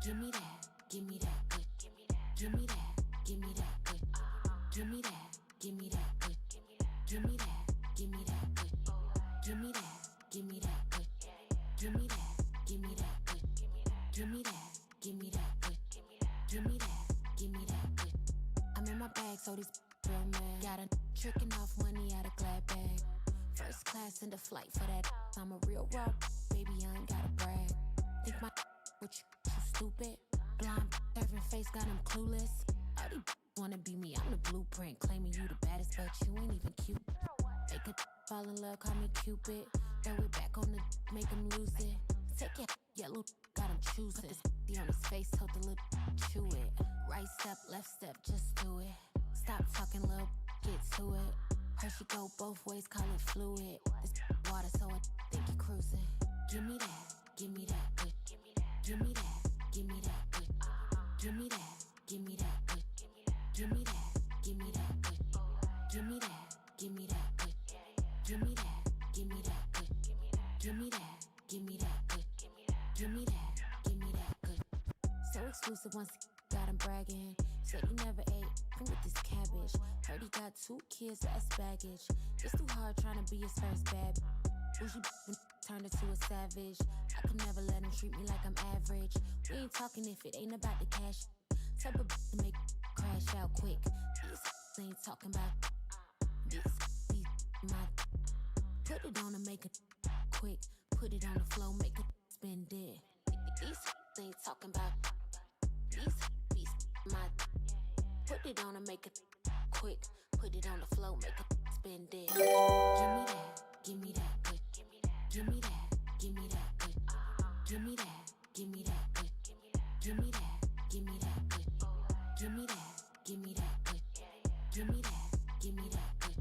Give me that, give me that good. Give me that, give me that good. Give me that, give me that good. Give me that, give me that good. Give me that, give me that good. Give me that, give me that good. Give me that, give me that good. Give me that, give me that good. I'm in my bag, so this real mad. Got a tricking off money out of glad bag. First class in the flight for that. I'm a real raw, baby, I ain't gotta brag. Think my what you stupid? Blind serving face got him clueless. All these wanna be me, I'm the blueprint. Claiming you the baddest, but you ain't even cute. Make a fall in love, call me Cupid. Throw it back on the, make him lose it. Take your yellow, got him choosing. Put this on his face, told the little chew it. Right step, left step, just do it. Stop talking, little, get to it. Hershey go both ways, call it fluid. This water, so I think you cruising. Give me that, give me that good. Give me that, give me that good. Give me that, give me that good. Give me that, give me that good. Give me that, give me that good. Give me that, give me that good. Give me that, give me that good. Give me that, give me that good. So exclusive once got him bragging. Said he never ate food with this cabbage. Heard he got 2 kids, that's baggage. It's too hard trying to be his first bad. Bougie turned into a savage. I could never let him treat me like I'm average. We ain't talking if it ain't about the cash. Type of to make crash out quick. These ain't talking about this. These my put it on and make it quick. Put it on the floor, make it spin dead. These ain't talking about these my put it on and make it quick. Put it on the floor, make it spin dead. Give me that, give me that good. Give me that, give me that good. Give me that, give me that good. Give me that, give me that good. Give me that, give me that good. Give me that, give me that good.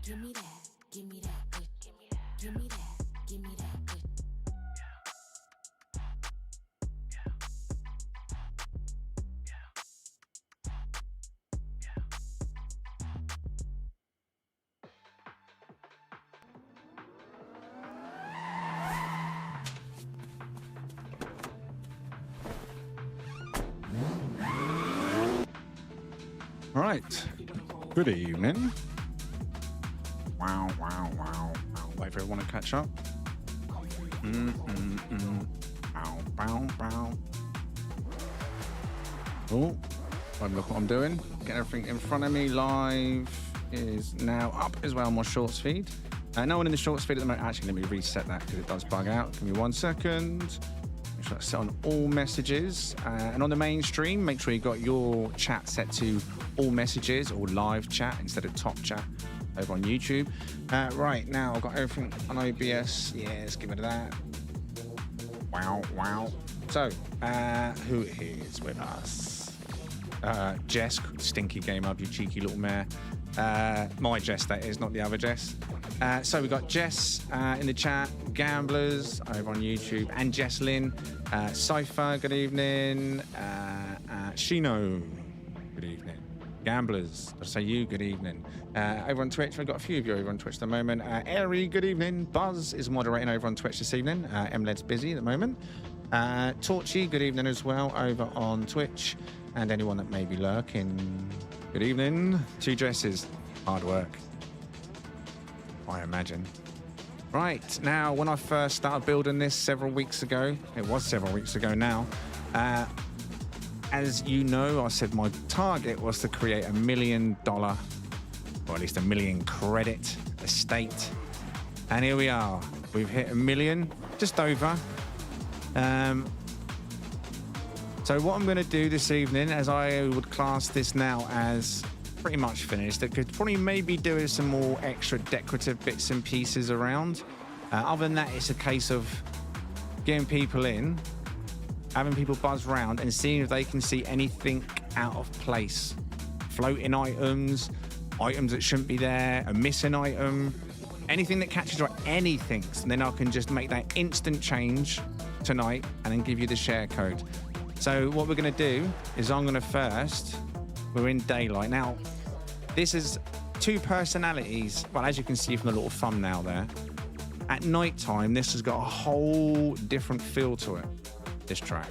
Give me that, give me that good. Give me that, give me that good. All right. Good evening. Wow, wow, wow. Wait for everyone to catch up. Bow, bow, bow. Oh, look what I'm doing. Get everything in front of me. Live is now up as well on my shorts feed. No one in the shorts feed at the moment. Actually, let me reset that because it does bug out. Give me 1 second. Make sure that's set on all messages. And on the main stream, make sure you got your chat set to all messages or live chat instead of top chat over on YouTube. Right, now I've got everything on OBS. Yeah, let's give it that. Wow, wow. So, who is with us? Jess, stinky game up, you cheeky little mare. My Jess, that is, not the other Jess. So we got Jess in the chat, Gamblers over on YouTube, and Jess Lynn, Cypher, good evening, Shino, good evening, Gamblers, I'll say you, good evening. Over on Twitch, we've got a few of you over on Twitch at the moment. Airy, good evening. Buzz is moderating over on Twitch this evening. MLED's busy at the moment. Torchy, good evening as well over on Twitch. And anyone that may be lurking, good evening. 2 Dresses, hard work, I imagine. Right, now when I first started building this several weeks ago, it was several weeks ago now, as you know, I said my target was to create $1 million, or at least $1 million credit estate. And here we are. We've hit 1 million, just over. So what I'm going to do this evening, as I would class this now as pretty much finished, I could probably maybe do some more extra decorative bits and pieces around. Other than that, it's a case of getting people in, having people buzz around and seeing if they can see anything out of place. Floating items, items that shouldn't be there, a missing item, anything that catches your anything. And then I can just make that instant change tonight and then give you the share code. So what we're going to do is I'm going to first, we're in daylight. Now, this is 2 personalities. Well, as you can see from the little thumbnail there, at night time, this has got a whole different feel to it, this track.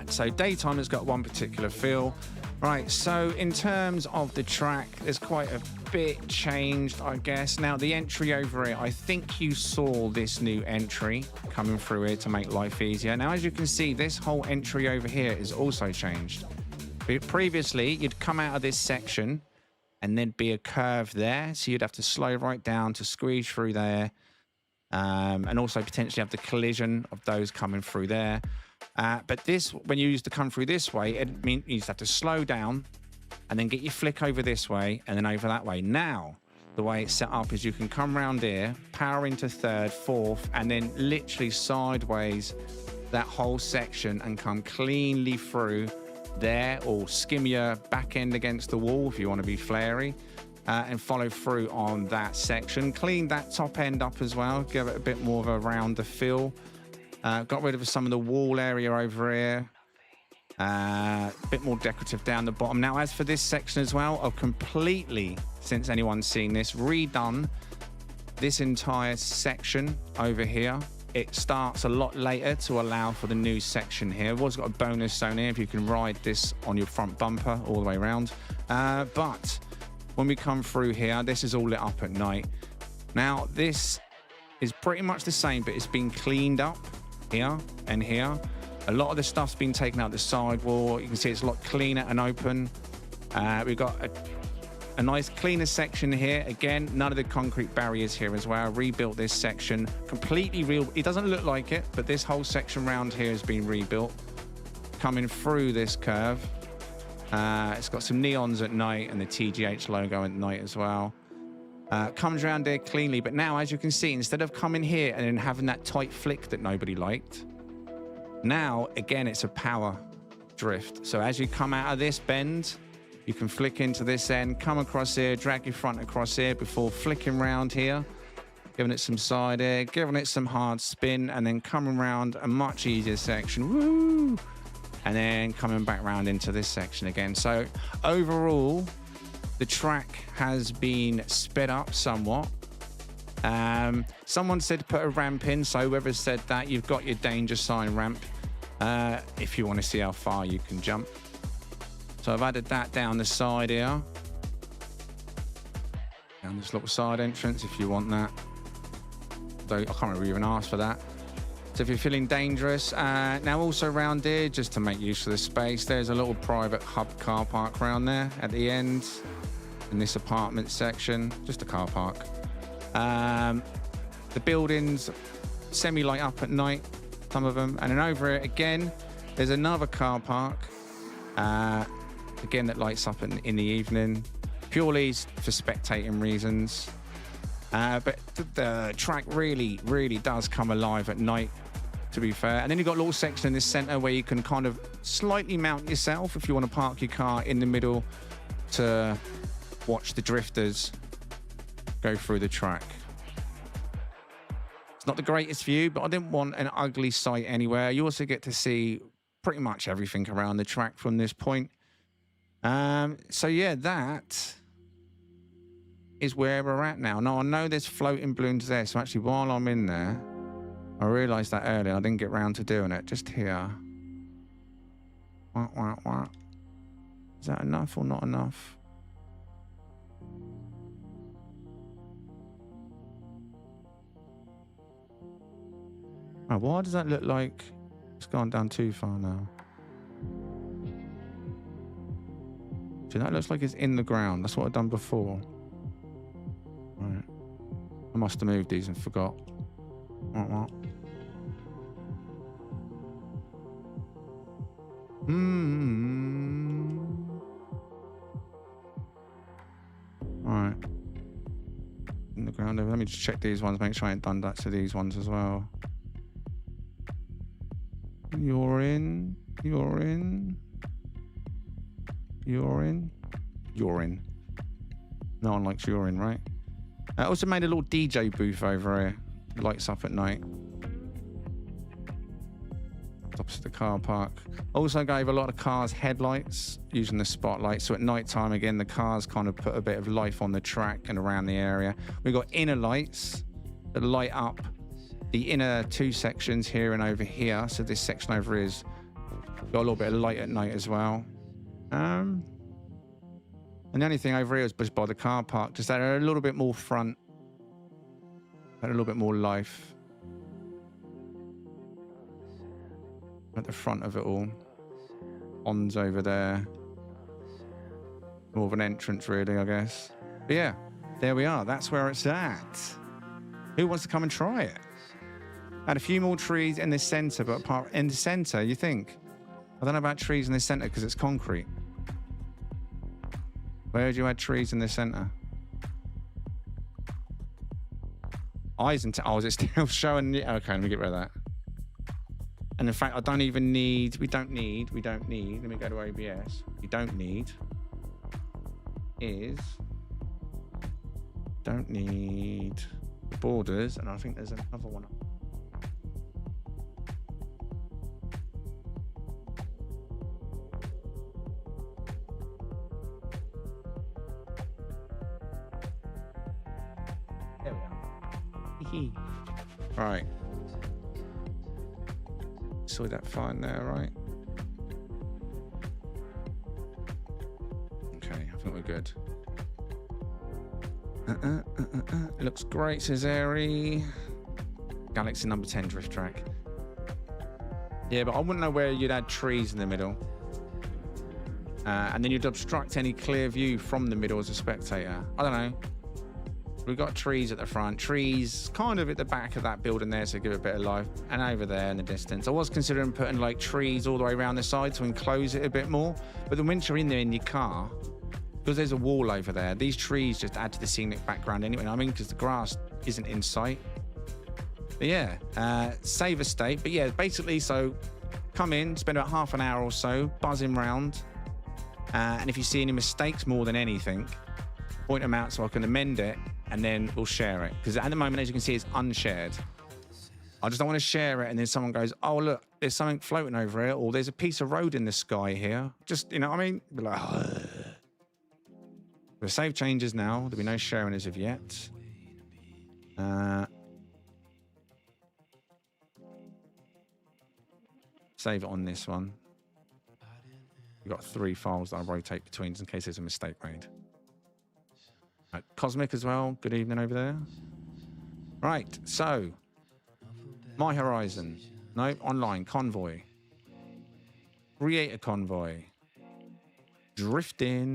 So daytime has got one particular feel. Right, so in terms of the track, there's quite a bit changed, I guess. Now, the entry over here, I think you saw this new entry coming through here to make life easier. Now, as you can see, this whole entry over here is also changed. Previously, you'd come out of this section and there'd be a curve there, so you'd have to slow right down to squeeze through there, and also potentially have the collision of those coming through there. But this, when you used to come through this way, it means you just have to slow down and then get your flick over this way and then over that way. Now, the way it's set up is you can come around here, power into third, fourth, and then literally sideways that whole section and come cleanly through there, or skim your back end against the wall if you want to be flary, and follow through on that section. Clean that top end up as well, give it a bit more of a rounder feel. Got rid of some of the wall area over here. A bit more decorative down the bottom. Now, as for this section as well, I've completely, since anyone's seen this, redone this entire section over here. It starts a lot later to allow for the new section here. We've also got a bonus zone here if you can ride this on your front bumper all the way around. But when we come through here, this is all lit up at night. Now, this is pretty much the same, but it's been cleaned up here and here. A lot of the stuff's been taken out the sidewall. You can see it's a lot cleaner and open. We've got a nice cleaner section here. Again, none of the concrete barriers here as well. Rebuilt this section completely real. It doesn't look like it, but this whole section around here has been rebuilt. Coming through this curve. It's got some neons at night and the TGH logo at night as well. Comes around here cleanly, but now, as you can see, instead of coming here and then having that tight flick that nobody liked, now, again, it's a power drift. So as you come out of this bend, you can flick into this end, come across here, drag your front across here before flicking round here, giving it some side air, giving it some hard spin, and then coming around a much easier section. Woo! And then coming back round into this section again. So overall, the track has been sped up somewhat. Someone said put a ramp in, so whoever said that, you've got your danger sign ramp if you want to see how far you can jump. So I've added that down the side here. Down this little side entrance if you want that. Though I can't remember even asked for that. So if you're feeling dangerous, now also around here, just to make use of the space, there's a little private hub car park around there at the end in this apartment section, just a car park. The buildings semi-light up at night, some of them. And then over here again, there's another car park, again, that lights up in the evening, purely for spectating reasons. But the track really, really does come alive at night, to be fair. And then you've got a little section in this center where you can kind of slightly mount yourself if you want to park your car in the middle to watch the drifters go through the track. It's not the greatest view, but I didn't want an ugly sight anywhere. You also get to see pretty much everything around the track from this point. So yeah, that is where we're at now. Now, I know there's floating balloons there, so actually while I'm in there, I realised that earlier, I didn't get round to doing it. Just here. What? Is that enough or not enough? Oh, why does that look like it's gone down too far now? See, that looks like it's in the ground. That's what I've done before. Right. I must have moved these and forgot. What? Alright. In the ground over. Let me just check these ones, make sure I ain't done that to these ones as well. You're in. No one likes urine, right? I also made a little DJ booth over here. Lights up at night. Opposite the car park. Also gave a lot of cars headlights using the spotlight. So at night time, again, the cars kind of put a bit of life on the track and around the area. We've got inner lights that light up the inner two sections here and over here. So this section over here is Got a little bit of light at night as well. And the only thing over here is just by the car park, just add a little bit more front, add a little bit more life at the front of it all. On's over there. More of an entrance, really, I guess. But yeah, there we are. That's where it's at. Who wants to come and try it? Add a few more trees in the centre, but apart in the centre, you think? I don't know about trees in the centre because it's concrete. Where would you add trees in the centre? Eyes and oh, is it still showing? Okay, let me get rid of that. And in fact, I don't even need. We don't need. Let me go to OBS. We don't need. Don't need borders, and I think there's another one. There we go. Right. Saw that fine there, right? Okay, I think we're good. It looks great, says Airy. Galaxy number 10 drift track. Yeah, but I wouldn't know where you'd add trees in the middle. And then you'd obstruct any clear view from the middle as a spectator. I don't know. We've got trees at the front, trees kind of at the back of that building there, so give it a bit of life, and over there in the distance. I was considering putting like trees all the way around the side to enclose it a bit more, but then once you're in there in your car, because there's a wall over there, these trees just add to the scenic background anyway. I mean, because the grass isn't in sight. But yeah, save a state. But yeah, basically, so come in, spend about half an hour or so buzzing round, and if you see any mistakes more than anything, point them out so I can amend it, and then we'll share it. Because at the moment, as you can see, it's unshared. I just don't want to share it, and then someone goes, oh, look, there's something floating over here, or there's a piece of road in the sky here. Just, you know what I mean? Be like, ugh. We'll save changes now. There'll be no sharing as of yet. Save it on this one. We've got 3 files that I'll rotate between in case there's a mistake made. Right, Cosmic as well. Good evening over there. Right, so My Horizon. No, online. Convoy. Create a convoy. Drifting.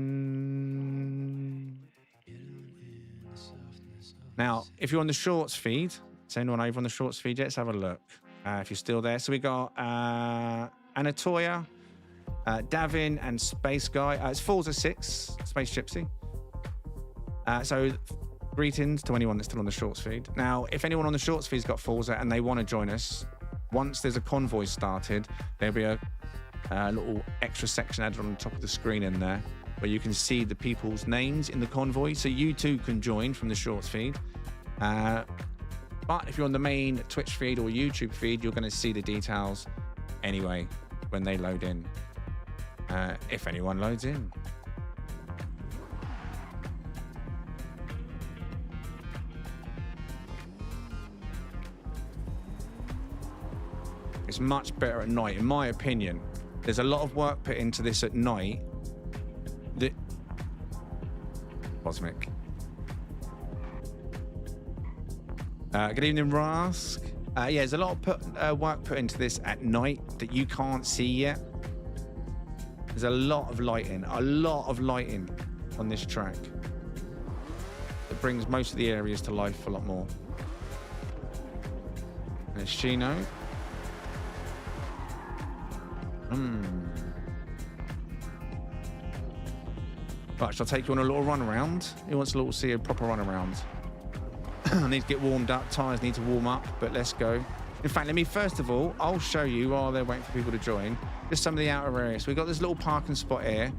Now, if you're on the shorts feed, is anyone over on the shorts feed yet? Let's have a look. If you're still there. So we got Anatolia, Davin, and Space Guy. It's Forza 6, Space Gypsy. So greetings to anyone that's still on the shorts feed. Now, if anyone on the shorts feed's got Forza and they want to join us, once there's a convoy started, there'll be a little extra section added on the top of the screen in there where you can see the people's names in the convoy, so you too can join from the shorts feed. But if you're on the main Twitch feed or YouTube feed, you're going to see the details anyway when they load in, if anyone loads in. It's much better at night, in my opinion. There's a lot of work put into this at night. Cosmic. Good evening, Rask. Yeah, there's a lot of work put into this at night that you can't see yet. There's a lot of lighting on this track. It brings most of the areas to life a lot more. There's Shino. Right, shall I take you on a little run around? Who wants to see a proper run around? I need to get warmed up, tyres need to warm up, but let's go. In fact, let me first of all, I'll show you while they're waiting for people to join, just some of the outer areas. So we've got this little parking spot here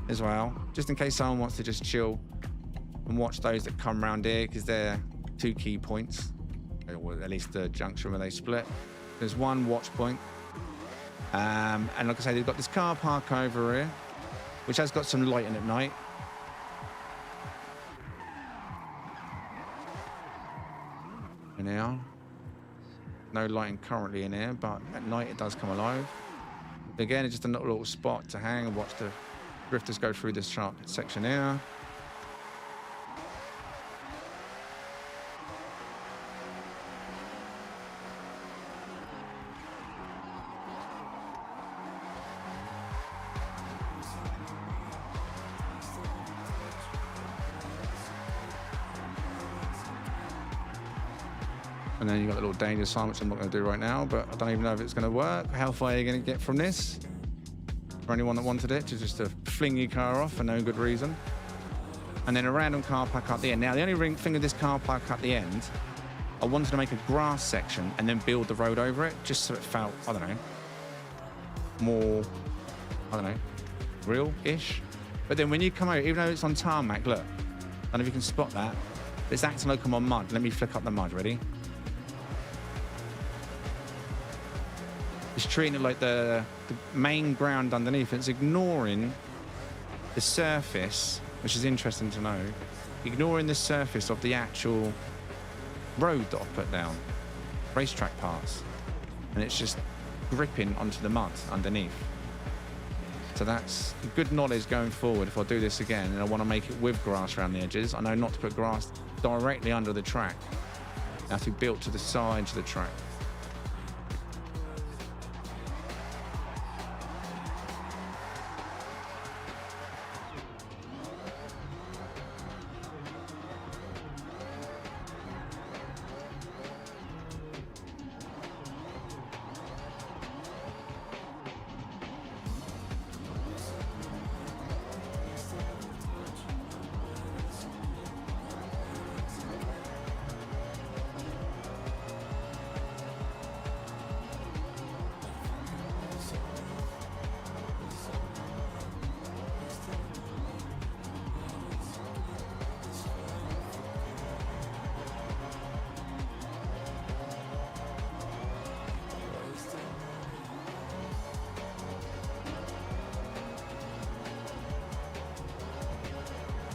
as well, just in case someone wants to just chill and watch those that come around here, because they're 2 key points, or at least the junction where they split. There's one watch point. And like I say, they've got this car park over here, which has got some lighting at night. In here. No lighting currently in here, but at night it does come alive. Again, it's just a little spot to hang and watch the drifters go through this sharp section here. And then you've got the little danger sign, which I'm not going to do right now, but I don't even know if it's going to work. How far are you going to get from this? For anyone that wanted it, just to fling your car off for no good reason. And then a random car park at the end. Now, the only thing with this car park at the end, I wanted to make a grass section and then build the road over it, just so it felt, I don't know, more, I don't know, real-ish. But then when you come out, even though it's on tarmac, look, I don't know if you can spot that, but it's acting like I'm on mud. Let me flick up the mud, ready? It's treating it like the main ground underneath. It's ignoring the surface, which is interesting to know, ignoring the surface of the actual road that I've put down, racetrack parts. And it's just gripping onto the mud underneath. So that's good knowledge going forward if I do this again and I want to make it with grass around the edges. I know not to put grass directly under the track. It has to be built to the sides of the track.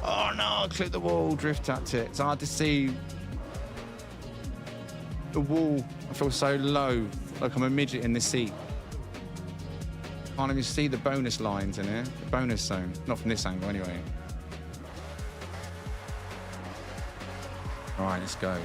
Oh no, clip the wall, drift at it. It's hard to see the wall. I feel so low, like I'm a midget in the seat. Can't even see the bonus lines in here, the bonus zone. Not from this angle anyway. All right, let's go.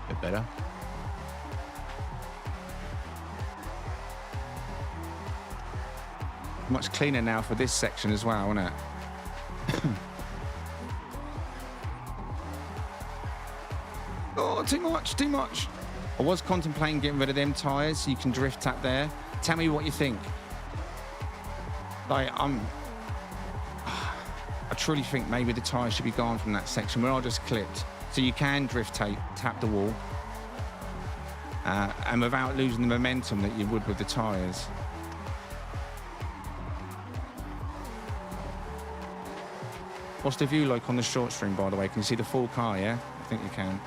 Bit better. Much cleaner now for this section as well, isn't it? Oh, too much, too much. I was contemplating getting rid of them tyres so you can drift tap there. Tell me what you think. Like, I truly think maybe the tyres should be gone from that section where I just clipped. So you can drift tap the wall and without losing the momentum that you would with the tyres. What's the view like on the short stream, by the way? Can you see the full car, yeah? I think you can.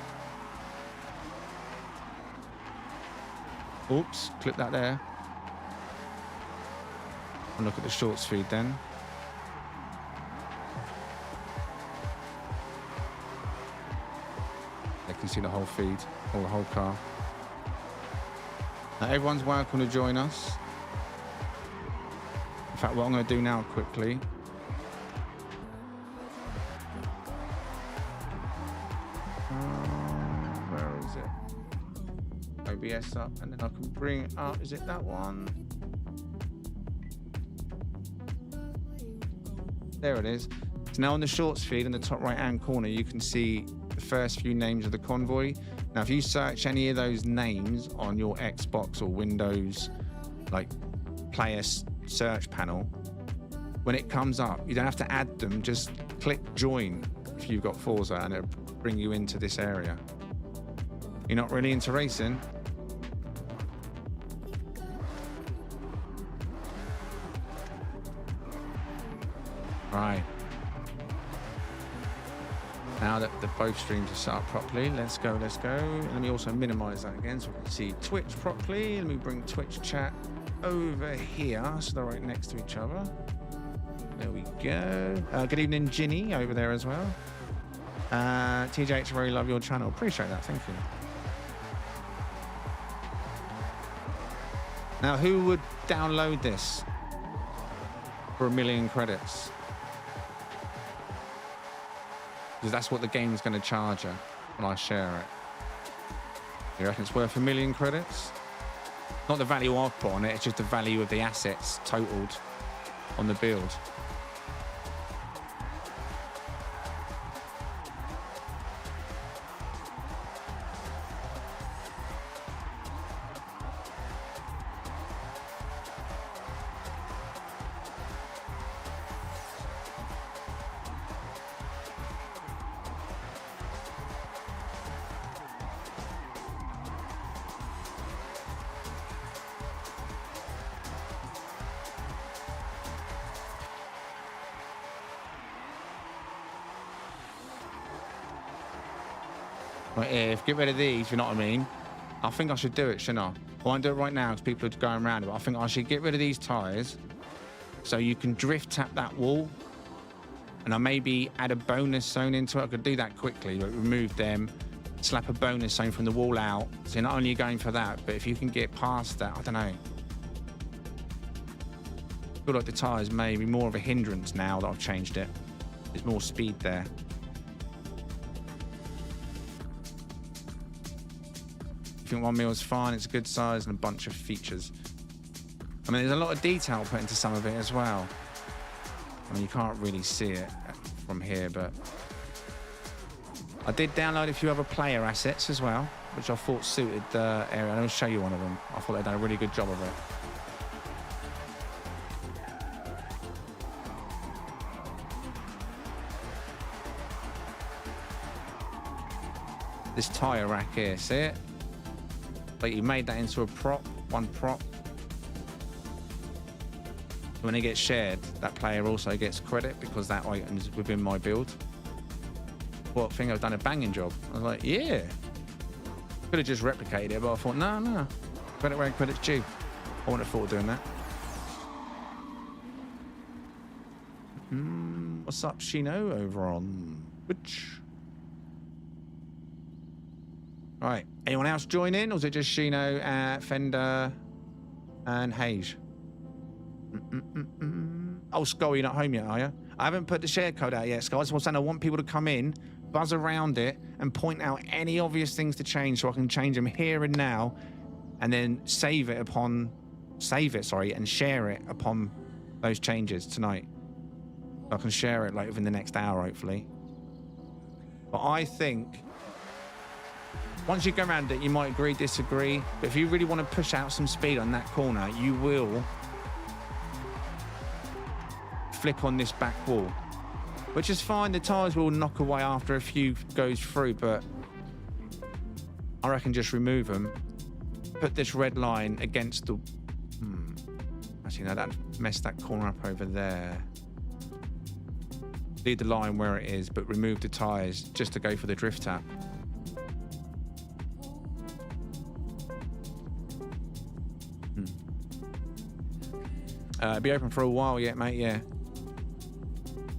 Oops, clip that there. And look at the short speed then. You can see the whole feed, or the whole car. Now everyone's welcome to join us. In fact, what I'm going to do now quickly. Where is it? OBS up, and then I can bring it up. Is it that one? There it is. So now on the shorts feed in the top right hand corner, you can see the first few names of the convoy. Now, if you search any of those names on your Xbox or Windows, like player search panel, when it comes up, you don't have to add them. Just click join if you've got Forza, and it'll bring you into this area. You're not really into racing? Right. Now that the both streams are set up properly, let's go, let's go. Let me also minimize that again so we can see Twitch properly. Let me bring Twitch chat over here so they're right next to each other. There we go. Good evening, Ginny, over there as well. TJH, really love your channel. Appreciate that, thank you. Now, who would download this for 1,000,000 credits? Because that's what the game's going to charge you when I share it. You reckon it's worth 1,000,000 credits? Not the value I've put on it, it's just the value of the assets totaled on the build. Right, if get rid of these, you know what I mean? I think I should do it, shouldn't I? I won't do it right now because people are going around it, but I think I should get rid of these tyres so you can drift tap that wall, and I maybe add a bonus zone into it. I could do that quickly, but remove them, slap a bonus zone from the wall out. So not only you're going for that, but if you can get past that, I don't know. I feel like the tyres may be more of a hindrance now that I've changed it. There's more speed there. I think 1 mil is fine, it's a good size and a bunch of features. I mean, there's a lot of detail put into some of it as well. I mean, you can't really see it from here, but I did download a few other player assets as well, which I thought suited the area. I'll show you one of them. I thought they'd done a really good job of it. This tyre rack here, see it? But you made that into a prop, one prop. When it gets shared, that player also gets credit because that item is within my build. Well, I think I've done a banging job. I was like, yeah. Could have just replicated it, but I thought, no. Credit where credit's due. I wouldn't have thought of doing that. What's up, Shino, over on Twitch? Right, anyone else join in, or is it just Shino, Fender, and Hage? Oh, Skull, you're not home yet, are you? I haven't put the share code out yet, Skull. I was saying I want people to come in, buzz around it, and point out any obvious things to change so I can change them here and now, and then save it, and share it upon those changes tonight. I can share it like within the next hour, hopefully. But I think once you go around it, you might agree, disagree. But if you really want to push out some speed on that corner, you will flip on this back wall, which is fine. The tyres will knock away after a few goes through, but I reckon just remove them. Put this red line against the... Actually, no, that messed that corner up over there. Leave the line where it is, but remove the tyres just to go for the drift tap. Be open for a while yet, mate, yeah.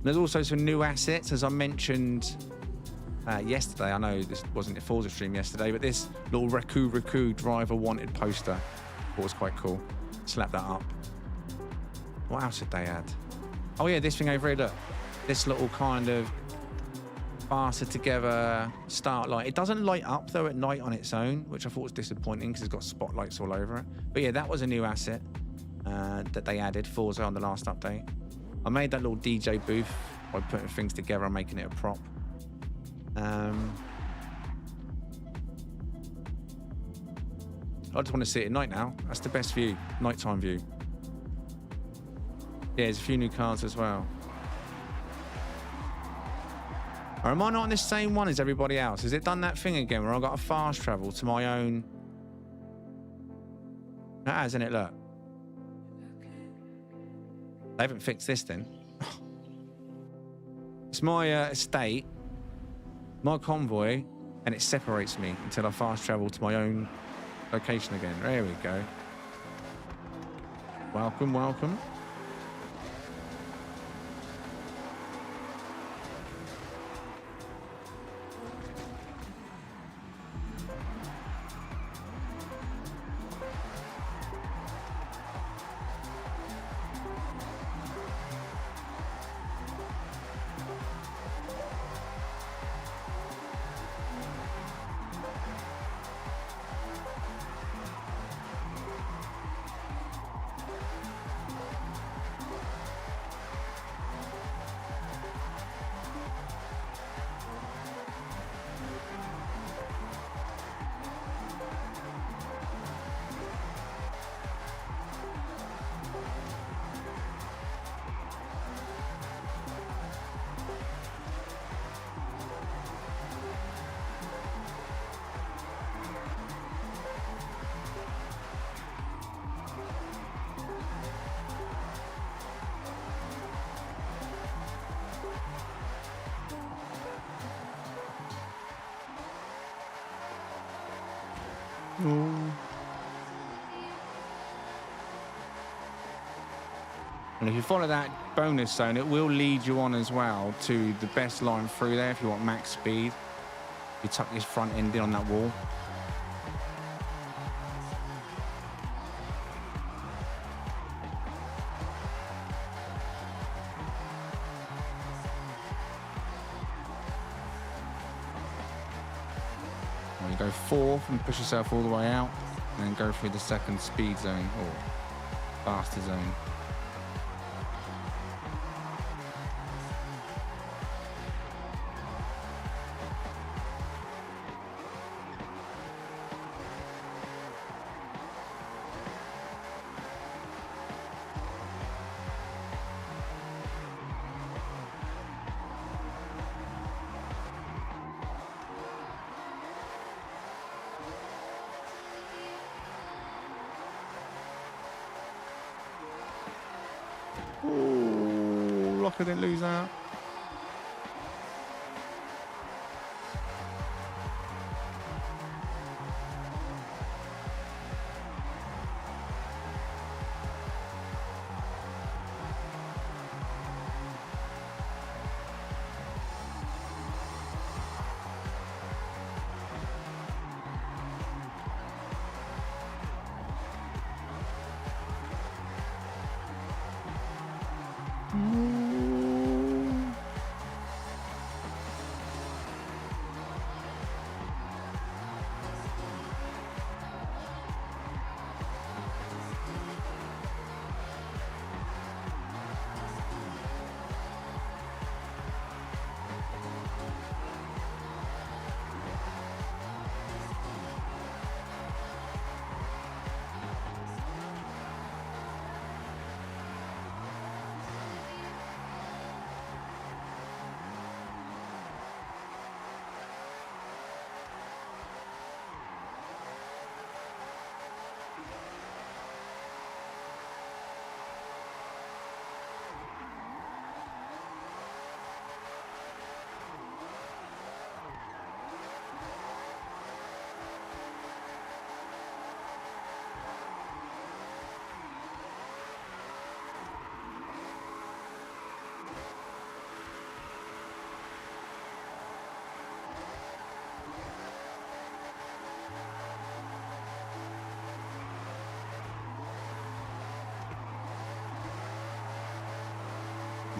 There's also some new assets, as I mentioned yesterday. I know this wasn't a Forza stream yesterday, but this little Raku driver wanted poster, I thought was quite cool. Slap that up. What else did they add? Oh yeah, this thing over here, look. This little kind of faster together start light. It doesn't light up though at night on its own, which I thought was disappointing because it's got spotlights all over it. But yeah, that was a new asset that they added, Forza, on the last update. I made that little DJ booth by putting things together and making it a prop. I just want to see it at night now. That's the best view, nighttime view. Yeah, there's a few new cars as well. Or am I not on the same one as everybody else? Has it done that thing again where I got a fast travel to my own? That has, isn't it? Look. They haven't fixed this then. It's my estate, my convoy, and it separates me until I fast travel to my own location again. There we go. Welcome, welcome. And if you follow that bonus zone, it will lead you on as well to the best line through there if you want max speed. You tuck your front end in on that wall. And you go fourth and push yourself all the way out, and then go through the second speed zone or faster zone. Ooh, Locker didn't lose that.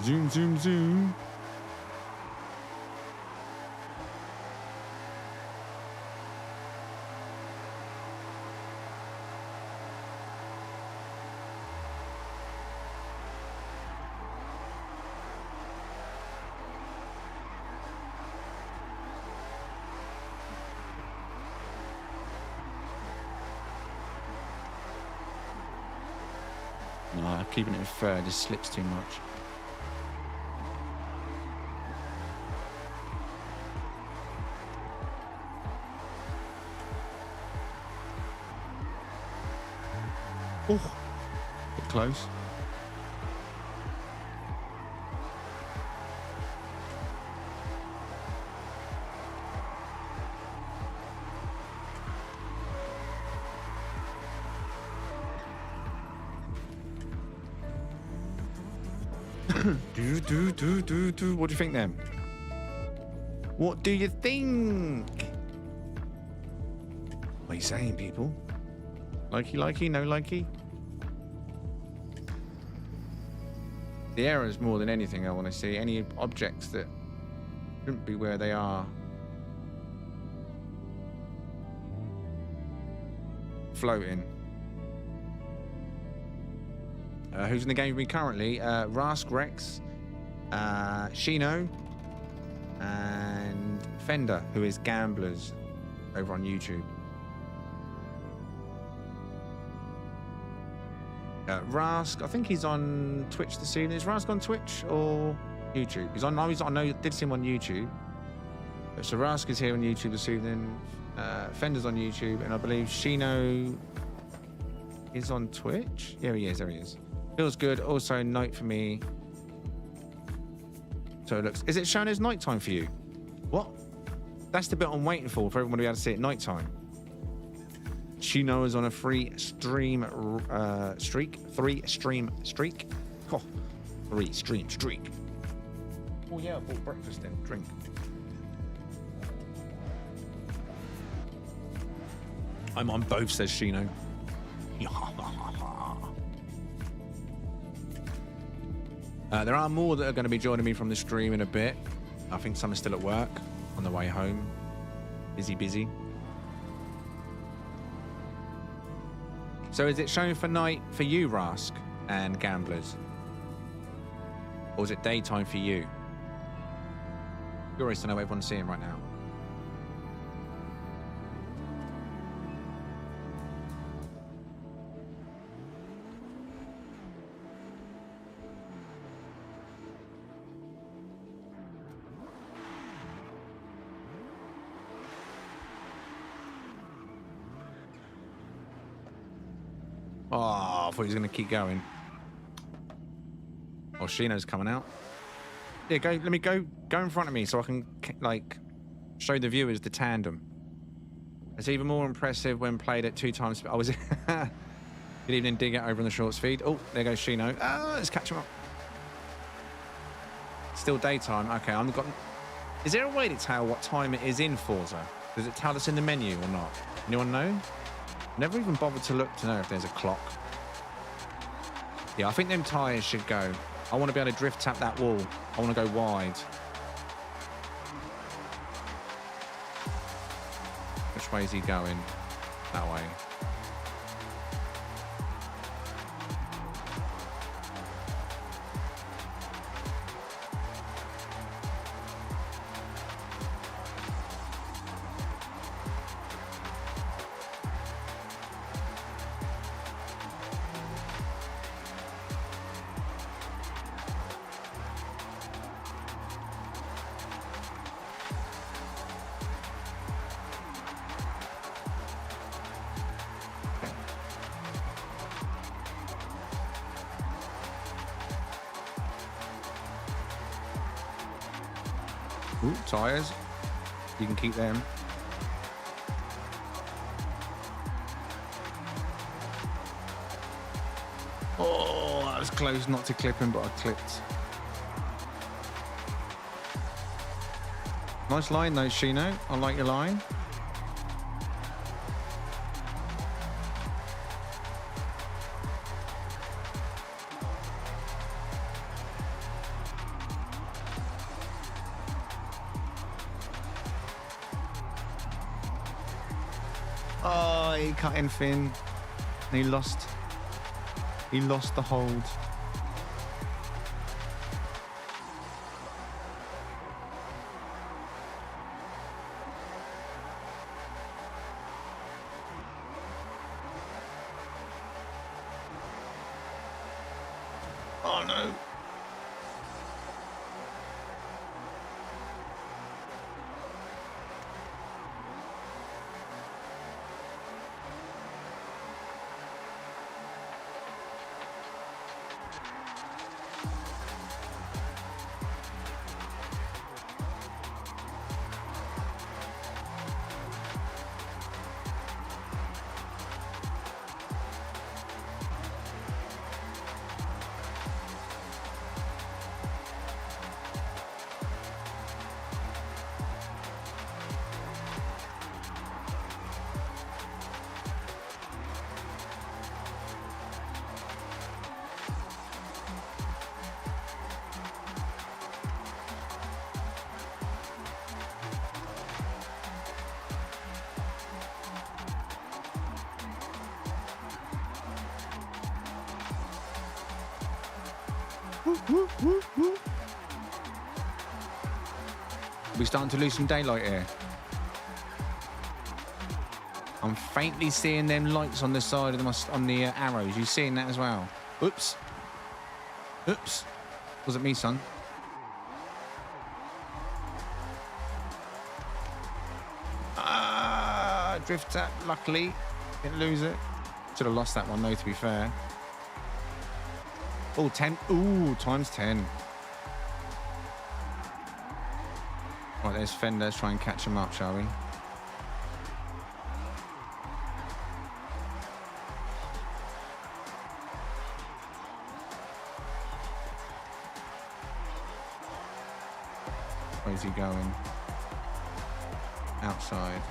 Zoom, zoom, zoom. No, keeping it in third just slips too much. Oh, bit close. What do you think then? What do you think? What are you saying, people? Likey, no likey? The errors more than anything I want to see. Any objects that shouldn't be where they are. Floating. Who's in the game with me currently? Rask, Rex, Shino, and Fender, who is Gamblers over on YouTube. Rask, I think he's on Twitch this evening. Is Rask on Twitch or YouTube? He's on. I know I did see him on YouTube. So Rask is here on YouTube this evening. Fender's on YouTube, and I believe Shino is on Twitch. Yeah, he is. There he is. Feels good. Also, note for me. So it looks. Is it showing as nighttime for you? What? That's the bit I'm waiting for everyone to be able to see it nighttime. Shino is on a free stream streak. 3 stream streak. Oh, 3 stream streak. Oh yeah, I bought breakfast then. Drink. I'm on both, says Shino. There are more that are going to be joining me from the stream in a bit. I think some are still at work on the way home. Busy. So is it showing for night for you, Rask and Gamblers? Or is it daytime for you? Curious to know what everyone's seeing right now. Oh, I thought he was going to keep going. Oh, Shino's coming out. Yeah, let me go in front of me so I can, like, show the viewers the tandem. It's even more impressive when played at 2 times. I was. Good evening, Digger over on the shorts feed. Oh, there goes Shino. Ah, let's catch him up. Still daytime. Okay, I've got. Is there a way to tell what time it is in Forza? Does it tell us in the menu or not? Anyone know? Never even bothered to look to know if there's a clock. Yeah, I think them tyres should go. I want to be able to drift tap that wall. I want to go wide. Which way is he going? That way. Ooh, tyres. You can keep them. Oh, that was close not to clip him, but I clipped. Nice line though, Shino. I like your line. Oh, he cut in Finn. And he lost the hold. Oh no. We're starting to lose some daylight here. I'm faintly seeing them lights on the side of the arrows. You seeing that as well? Oops. Oops. Wasn't me, son. Drifter, luckily. Didn't lose it. Should have lost that one, though, to be fair. Oh, 10. Ooh, times 10. Right, there's Fender. Let's try and catch him up, shall we? Where's he going? Outside.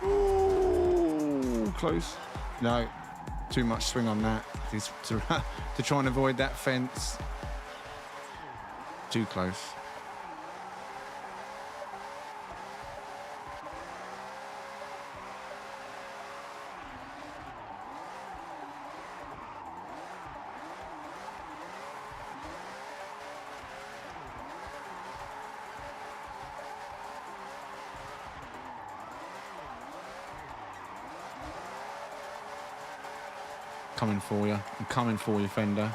Ooh, close. No, too much swing on that. To try and avoid that fence. Too close. Coming for you. I'm coming for you, Fender.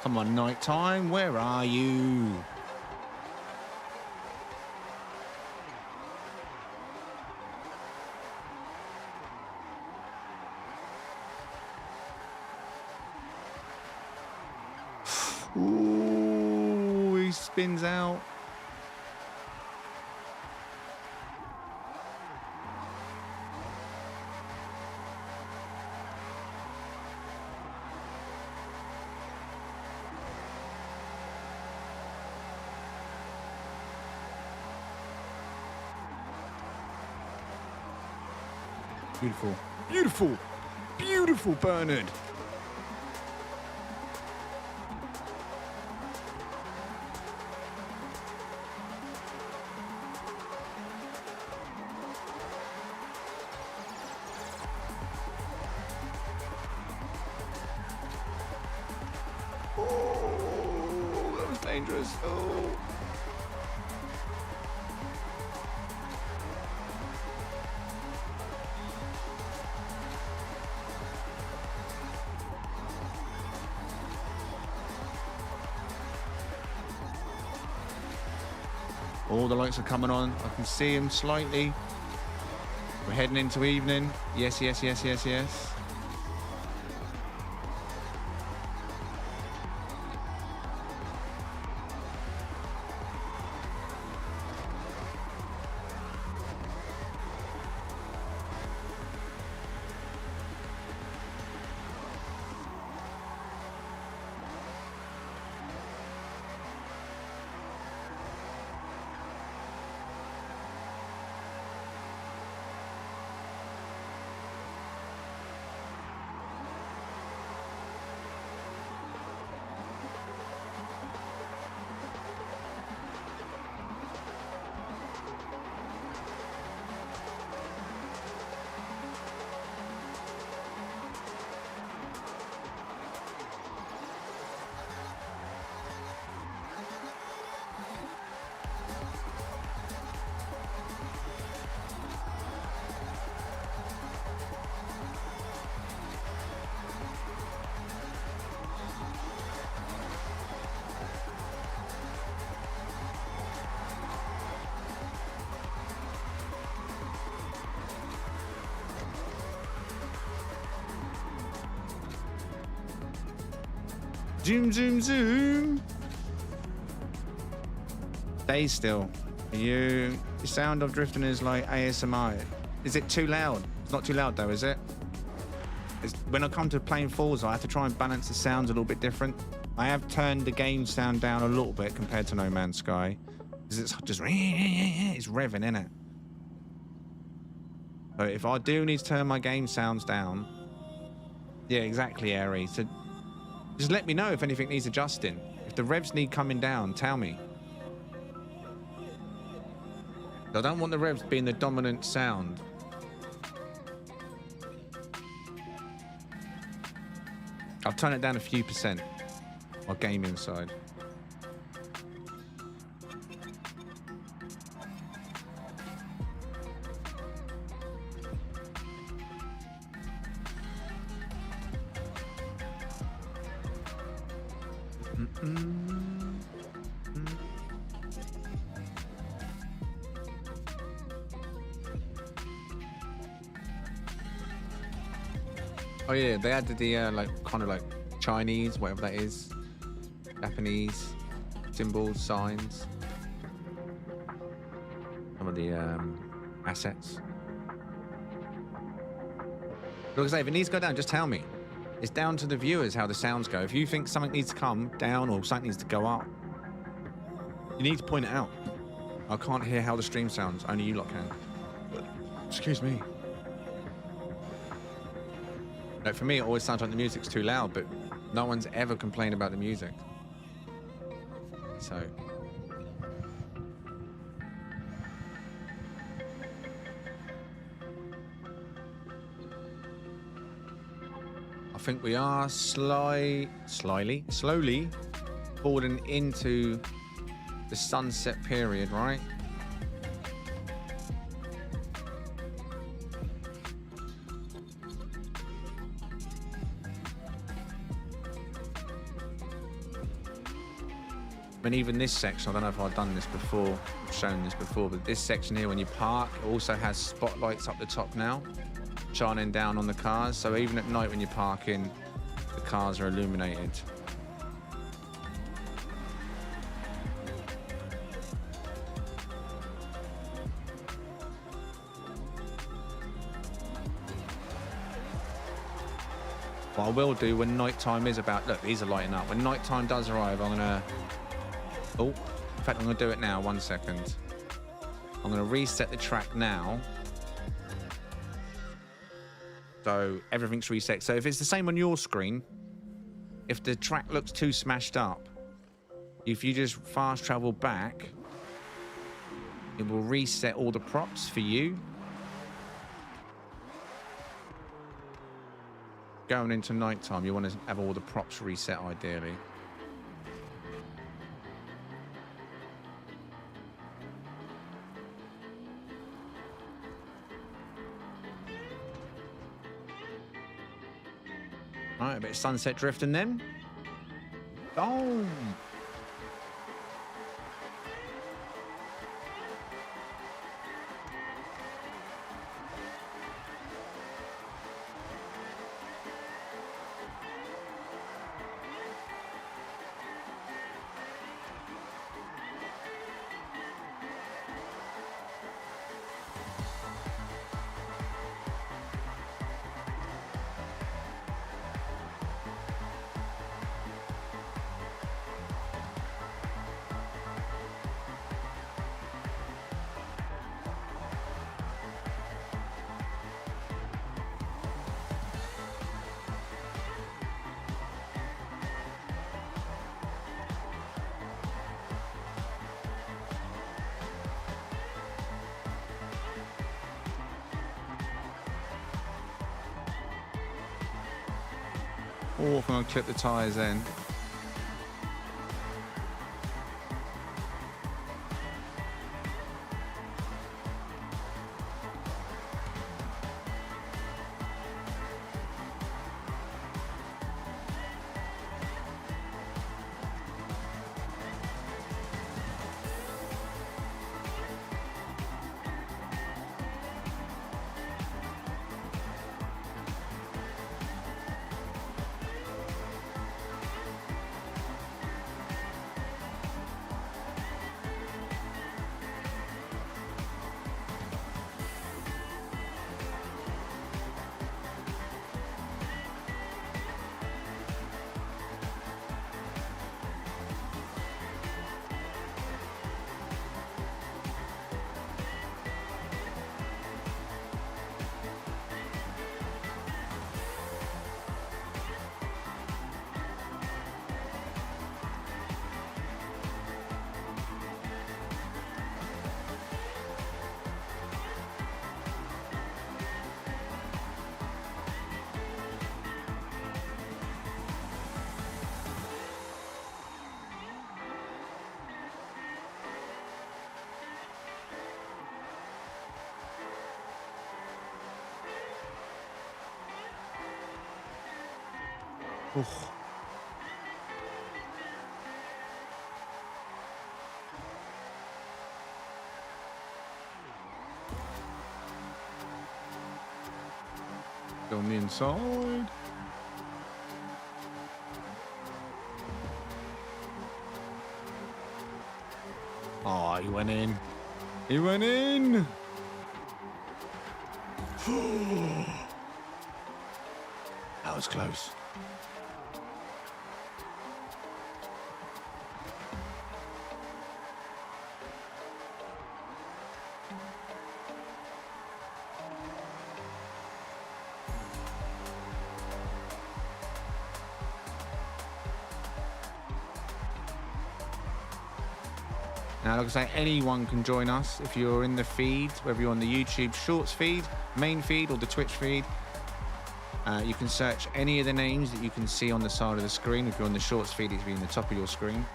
Come on, nighttime, where are you? Ooh, he spins out. Beautiful. Beautiful. Beautiful, Bernard. Oh, that was dangerous. Oh. All the lights are coming on. I can see them slightly. We're heading into evening. Yes, yes, yes, yes, yes. Zoom, zoom, zoom. Stay still. The sound of drifting is like ASMR. Is it too loud? It's not too loud though, is it? When I come to playing Forza, I have to try and balance the sounds a little bit different. I have turned the game sound down a little bit compared to No Man's Sky. Because it's just, it's revving, isn't it? But if I do need to turn my game sounds down, yeah, exactly, Airy. So just let me know if anything needs adjusting. If the revs need coming down, tell me. I don't want the revs being the dominant sound. I'll turn it down a few percent. My gaming side. Oh yeah, they added the like kind of like Chinese, whatever that is, Japanese symbols, signs, some of the assets. Like I say, if it needs to go down, just tell me. It's down to the viewers how the sounds go. If you think something needs to come down or something needs to go up, you need to point it out. I can't hear how the stream sounds. Only you lot can. Excuse me. Like for me, it always sounds like the music's too loud, but no one's ever complained about the music. So. I think we are slowly falling into the sunset period, right? And even this section, I don't know if I've done this before, I've shown this before, but this section here, when you park, it also has spotlights up the top now, shining down on the cars. So even at night when you're parking, the cars are illuminated. What I will do when night time is about, look, these are lighting up. When night time does arrive, I'm gonna, oh, in fact, I'm gonna do it now, 1 second. I'm gonna reset the track now. So everything's reset. So if it's the same on your screen, if the track looks too smashed up, if you just fast travel back, it will reset all the props for you. Going into nighttime, you want to have all the props reset ideally. Right, a bit of sunset drifting then. Oh! Oh, I'm going to clip the tyres in. Oof. Go on the inside. Oh, he went in. He went in. That was close. Now, like I say, anyone can join us if you're in the feed, whether you're on the YouTube Shorts feed, main feed, or the Twitch feed. You can search any of the names that you can see on the side of the screen. If you're on the Shorts feed, it'll be in the top of your screen.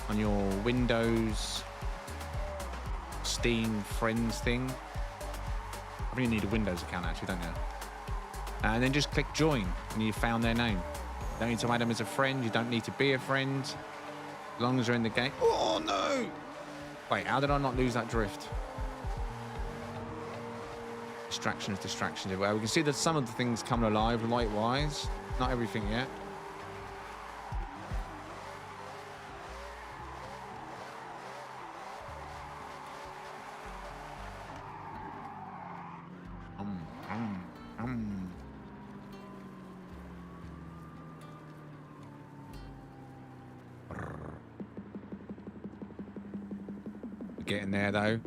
On your Windows Steam Friends thing. I think you need a Windows account, actually, don't you? And then just click join, and you found their name. You don't need to add them as a friend. You don't need to be a friend. As long as you're in the game. Oh, no! Wait, how did I not lose that drift? Distractions. Well, we can see that some of the things come alive light-wise. Not everything yet. Getting there though.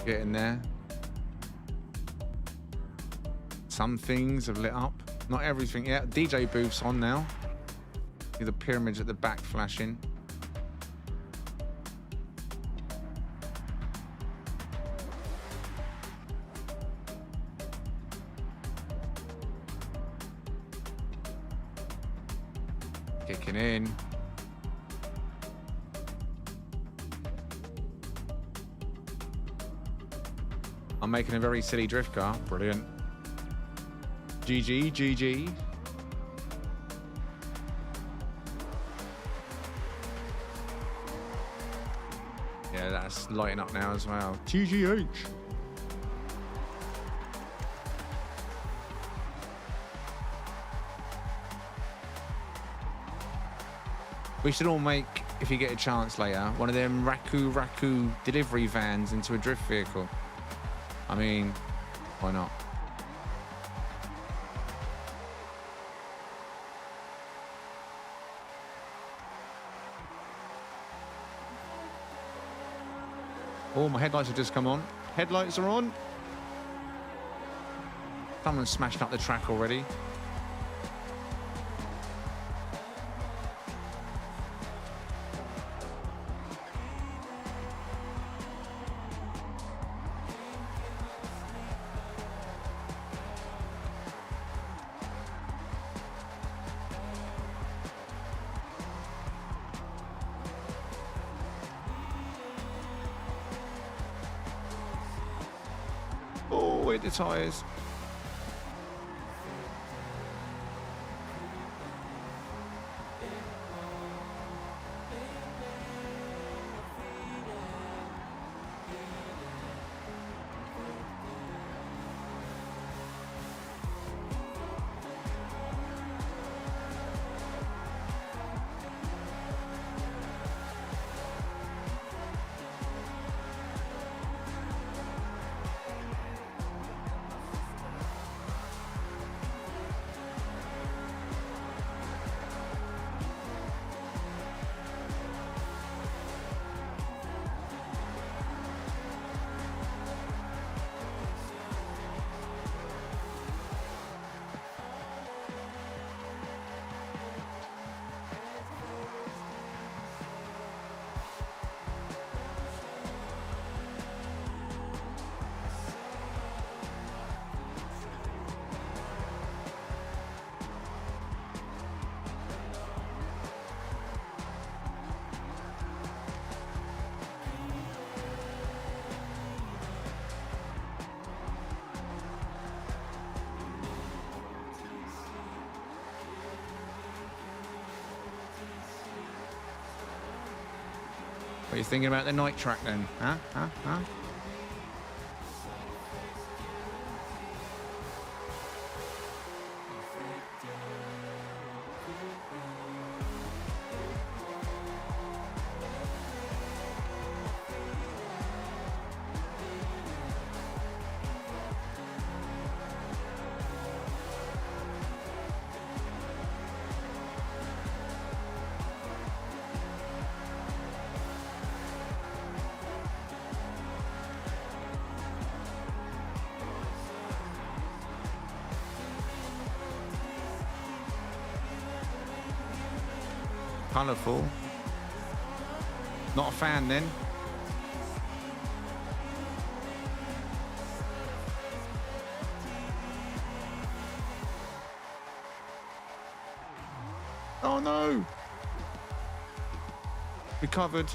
Getting there. Some things have lit up. Not everything yet. DJ booth's on now. See the pyramids at the back flashing. Kicking in. I'm making a very silly drift car. Brilliant. GG, GG. Yeah, that's lighting up now as well. TGH. We should all make, if you get a chance later, one of them Raku delivery vans into a drift vehicle. I mean, why not? Oh, my headlights have just come on. Headlights are on. Someone's smashed up the track already. Oh, hit the tyres. What are you thinking about the night track then? Huh? Colourful. Not a fan then. Oh no! Recovered.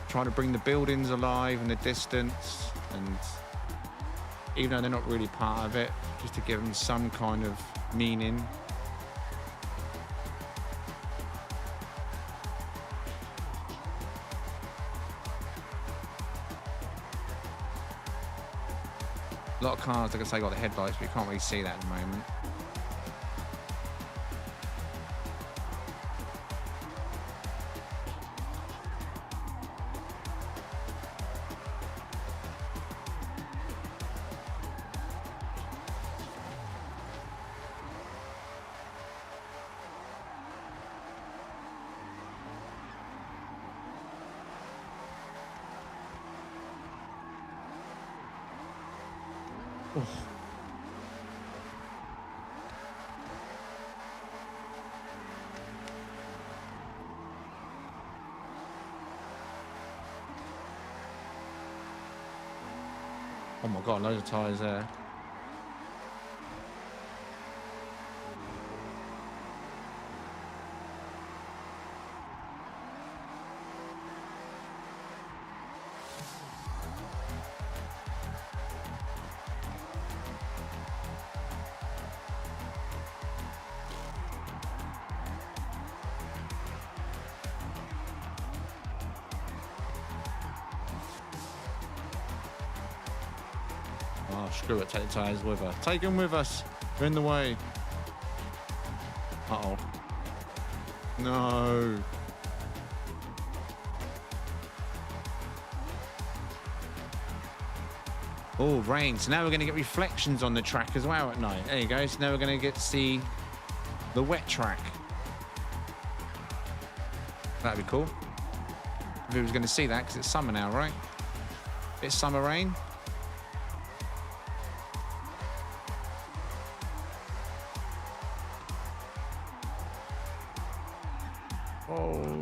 Trying to bring the buildings alive in the distance, and even though they're not really part of it, just to give them some kind of meaning. A lot of cars, like I say, got the headlights, but you can't really see that at the moment. Oh my god, loads of tyres there. Oh, screw it. Take the tyres with us. Take them with us. They're in the way. Uh-oh. No. Oh, rain. So now we're going to get reflections on the track as well at night. There you go. So now we're going to get to see the wet track. That'd be cool. If we was going to see that, because it's summer now, right? Bit of summer rain. Oh.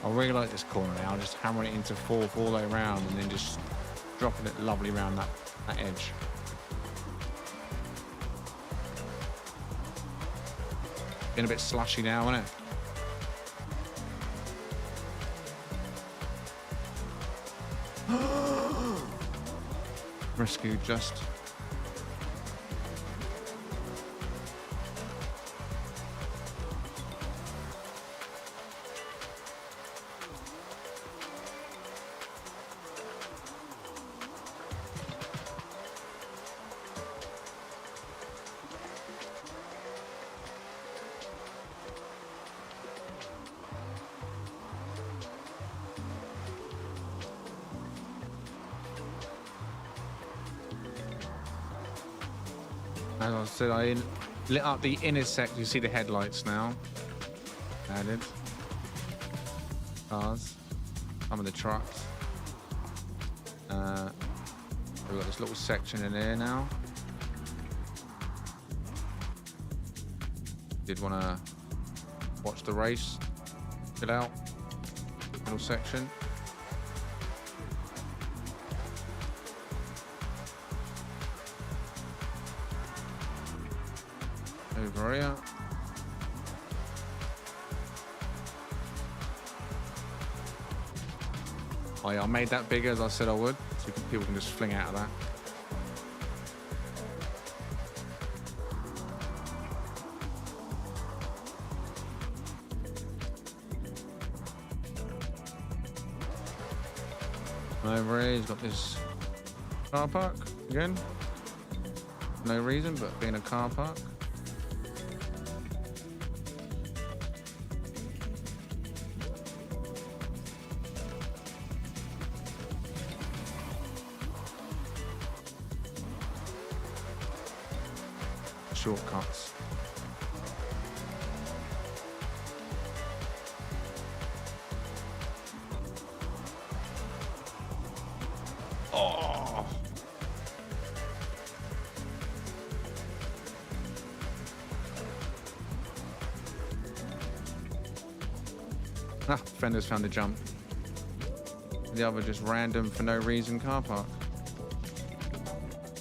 I really like this corner now, just hammering it into fourth all the way around and then just dropping it lovely around that edge. Getting a bit slushy now, isn't it? Rescue just. As I said, I lit up the intersect. You see the headlights now. Added. Cars. Some of the trucks. We've got this little section in here now. Did want to watch the race. Chill out. Little section. Over here. Oh yeah, I made that bigger as I said I would, so people can just fling out of that. Over here, he's got this car park again. No reason, but being a car park. Shortcuts. Oh. Ah, Fender's found a jump. The other just random for no reason car park.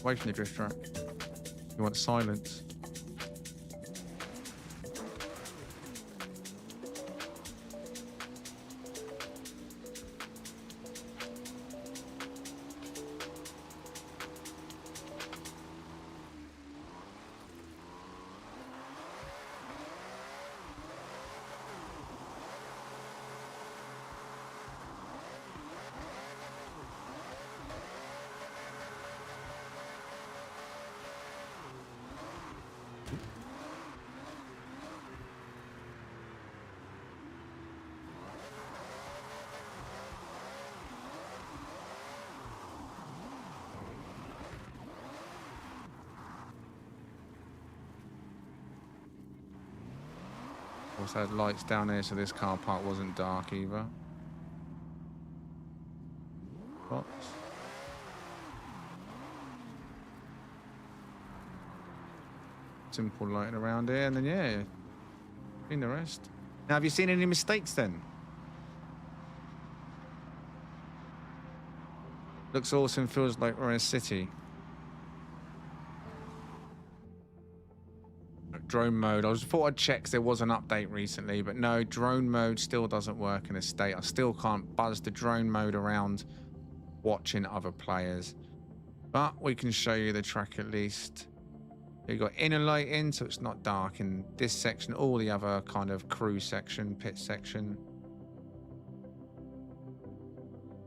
Away from the drift track. You want silence. Also had lights down there, so this car park wasn't dark either. Box. Simple lighting around here, and then yeah, seen the rest. Now, have you seen any mistakes then? Looks awesome, feels like we're in a city. Drone mode. I thought I'd check 'cause there was an update recently, but no, drone mode still doesn't work in a state. I still can't buzz the drone mode around watching other players. But we can show you the track at least. You've got inner lighting, so it's not dark in this section, all the other kind of crew section, pit section.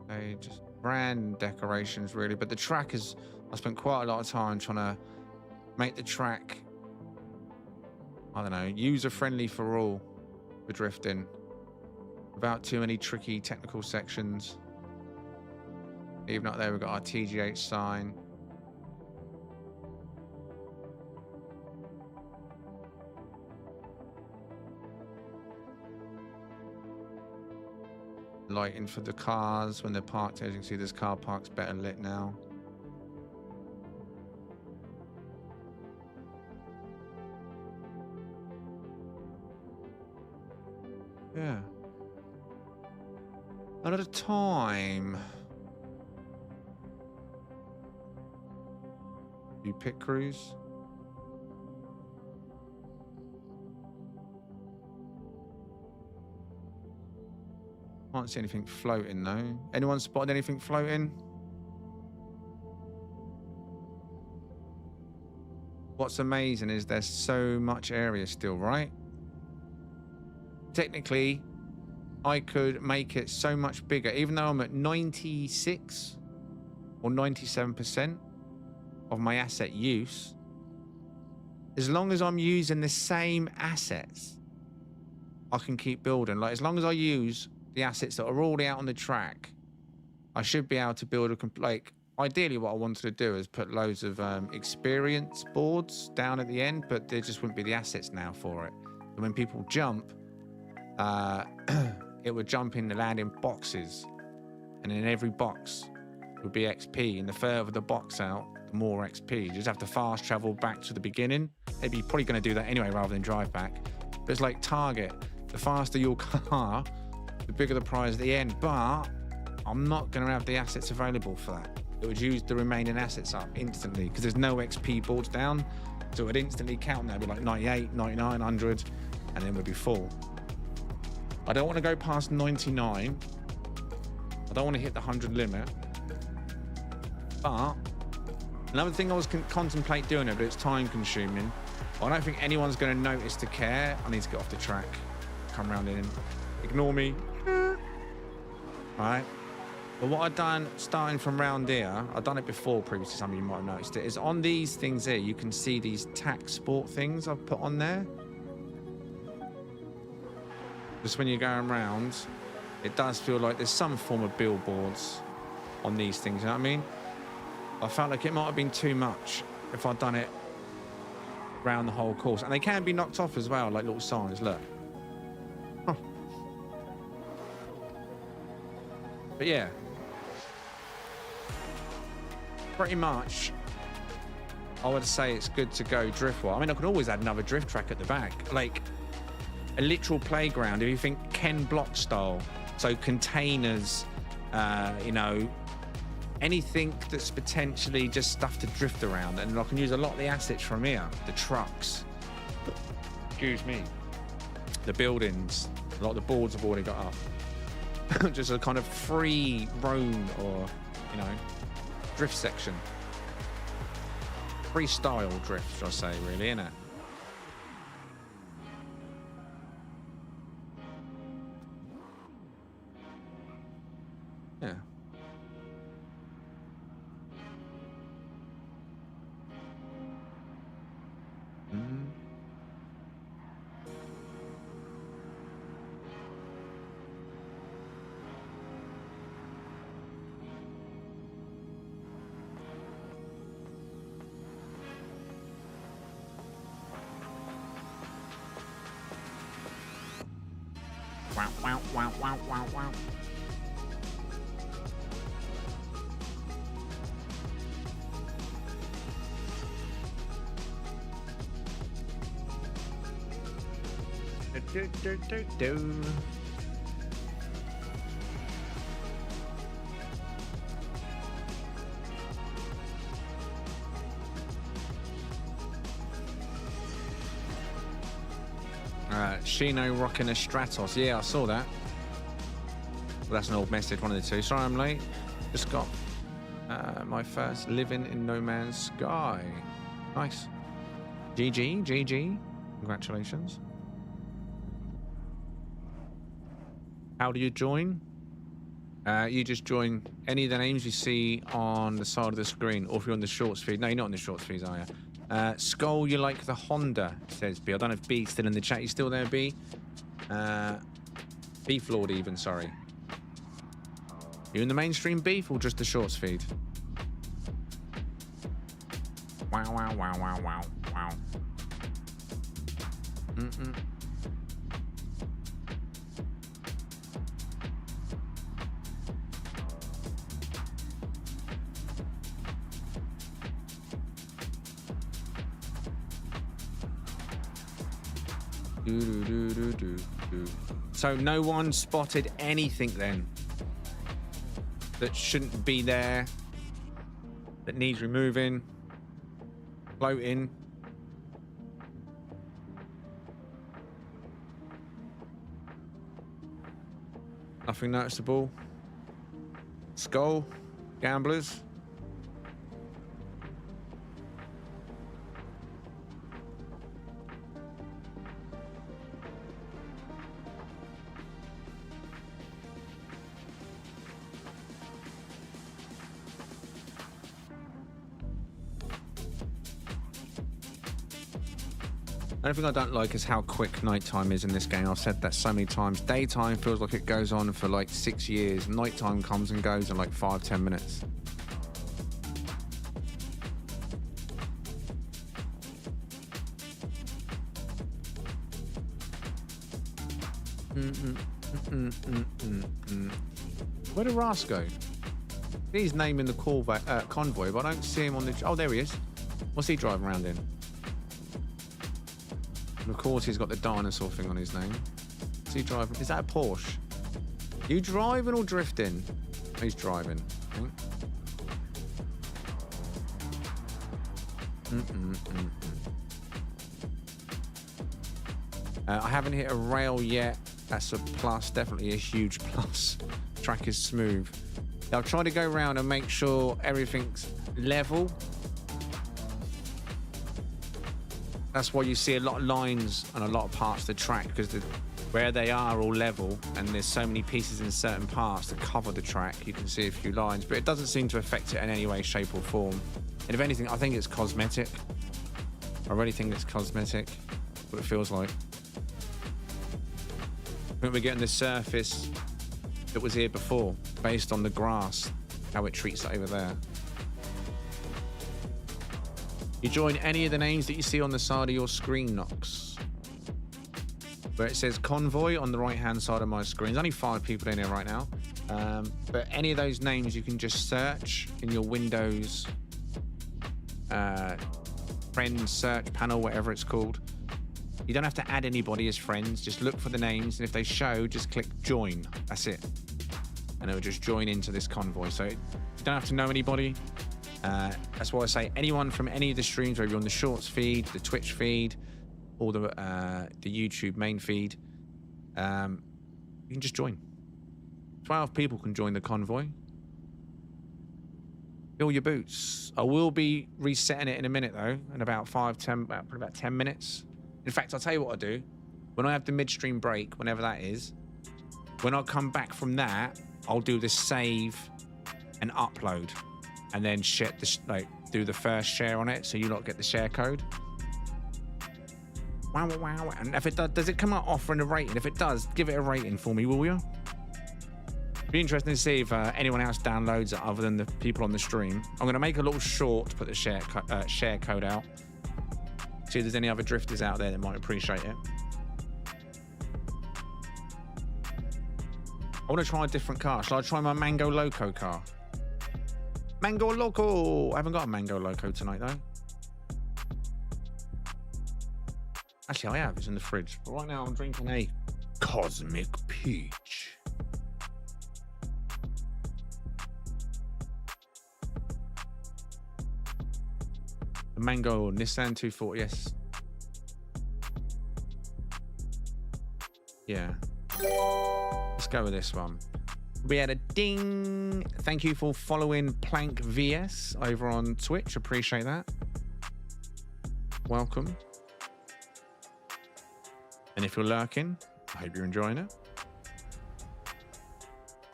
Okay, just brand decorations really, but the track is, I spent quite a lot of time trying to make the track, I don't know, user-friendly for all for drifting, without too many tricky technical sections. Even up there, we've got our TGH sign. Lighting for the cars when they're parked. As you can see, this car park's better lit now. Yeah. A lot of time. You pit crews. Can't see anything floating though. Anyone spotted anything floating? What's amazing is there's so much area still, right? Technically, I could make it so much bigger, even though I'm at 96 or 97% of my asset use. As long as I'm using the same assets, I can keep building. Like, as long as I use the assets that are already out on the track, I should be able to build a like, ideally what I wanted to do is put loads of experience boards down at the end, but there just wouldn't be the assets now for it. And when people jump, it would jump in the landing boxes, and in every box would be XP, and the further the box out, the more XP. You just have to fast travel back to the beginning. Maybe you're probably going to do that anyway rather than drive back. But it's like Target. The faster your car, the bigger the prize at the end. But I'm not going to have the assets available for that. It would use the remaining assets up instantly because there's no XP boards down. So it would instantly count. That'd be like 98, 99, 100, and then we'd be full. I don't want to go past 99. I don't want to hit the 100 limit. But another thing I was contemplate doing it, but it's time consuming. I don't think anyone's going to notice to care. I need to get off the track. Come round in. Ignore me. Alright. But what I've done, starting from round here, I've done it before previously, some of you might have noticed it, is on these things here, you can see these tack sport things I've put on there. Just when you're going around, it does feel like there's some form of billboards on these things, you know what I mean? I felt like it might have been too much if I'd done it around the whole course. And they can be knocked off as well, like little signs, look. Huh. But yeah. Pretty much, I would say it's good to go drift-wise. I mean, I could always add another drift track at the back. Like, a literal playground, if you think Ken Block style. So containers, you know, anything that's potentially just stuff to drift around, and I can use a lot of the assets from here. The trucks, excuse me, the buildings, a lot of the boards I've already got up. Just a kind of free roam, or you know, drift section, freestyle drift, should I say, really, innit? Yeah. Mm. Wow, wow, wow, wow, wow, wow. Do. Shino rocking a Stratos. Yeah, I saw that. Well, that's an old message, one of the two. Sorry I'm late. Just got my first living in No Man's Sky. Nice. GG, GG. Congratulations. How do you join? You just join any of the names you see on the side of the screen, or if you're on the shorts feed. No, you're not on the shorts feeds, are you? Skull, you like the Honda, says B. I don't know if B's still in the chat. You still there, B? Beef Lord even, sorry. You in the mainstream beef or just the shorts feed? Wow, wow, wow, wow, wow, wow. Mm-mm. So no one spotted anything then that shouldn't be there, that needs removing, floating. Nothing noticeable. Skull, gamblers. Another thing I don't like is how quick nighttime is in this game. I've said that so many times. Daytime feels like it goes on for like 6 years. Nighttime comes and goes in like 5-10 minutes. Where did Ras go? He's naming the convoy, but I don't see him on the... Oh, there he is. What's he driving around in? And of course, he's got the dinosaur thing on his name. Is he driving? Is that a Porsche? You driving or drifting? He's driving. I haven't hit a rail yet. That's a plus, definitely a huge plus. Track is smooth. I'll try to go around and make sure everything's level. That's why you see a lot of lines on a lot of parts of the track, because where they are all level and there's so many pieces in certain parts to cover the track, you can see a few lines, but it doesn't seem to affect it in any way, shape or form. And if anything, I think it's cosmetic. I really think it's cosmetic, what it feels like. I think we're getting the surface that was here before, based on the grass, how it treats it over there. You join any of the names that you see on the side of your screen, Nox. Where it says convoy on the right-hand side of my screen. There's only 5 people in here right now. But any of those names you can just search in your Windows friends search panel, whatever it's called. You don't have to add anybody as friends. Just look for the names, and if they show, just click join. That's it. and it'll just join into this convoy. So you don't have to know anybody. That's why I say anyone from any of the streams, whether you're on the Shorts feed, the Twitch feed, or the YouTube main feed, you can just join. 12 people can join the convoy. Fill your boots. I will be resetting it in a minute though, in about 10 minutes. In fact, I'll tell you what I'll do. When I have the midstream break, whenever that is, when I come back from that, I'll do the save and upload, and then do the first share on it, so you lot get the share code. Wow. And if it does it come out offering a rating? If it does, give it a rating for me, will you? Be interesting to see if anyone else downloads it other than the people on the stream. I'm going to make a little short to put the share code out. See if there's any other drifters out there that might appreciate it. I want to try a different car. Shall I try my Mango Loco car? Mango Loco! I haven't got a Mango Loco tonight, though. Actually, I have. It's in the fridge. But right now, I'm drinking a Cosmic Peach. The Mango Nissan 240, yes. Yeah. Let's go with this one. We had a ding. Thank you for following Plank VS over on Twitch. Appreciate that. Welcome. And if you're lurking, I hope you're enjoying it.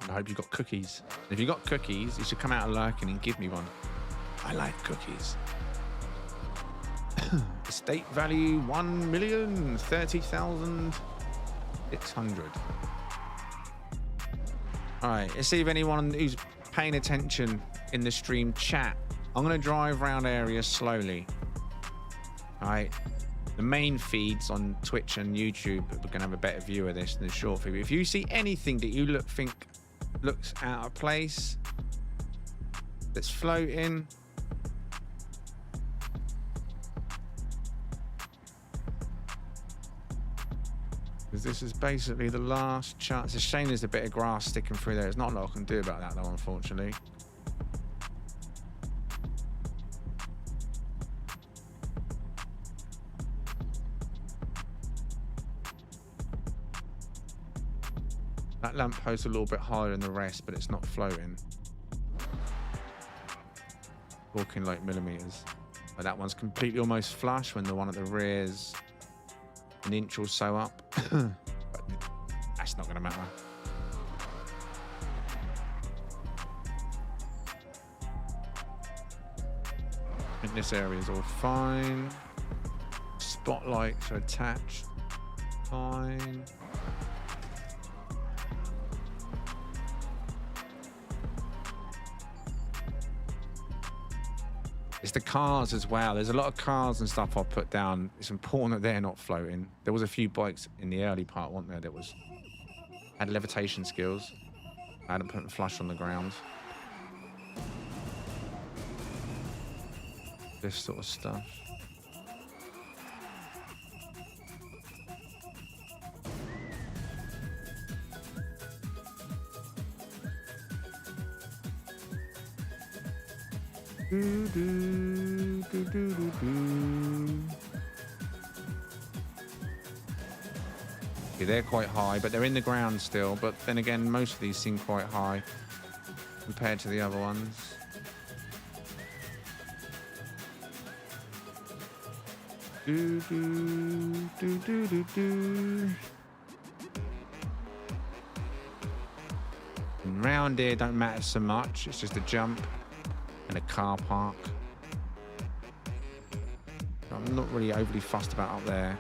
And I hope you got cookies. And if you got cookies, you should come out of lurking and give me one. I like cookies. Estate value 1,030,600. All right, let's see if anyone who's paying attention in the stream chat. I'm going to drive around areas slowly. All right. The main feeds on Twitch and YouTube, we're going to have a better view of this than the short feed. If you see anything that you think looks out of place, that's floating, because this is basically the last chance. It's a shame there's a bit of grass sticking through there. There's not a lot I can do about that though, unfortunately. That lamppost a little bit higher than the rest, but it's not floating. Talking like millimeters. But that one's completely almost flush when the one at the rear's an inch or so up. But that's not going to matter. I think this area is all fine. Spotlights are attached. Fine. It's the cars as well. There's a lot of cars and stuff I've put down. It's important that they're not floating. There was a few bikes in the early part, weren't there, that had levitation skills. I hadn't put them flush on the ground. This sort of stuff. Do, do, do, do, do, do. Yeah, they're quite high, but they're in the ground still. But then again, most of these seem quite high compared to the other ones. Do, do, do, do, do, do. And round here don't matter so much. It's just a jump and a car park. I'm not really overly fussed about up there.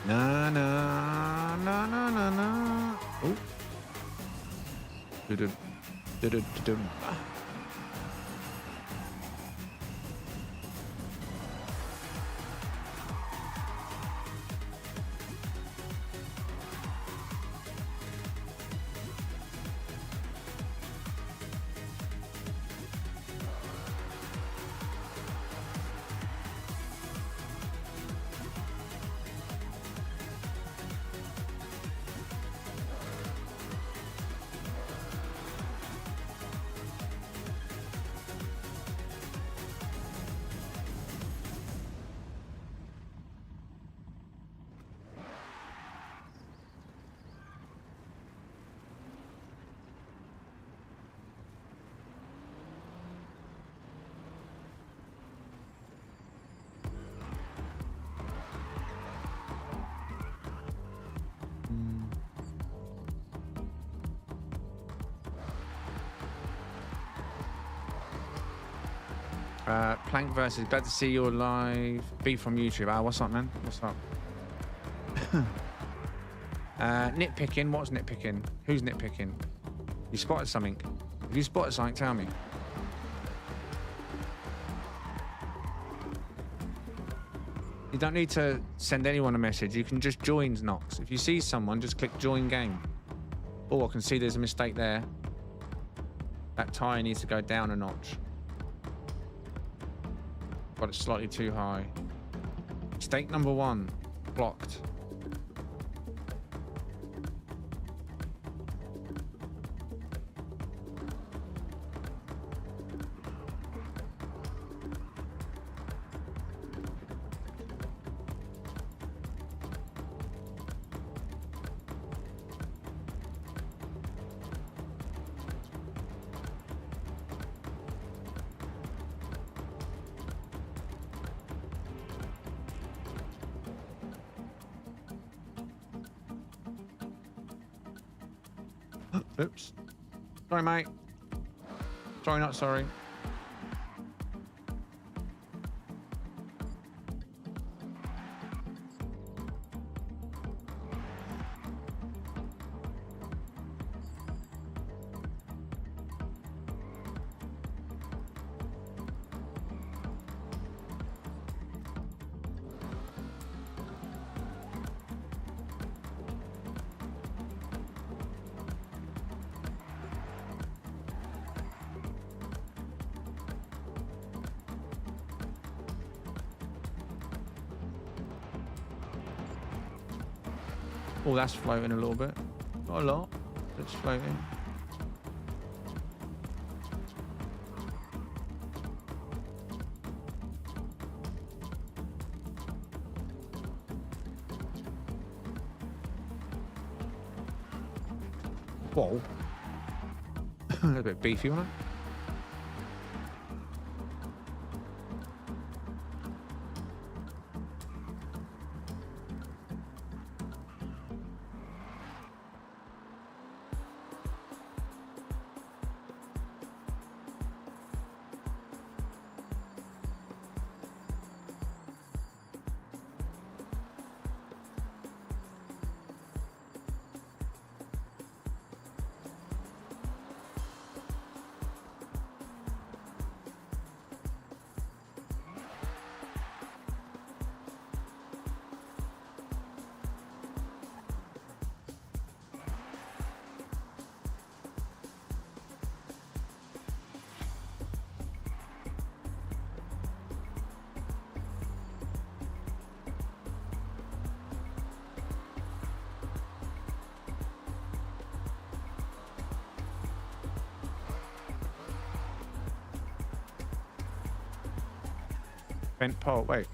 Na na na na na na. Oh. Plank versus. Glad to see you live. B from YouTube. Ah, what's up, man? What's up? Nitpicking. What's nitpicking? Who's nitpicking? You spotted something? If you spotted something, tell me. You don't need to send anyone a message. You can just join Nox. If you see someone, just click join game. Oh, I can see there's a mistake there. That tire needs to go down a notch. Got it slightly too high. Mistake number 1. Blocked. Oops. Sorry, mate. Sorry, not sorry. Oh, that's floating a little bit. Not a lot. It's floating. Whoa. A bit beefy, wasn't it? Bent pole, wait.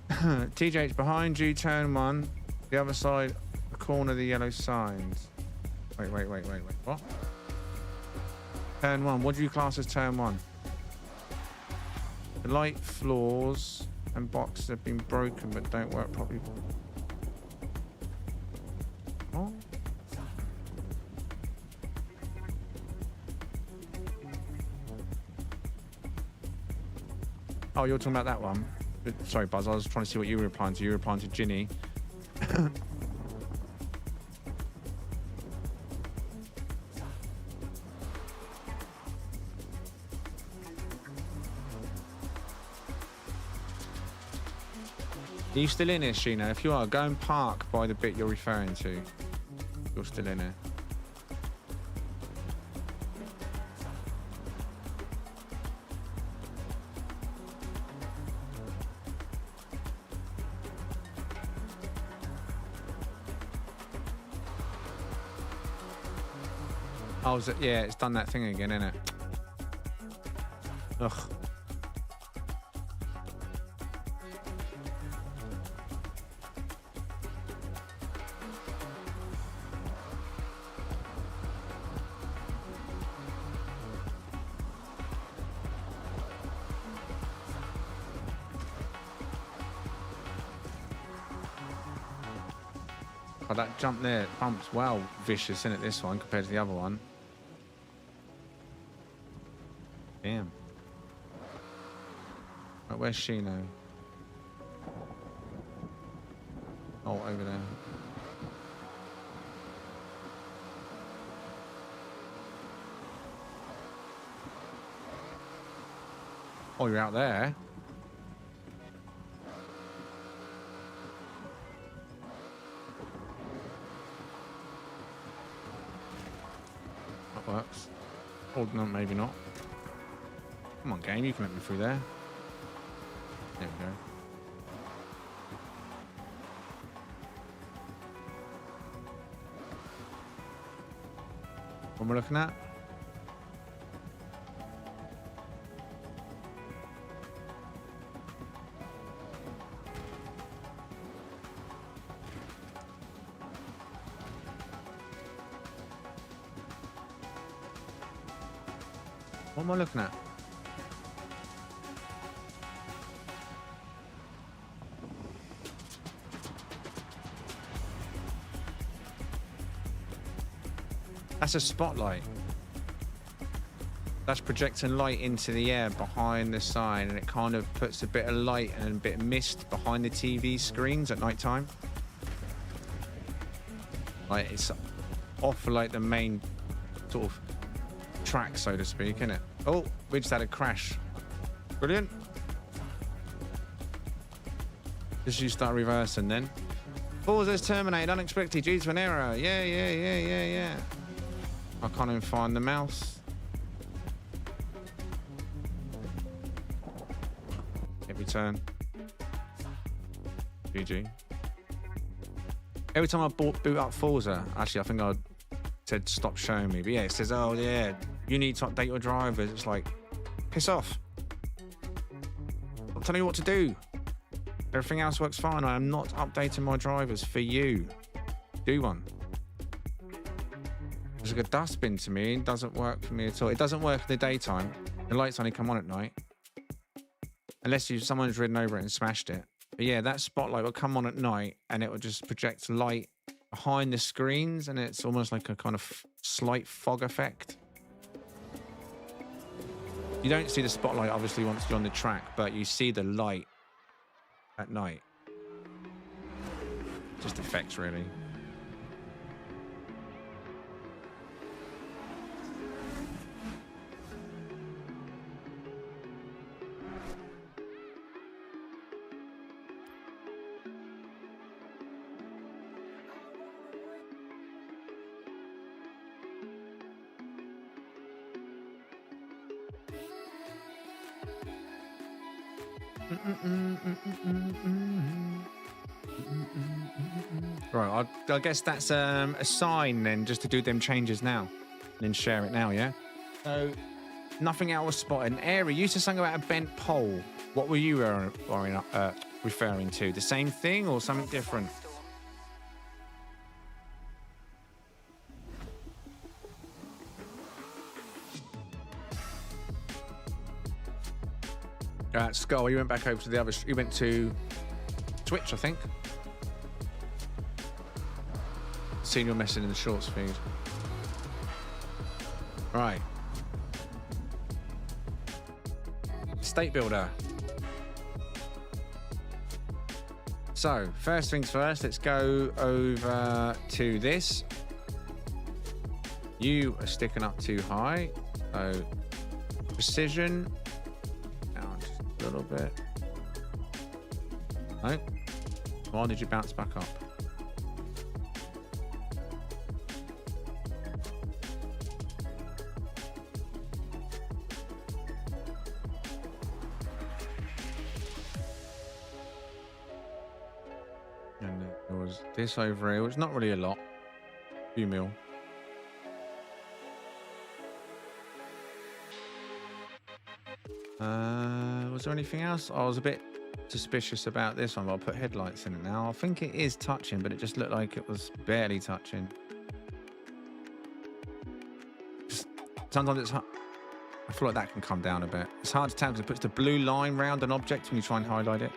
TJ's behind you, turn 1. The other side, the corner of the yellow signs. Wait. What? Turn 1. What do you class as turn 1? The light floors and boxes have been broken but don't work properly. What? Oh, you're talking about that one? Sorry, Buzz, I was trying to see what you were replying to. You were replying to Ginny. Are you still in here, Sheena? If you are, go and park by the bit you're referring to. You're still in here. Oh, is it? Yeah, it's done that thing again, innit? Ugh. Oh, that jump there, bump's well vicious, isn't it, this one, compared to the other one? Damn. Right, where's Shino? Oh, over there. Oh, you're out there. That works. Or no, maybe not. Come on, game, you can let me through there. There we go. What am I looking at? What am I looking at? That's a spotlight. That's projecting light into the air behind the sign, and it kind of puts a bit of light and a bit of mist behind the TV screens at night time. Like it's off like the main sort of track, so to speak, isn't it? Oh, we just had a crash. Brilliant. Just you start reversing then. Forza's terminated unexpectedly due to an error. Yeah. I can't even find the mouse. Every turn. GG. Every time I boot up Forza, actually I think I said stop showing me, but yeah, it says, oh yeah, you need to update your drivers. It's like, piss off. I'm telling you what to do. Everything else works fine. I am not updating my drivers for you. Do one. It's like a dustbin to me. It doesn't work for me at all. It doesn't work in the daytime. The lights only come on at night. Unless someone's ridden over it and smashed it. But yeah, that spotlight will come on at night and it will just project light behind the screens, and it's almost like a kind of slight fog effect. You don't see the spotlight obviously once you're on the track, but you see the light at night. Just effects, really. Right, I guess that's a sign then, just to do them changes now, and then share it now, yeah? So, nothing else was spotted. Airy used to sing about a bent pole. What were you referring to? The same thing or something different? Skull, you went back over to the other... You went to Twitch, I think. Seen your message in the shorts feed. Right. State builder. So, first things first, let's go over to this. You are sticking up too high. So, precision. Down just a little bit. No. Why did you bounce back up? And there was this over here, which is not really a lot. A few mil. Was there anything else? I was a bit suspicious about this one, but I'll put headlights in it now. I think it is touching, but it just looked like it was barely touching. Sometimes it's hard. I feel like that can come down a bit. It's hard to tell because it puts the blue line round an object when you try and highlight it.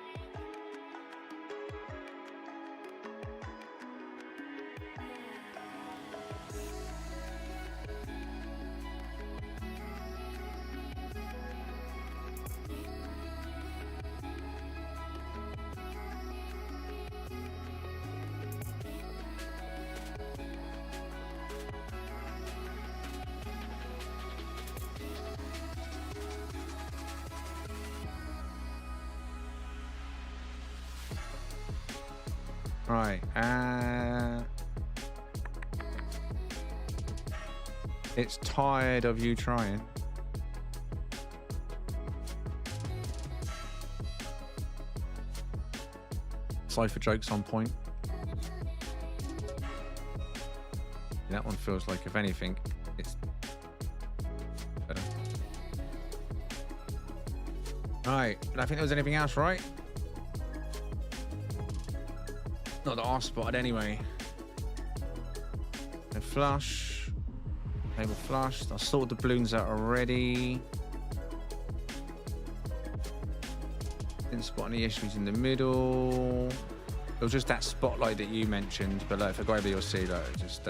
Right. It's tired of you trying. Cypher jokes on point. That one feels like, if anything, it's better. Right, I don't think there was anything else, right? Not that I spotted anyway. No flush. Table flushed. I sorted the balloons out already. Didn't spot any issues in the middle. It was just that spotlight that you mentioned, but if I go over, you'll see that just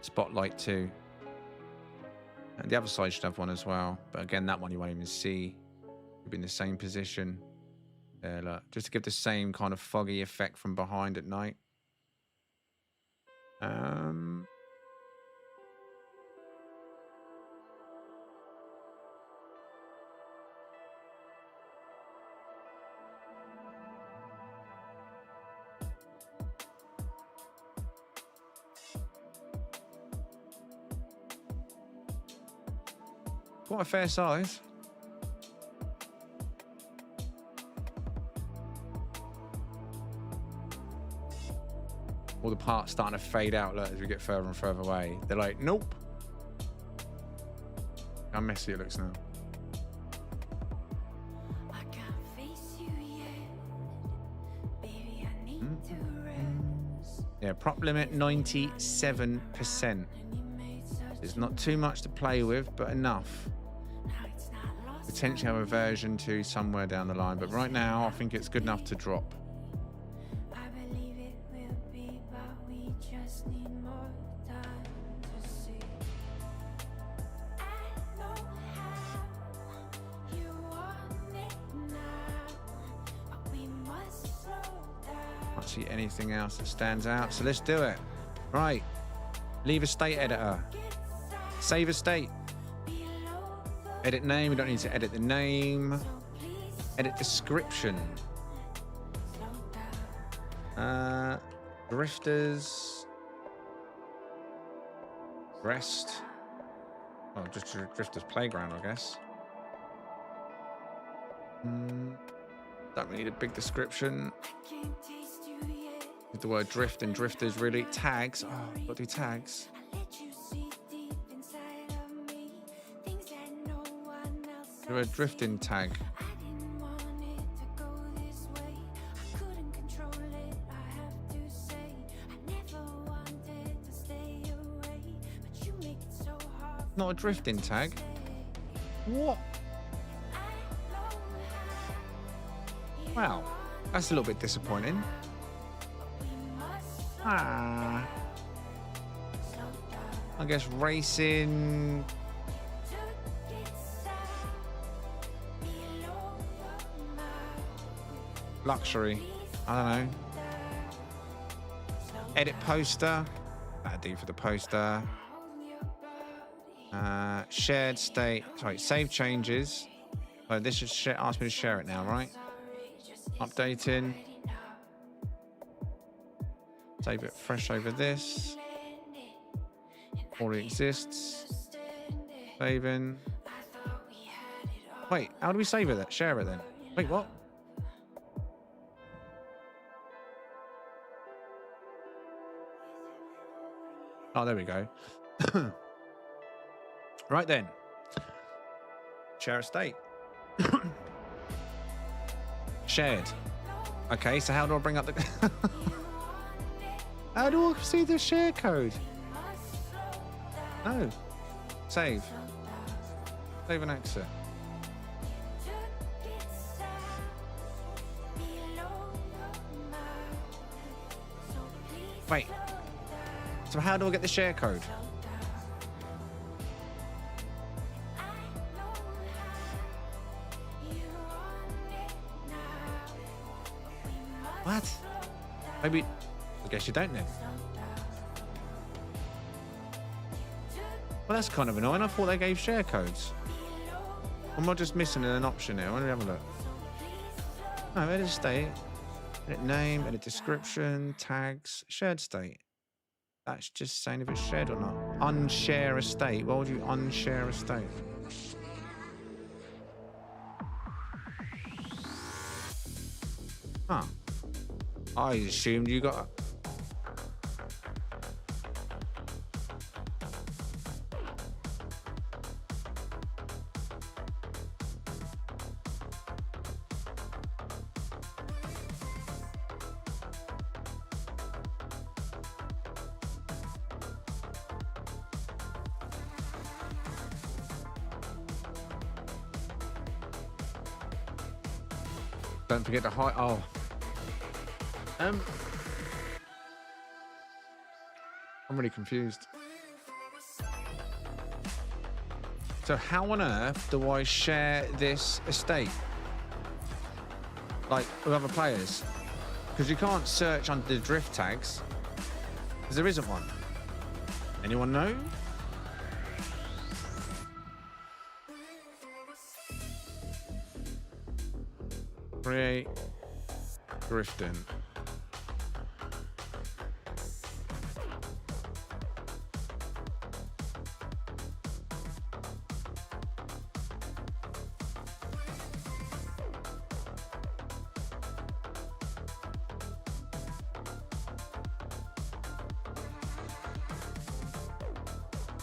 spotlight 2. And the other side should have one as well, but again, that one you won't even see. It'll be in the same position. There, look, just to give the same kind of foggy effect from behind at night. Quite a fair size. All the parts starting to fade out, look, as we get further and further away. They're like, nope. How messy it looks now. I can't face you yet. Baby, I need to rest. Yeah, prop limit 97%. There's not too much to play with, but enough. Potentially have a version 2 somewhere down the line, but right now I think it's good enough to drop. I believe it will be, but we just need more time to see. I know how you want it now, but we must slow down. Can't see anything else that stands out, so let's do it. Right, leave a state editor. Save a state. Edit name, we don't need to edit the name. Edit description. Drifters. Rest. Oh, just Drifters Playground, I guess. Don't really need a big description. With the word drift and drifters, really. Tags. Oh, I've got to do tags. Do a drifting tag. Not a drifting tag. What? Wow, that's a little bit disappointing. I guess racing. Luxury. I don't know. Edit poster. That'd do for the poster. Shared state. Sorry, save changes. Oh, this should ask me to share it now, right? Updating. Save it fresh over this. Already exists. Saving. Wait, how do we save it? Share it then. Wait, what? Oh, there we go. Right then. Share a state. Shared. Okay, so how do I bring up the... How do I see the share code? No. Save. Save and exit. Wait. So how do I get the share code? What? Maybe... I guess you don't then. Well, that's kind of annoying. I thought they gave share codes. Or am I just missing an option here? Let me have a look. No, edit state. Edit name, edit description, tags, shared state. That's just saying if it's shared or not. Unshare a state. Why would you unshare a state? Huh. I assumed you got... Don't forget to hide... Oh. I'm really confused. So how on earth do I share this estate? Like, with other players? Because you can't search under the drift tags. Because there isn't one. Anyone know? Create drifting.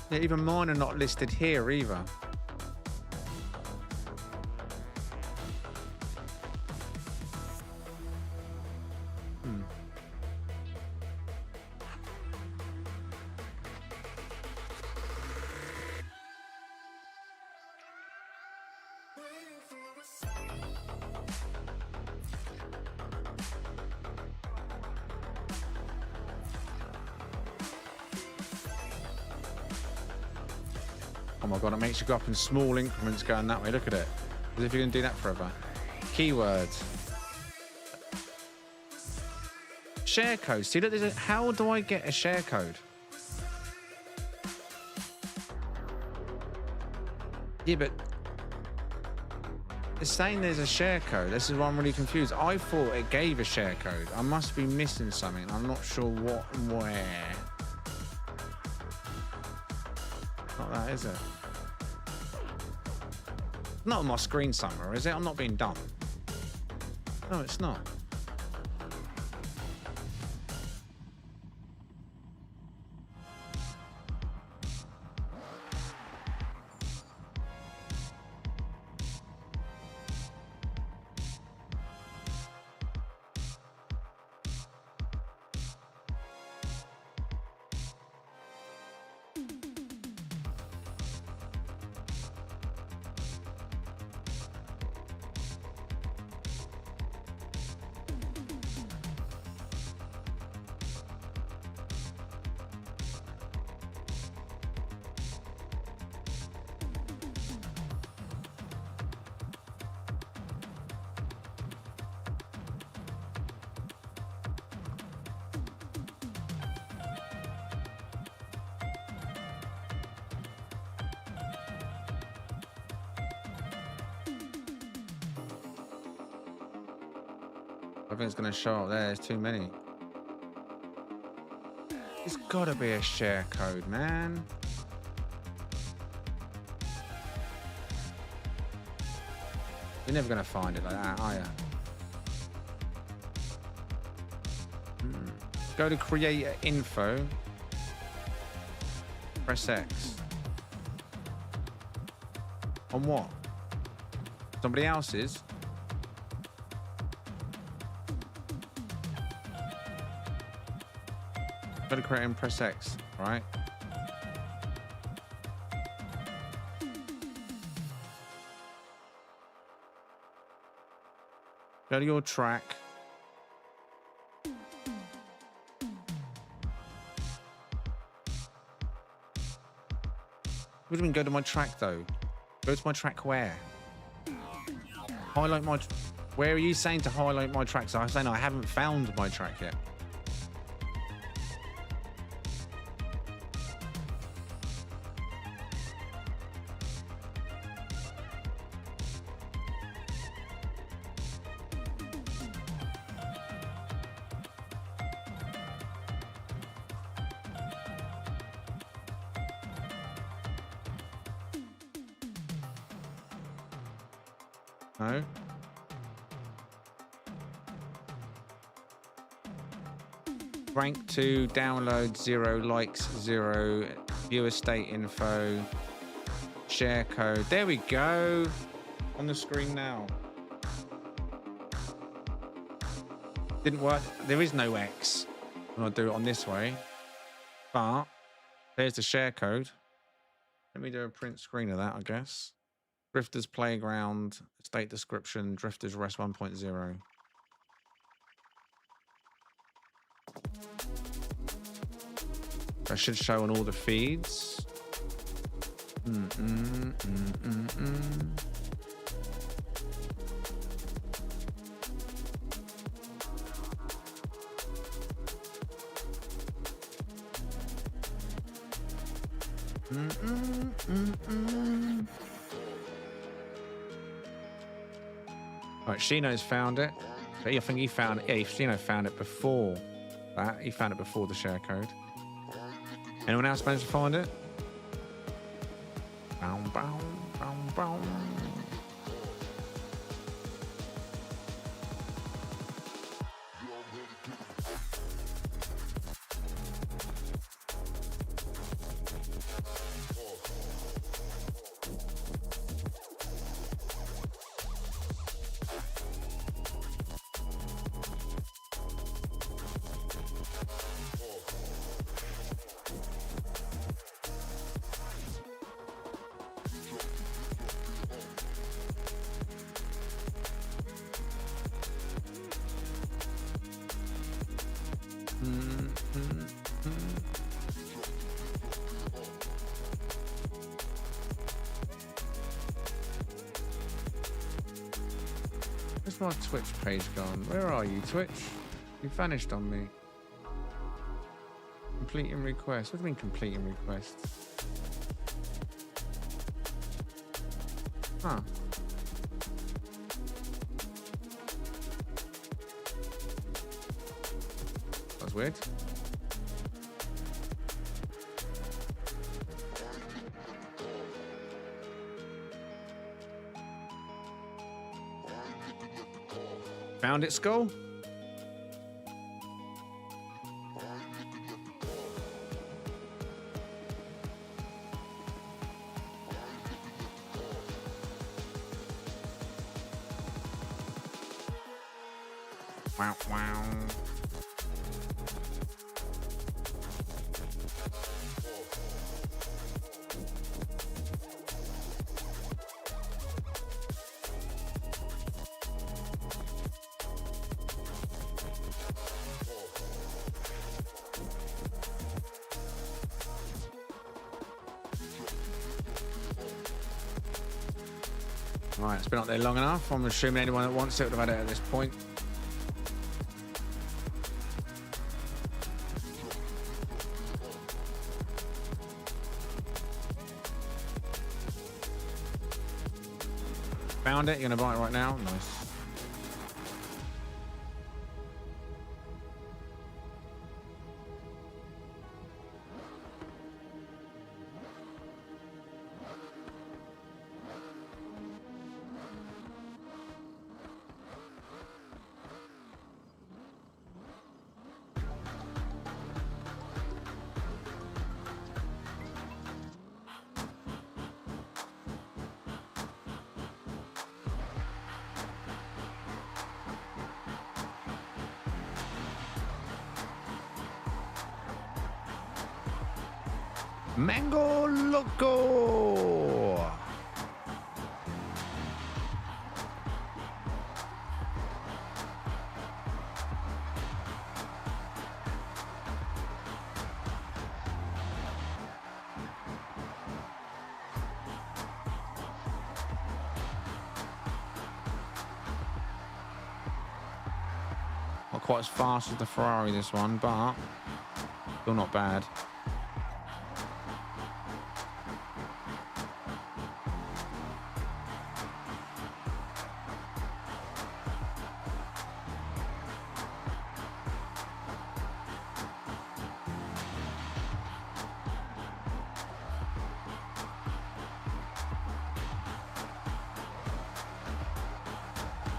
Yeah, even mine are not listed here either. Oh my god, it makes you go up in small increments going that way. Look at it. As if you're going to do that forever. Keywords. Share code. See, look, how do I get a share code? Yeah, but it's saying there's a share code. This is why I'm really confused. I thought it gave a share code. I must be missing something. I'm not sure what and where. Not that, is it? Not on my screen somewhere, is it? I'm not being dumb. No, it's not. I think it's going to show up there. There's too many. It's got to be a share code, man. You're never going to find it like that, are you? Go to creator info. Press X. On what? Somebody else's? Go to create and press X, right? Go to your track. What do you mean go to my track though? Go to my track where? Highlight my... Where are you saying to highlight my tracks? I'm saying I haven't found my track yet. No. Rank 2, download 0, likes 0, viewer state info, share code. There we go. On the screen now. Didn't work. There is no X when I do it on this way. But there's the share code. Let me do a print screen of that, I guess. Drifters Playground, state description, Drifters Rest 1.0. That should show on all the feeds. Right, Shino's found it. I think he found it. Yeah, Shino found it before that. He found it before the share code. Anyone else managed to find it? Bow, bow, bow, bow. Where's my Twitch page gone? Where are you, Twitch? You vanished on me. Completing requests. What do you mean completing requests? Huh. That's weird. Found it, Skull? Wow, wow. Right, it's been up there long enough. I'm assuming anyone that wants it would have had it at this point. Found it? You're going to buy it right now? Nice. Mango Loco! Not quite as fast as the Ferrari, this one, but still not bad.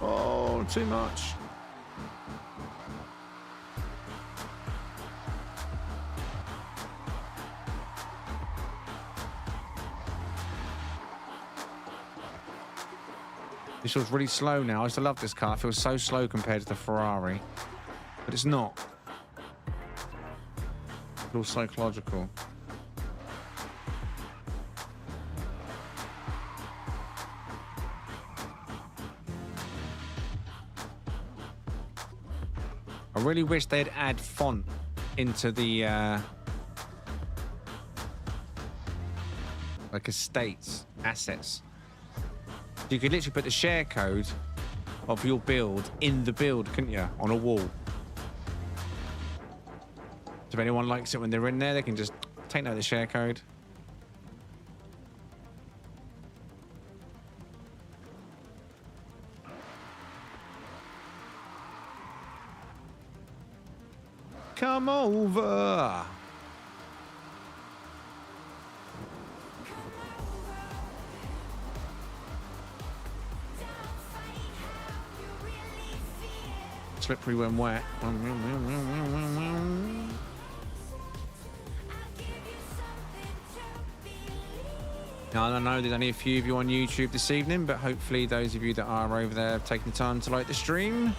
Oh, too much. This feels really slow now. I used to love this car. It feels so slow compared to the Ferrari. But it's not. It feels psychological. I really wish they'd add font into the like estates, assets. You could literally put the share code of your build in the build, couldn't you? On a wall. So if anyone likes it when they're in there, they can just take note of the share code. Come over. Slippery when wet. Now, I know there's only a few of you on YouTube this evening, but hopefully those of you that are over there have taken the time to like the stream.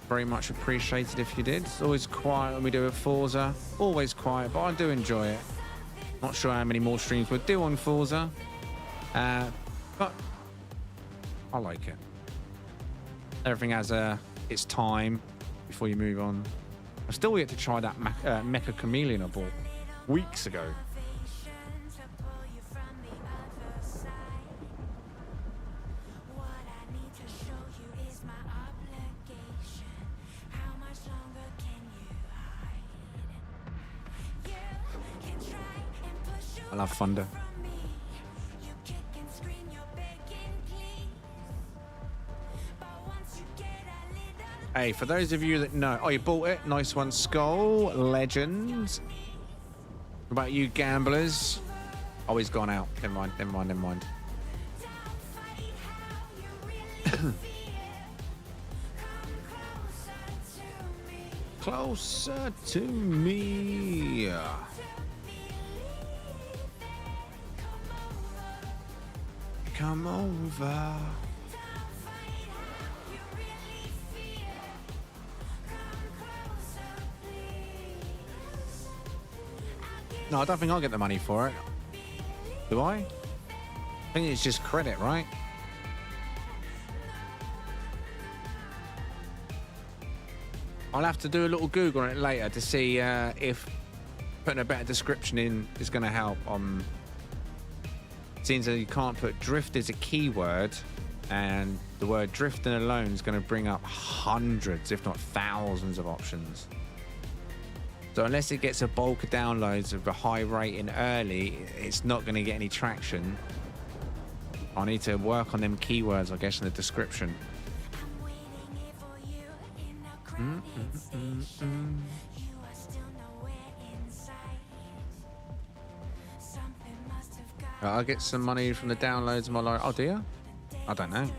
Very much appreciated if you did. It's always quiet when we do a Forza. Always quiet, but I do enjoy it. Not sure how many more streams we'll do on Forza. But I like it. Everything has its time before you move on. I'm still yet to try that Mecha Chameleon I bought weeks ago. I love Thunder. Hey, for those of you that know... Oh, you bought it? Nice one, Skull. Legend. What about you gamblers? Oh, he's gone out. Never mind, never mind, never mind. Closer to me. Come over. No, I don't think I'll get the money for it. Do I? I think it's just credit, right? I'll have to do a little Google on it later to see if putting a better description in is going to help. It seems that you can't put drift as a keyword, and the word drifting alone is going to bring up hundreds, if not thousands, of options. So unless it gets a bulk of downloads of a high rating early, it's not going to get any traction. I need to work on them keywords, I guess, in the description. I'll get some money from the downloads of my life. Oh, do you? I don't know.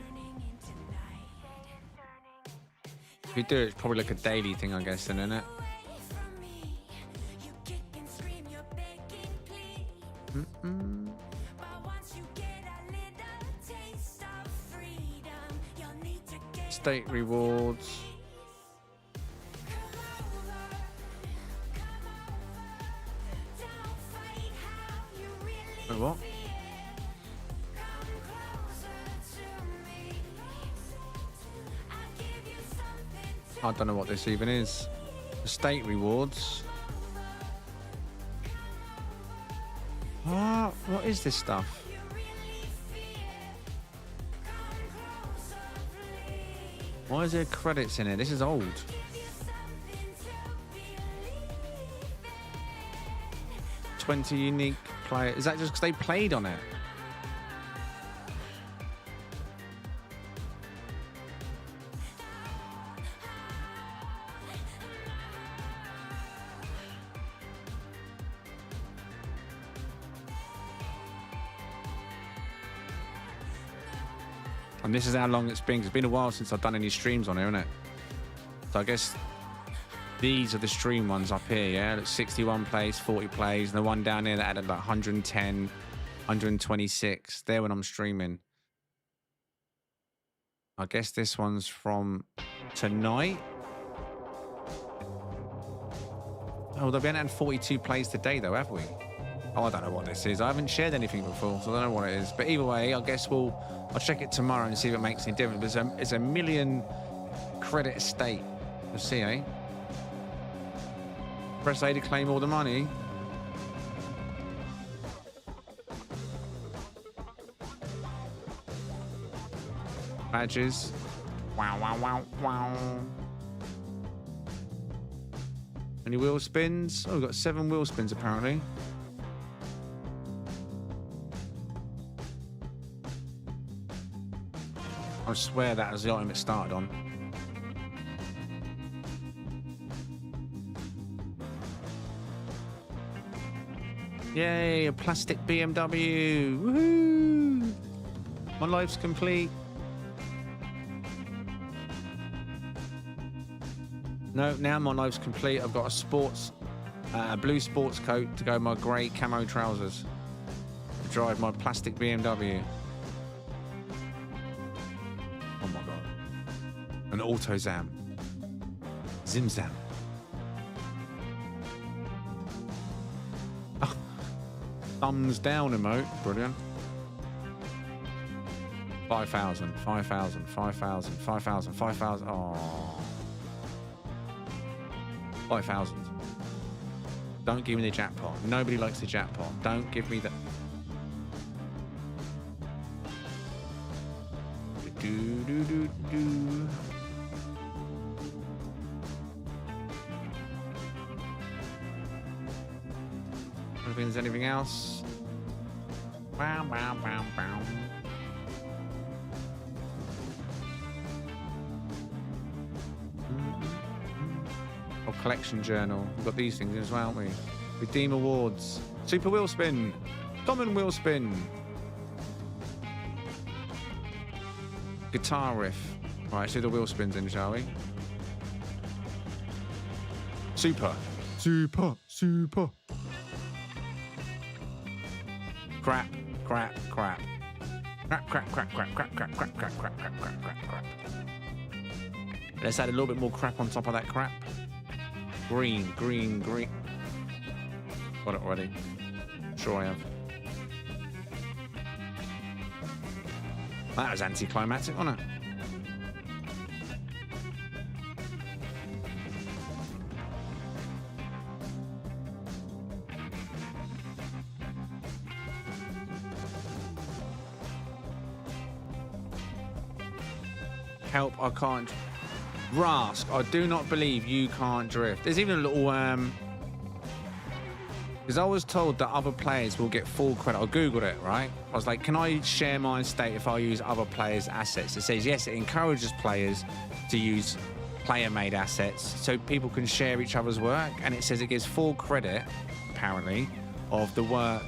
If you do, it's probably like a daily thing, I guess, then, isn't it? State rewards. Wait, what? I don't know what this even is. Estate rewards. What is this stuff? Why is there credits in it? This is old. $20 unique players. Is that just because they played on it? And this is how long it's been. It's been a while since I've done any streams on here, isn't it? So I guess these are the stream ones up here, yeah? It's 61 plays, 40 plays, and the one down there that added like 110, 126. There when I'm streaming. I guess this one's from tonight. Oh, they've been at 42 plays today, though, have we? Oh, I don't know what this is. I haven't shared anything before, so I don't know what it is. But either way, I guess I'll check it tomorrow and see if it makes any difference. But it's a million credit estate. We'll see, eh? Press A to claim all the money. Badges. Wow, wow, wow, wow. Any wheel spins? Oh, we've got 7 wheel spins apparently. I swear that was the item it started on. Yay, a plastic BMW. Woohoo! My life's complete. No, now my life's complete. I've got a blue sports coat to go with my grey camo trousers to drive my plastic BMW. Oh my god. An AutoZam. Zimzam. Oh. Thumbs down emote. Brilliant. 5,000, 5,000, 5,000, 5,000, 5,000. Oh. 5,000. Don't give me the jackpot. Nobody likes the jackpot. Don't give me the... I don't think there's anything else. Wow, wow, wow, wow. Collection journal. We've got these things as well, haven't we? Redeem awards. Super wheel spin. Common wheel spin. Guitar riff. Right, let's do the wheel spins in, shall we? Super. Super. Super. Crap. Crap. Crap. Crap, crap, crap, crap, crap, crap, crap, crap, crap, crap, crap, crap, crap. Let's add a little bit more crap on top of that crap. Green, green, green. Got it already. Sure I have. That was anticlimactic, wasn't it? Help, I can't. Rask, I do not believe you can't drift. There's even a little, because I was told that other players will get full credit. I Googled it, right? I was like, can I share my state if I use other players' assets? It says, yes, it encourages players to use player-made assets so people can share each other's work. And it says it gives full credit, apparently, of the work,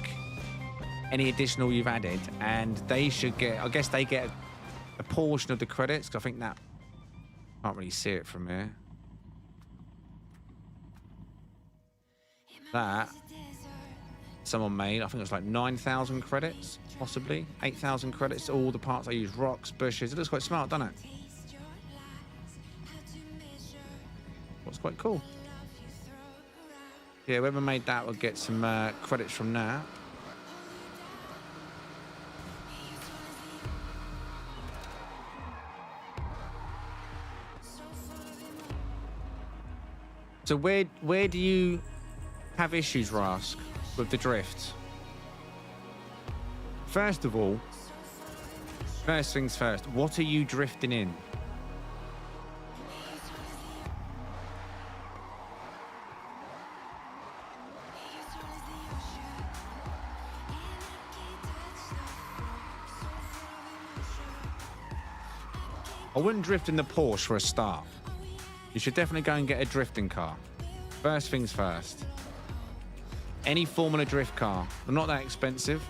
any additional you've added. And they should get, I guess they get a portion of the credits, because I think that, can't really see it from here. That someone made, I think it was like 9,000 credits, possibly 8,000 credits. All the parts I use, rocks, bushes. It looks quite smart, doesn't it? What's quite cool. Yeah, whoever made that will get some credits from that. So where do you have issues, Rask, with the drift? First of all, first things first, what are you drifting in? I wouldn't drift in the Porsche for a start. You should definitely go and get a drifting car. First things first. Any Formula Drift car. They're not that expensive.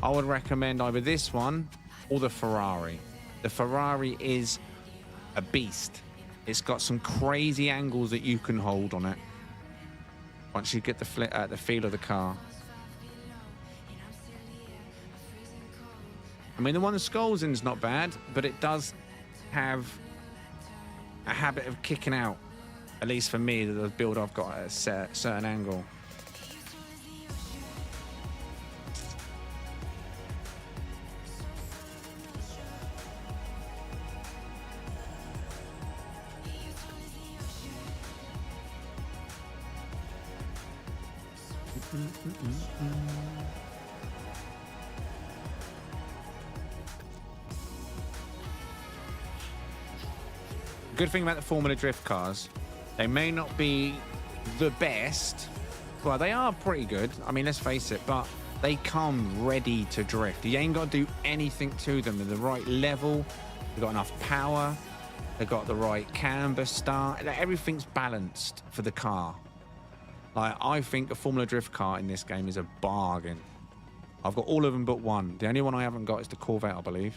I would recommend either this one or the Ferrari. The Ferrari is a beast. It's got some crazy angles that you can hold on it once you get the feel of the car. I mean, the one that Skulls in is not bad, but it does have a habit of kicking out, at least for me, the build I've got at a certain angle. Good thing about the Formula Drift cars, they may not be the best. Well, they are pretty good. I mean, let's face it, but they come ready to drift. You ain't got to do anything to them. They're the right level. They've got enough power. They've got the right camber start. Like, everything's balanced for the car. Like, I think a Formula Drift car in this game is a bargain. I've got all of them but one. The only one I haven't got is the Corvette, I believe.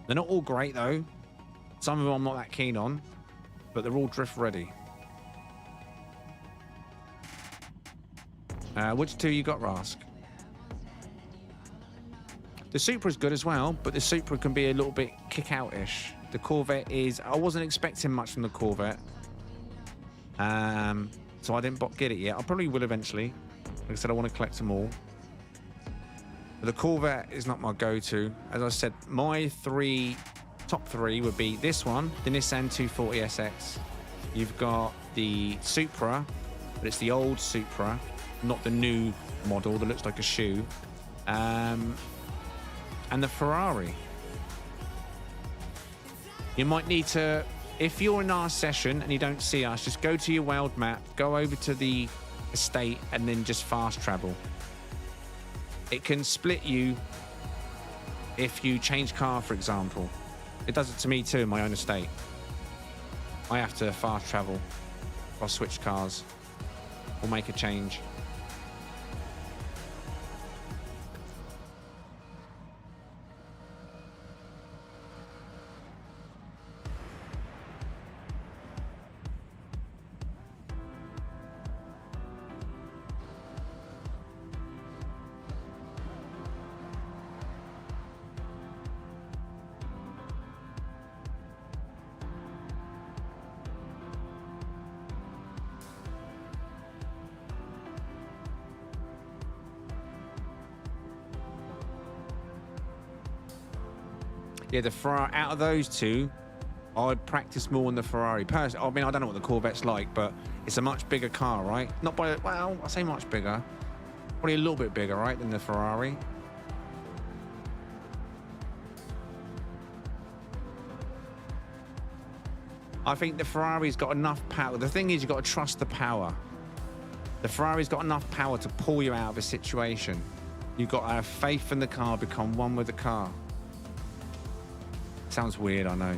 They're not all great, though. Some of them I'm not that keen on, but they're all drift ready. Which two you got, Rask? The Supra's good as well, but the Supra can be a little bit kick-out-ish. The Corvette is... I wasn't expecting much from the Corvette. So I didn't get it yet. I probably will eventually. Like I said, I want to collect them all. But the Corvette is not my go-to. As I said, my top three would be this one, the Nissan 240SX. You've got the Supra, but it's the old Supra, not the new model that looks like a shoe. And the Ferrari. You might need to, if you're in our session and you don't see us, just go to your world map, go over to the estate, and then just fast travel. It can split you if you change car, for example. It does it to me too in my own estate. I have to fast travel or switch cars or make a change. Yeah, the Ferrari, out of those two, I'd practice more on the Ferrari. Personally, I mean, I don't know what the Corvette's like, but it's a much bigger car, right? Not by, well, I say much bigger. Probably a little bit bigger, right, than the Ferrari. I think the Ferrari's got enough power. The thing is, you've got to trust the power. The Ferrari's got enough power to pull you out of a situation. You've got to have faith in the car, become one with the car. Sounds weird, I know.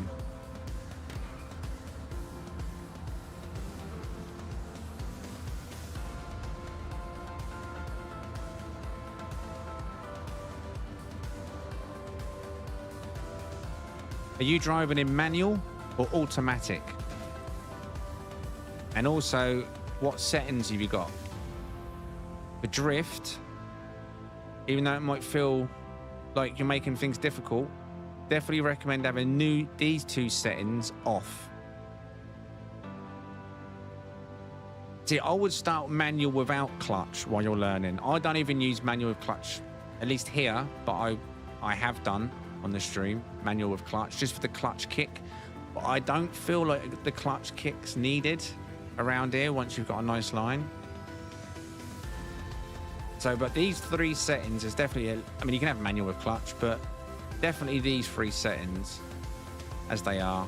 Are you driving in manual or automatic? And also, what settings have you got? The drift, even though it might feel like you're making things difficult, definitely recommend having these two settings off. See, I would start manual without clutch while you're learning. I don't even use manual with clutch, at least here, but I have done on the stream, manual with clutch, just for the clutch kick. But I don't feel like the clutch kick's needed around here once you've got a nice line. So, but these three settings is definitely, I mean, you can have manual with clutch, but definitely these three settings as they are.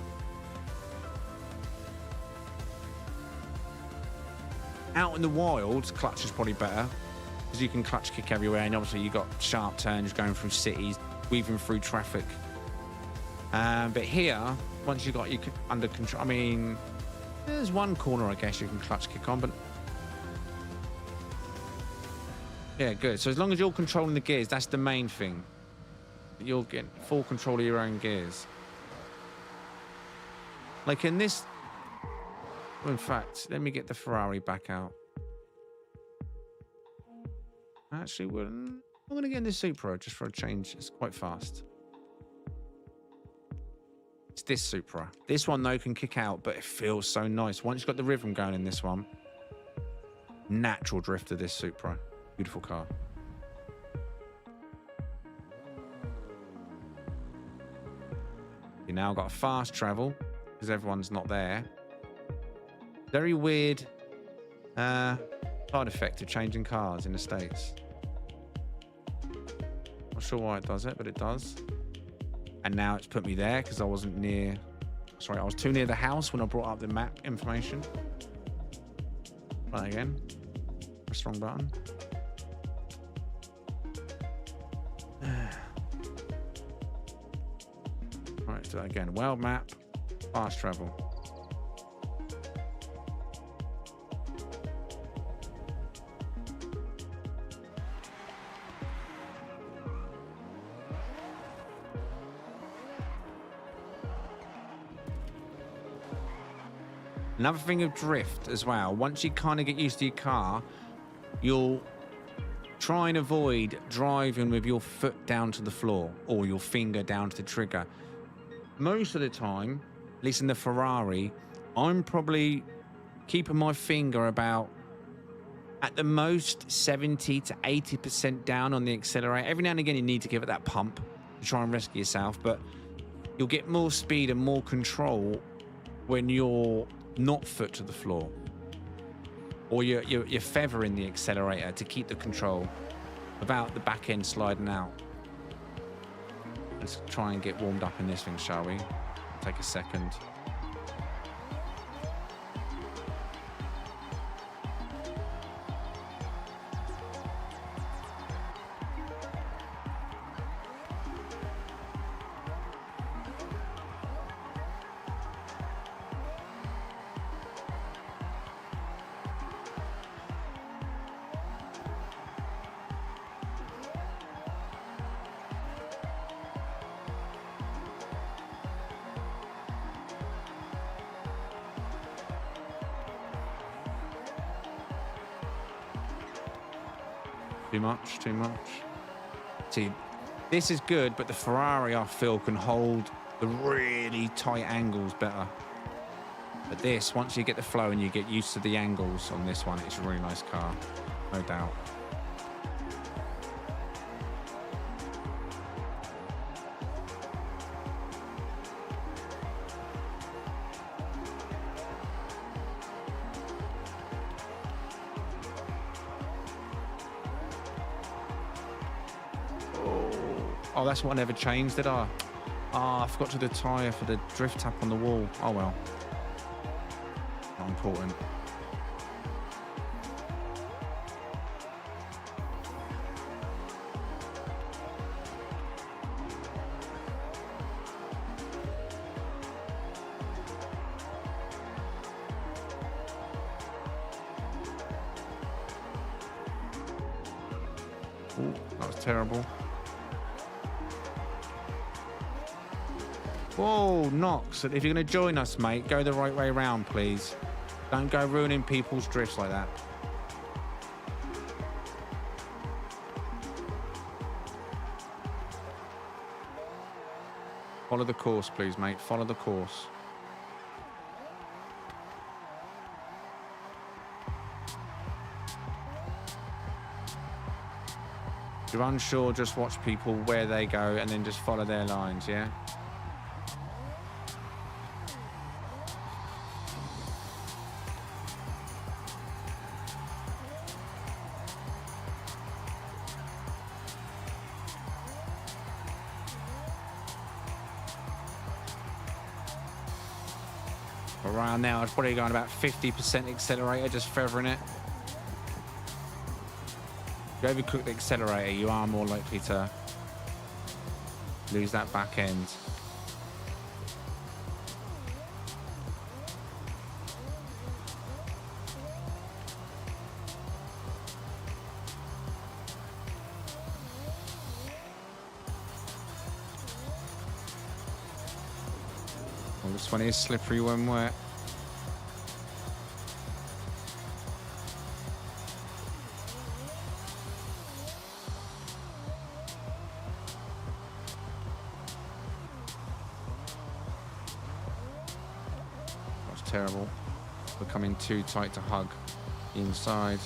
Out in the wild, clutch is probably better because you can clutch kick everywhere, and obviously you've got sharp turns going through cities, weaving through traffic. But here, once you've got you under control, I mean, there's one corner I guess you can clutch kick on, but yeah, good. So as long as you're controlling the gears, that's the main thing. you'll get full control of your own gears. Like in this, well, in fact, let me get the Ferrari back out. Actually, I'm going to get in the Supra just for a change. It's quite fast. It's this Supra. This one, though, can kick out, but it feels so nice. Once you've got the rhythm going in this one, natural drift of this Supra. Beautiful car. You now got fast travel because everyone's not there. Very weird side effect of changing cars in the States. Not sure why it does it, but it does. And now it's put me there because I wasn't near... Sorry, I was too near the house when I brought up the map information. Try again. Press the wrong button. Right, let's do that again. World map, fast travel. Another thing of drift as well, once you kind of get used to your car, you'll try and avoid driving with your foot down to the floor or your finger down to the trigger. Most of the time, at least in the Ferrari, I'm probably keeping my finger about, at the most, 70 to 80% down on the accelerator. Every now and again, you need to give it that pump to try and rescue yourself, but you'll get more speed and more control when you're not foot to the floor, or you're feathering the accelerator to keep the control without the back end sliding out. Let's try and get warmed up in this thing, shall we? Take a second. Too much. See, this is good, but the Ferrari, I feel, can hold the really tight angles better. But this, once you get the flow and you get used to the angles on this one, it's a really nice car, no doubt. Oh, that's what I never changed, did I? Ah, I forgot to do the tyre for the drift tap on the wall. Oh, well. Not important. Ooh, that was terrible. Whoa, Knox, if you're going to join us, mate, go the right way around, please. Don't go ruining people's drifts like that. Follow the course, please, mate. Follow the course. If you're unsure, just watch people where they go and then just follow their lines, yeah? Around now, it's probably going about 50% accelerator, just feathering it. If you overcook the accelerator, you are more likely to lose that back end. This one is slippery when wet. That's terrible. Becoming too tight to hug inside.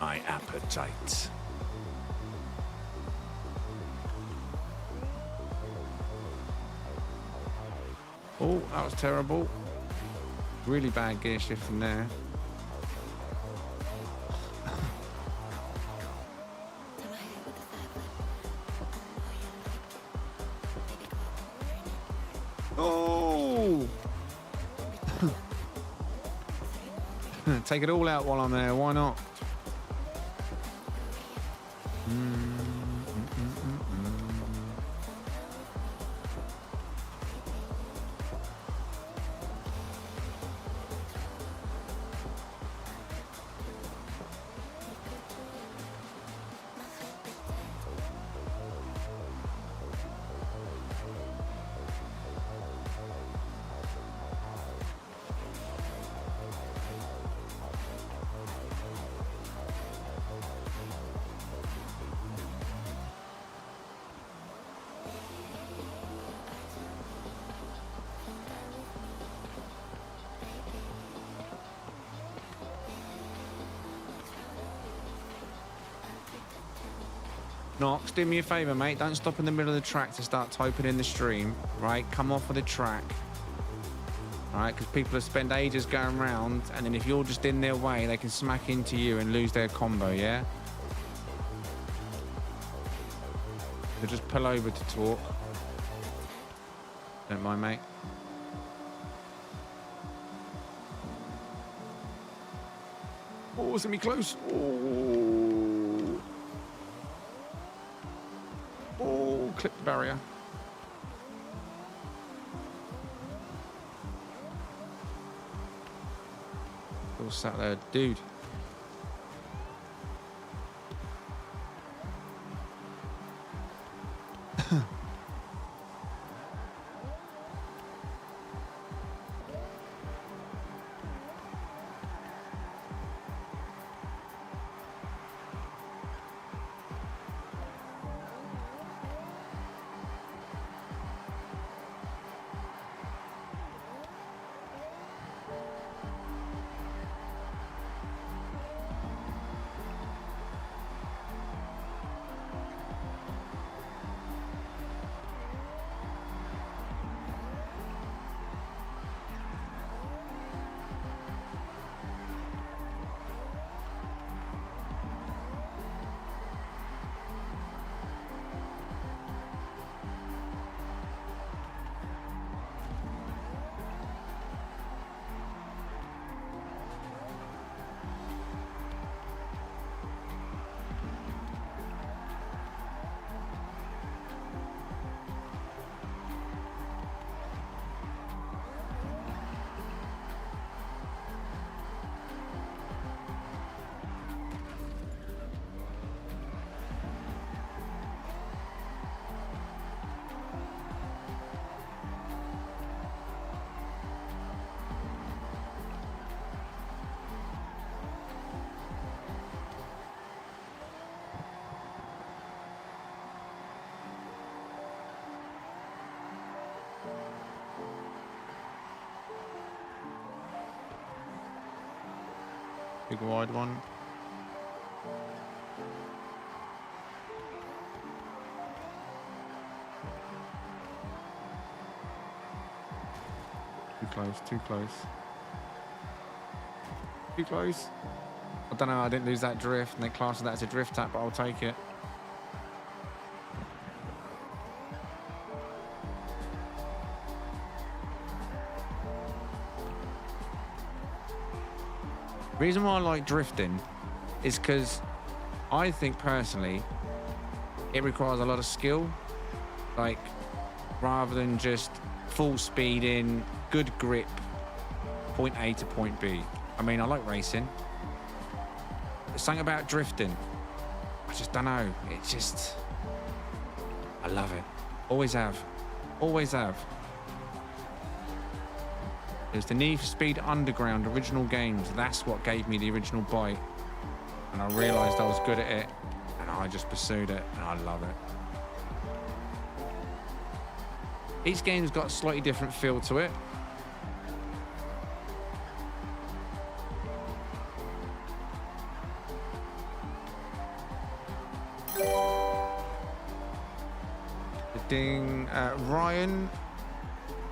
My appetite. Oh, that was terrible. Really bad gear shift from there. Oh! Take it all out while I'm there, why not? Knox, do me a favour, mate. Don't stop in the middle of the track to start typing in the stream, right? Come off of the track, all right? Because people have spent ages going round, and then if you're just in their way, they can smack into you and lose their combo, yeah? So just pull over to talk. Don't mind, mate. Oh, it's gonna be close. Oh, clip the barrier. Still sat there, dude. Big wide one. Too close, too close. Too close. I don't know, I didn't lose that drift, and they classed that as a drift tap, but I'll take it. The reason why I like drifting is because I think personally it requires a lot of skill, like rather than just full speed in, good grip, point A to point B. I mean, I like racing. There's something about drifting. I just don't know. It's just, I love it. Always have. Always have. It was the Need for Speed Underground original games. That's what gave me the original bike. And I realised I was good at it. And I just pursued it. And I love it. Each game's got a slightly different feel to it. Ding. Ryan,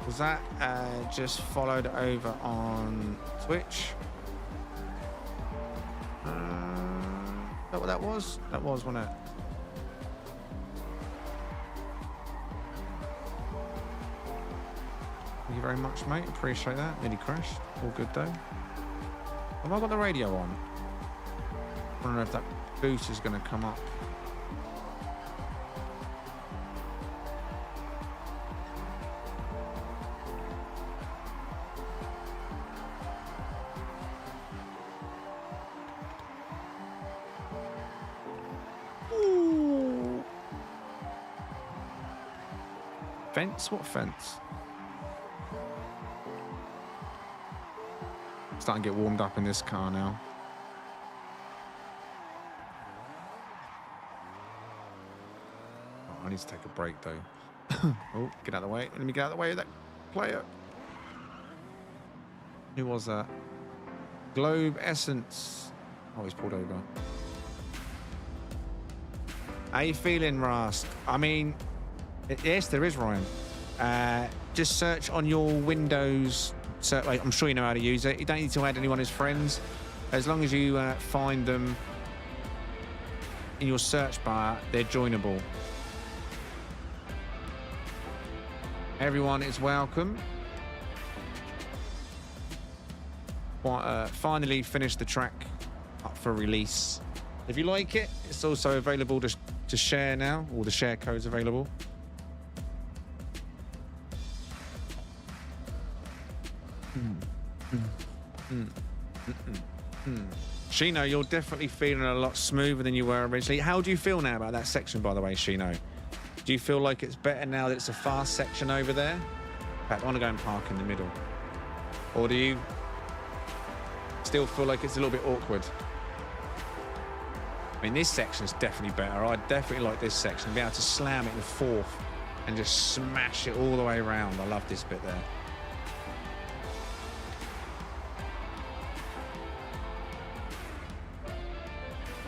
was that just followed over on Twitch? Is that what that was? That was, wasn't it? Thank you very much, mate. Appreciate that. Nearly crashed. All good though. Have I got the radio on? I don't know if that boost is going to come up. Fence? What fence? Starting to get warmed up in this car now. Oh, I need to take a break though. Oh, get out of the way. Let me get out of the way of that player. Who was that? Globe Essence. Oh, he's pulled over. How you feeling, Rask? I mean, yes, there is, Ryan. Just search on your Windows. I'm sure you know how to use it. You don't need to add anyone as friends. As long as you find them in your search bar, they're joinable. Everyone is welcome. Finally finished the track up for release. If you like it, it's also available to share now. All the share code's available. Shino, you're definitely feeling a lot smoother than you were originally. How do you feel now about that section, by the way, Shino? Do you feel like it's better now that it's a fast section over there? In fact, I want to go and park in the middle. Or do you still feel like it's a little bit awkward? I mean, this section is definitely better. I definitely like this section. Be able to slam it in the fourth and just smash it all the way around. I love this bit there.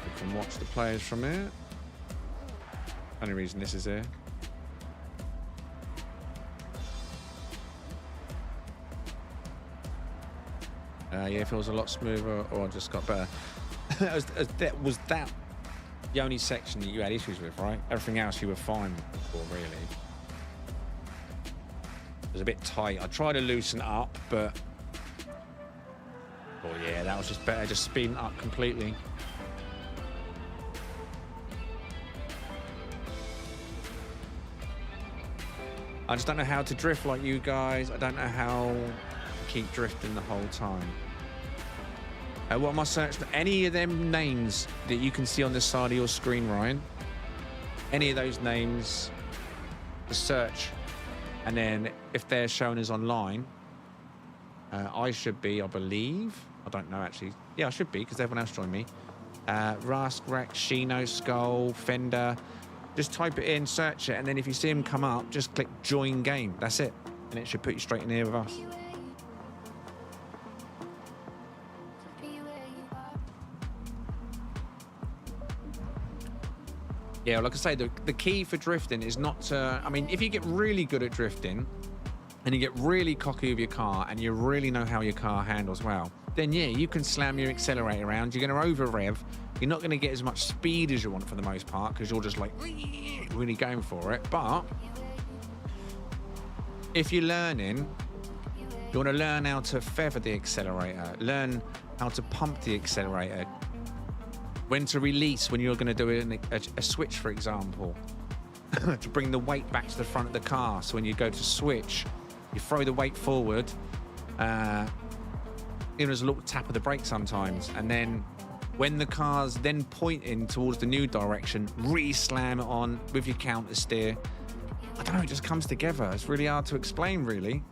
We can watch the players from here. Only reason this is here. Yeah, it feels a lot smoother, or I just got better. was that the only section that you had issues with, right? Everything else you were fine for, really. It was a bit tight. I tried to loosen it up, but oh yeah, that was just better, just speeding up completely. I just don't know how to drift like you guys. I don't know how to keep drifting the whole time. What am I searching? Any of them names that you can see on the side of your screen, Ryan? Any of those names, to search. And then if they're shown as online, I should be, I believe. I don't know, actually. Yeah, I should be, because everyone else joined me. Rask, Rex, Shino, Skull, Fender. Just type it in, search it, and then if you see them come up, just click join game. That's it. And it should put you straight in here with us. Yeah, like I say, the key for drifting is not to... I mean, if you get really good at drifting and you get really cocky with your car and you really know how your car handles well, then yeah, you can slam your accelerator around. You're going to over rev. You're not going to get as much speed as you want for the most part because you're just like really going for it. But if you're learning, you want to learn how to feather the accelerator, learn how to pump the accelerator, when to release when you're going to do a switch, for example, to bring the weight back to the front of the car. So when you go to switch, you throw the weight forward, there's a little tap of the brake sometimes, and then when the car's then pointing towards the new direction, re-slam it on with your counter steer. I don't know, it just comes together. It's really hard to explain, really.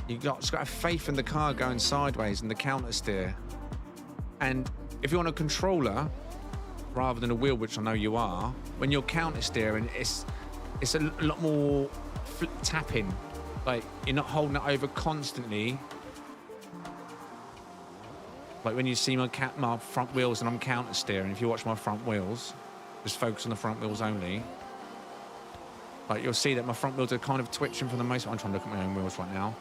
Just got to have faith in the car going sideways and the counter steer. And if you're on a controller rather than a wheel, which I know you are, when you're counter steering, it's a lot more tapping. Like, you're not holding it over constantly. Like when you see my front wheels and I'm counter steering, if you watch my front wheels, just focus on the front wheels only. Like, you'll see that my front wheels are kind of twitching for the most part. I'm trying to look at my own wheels right now.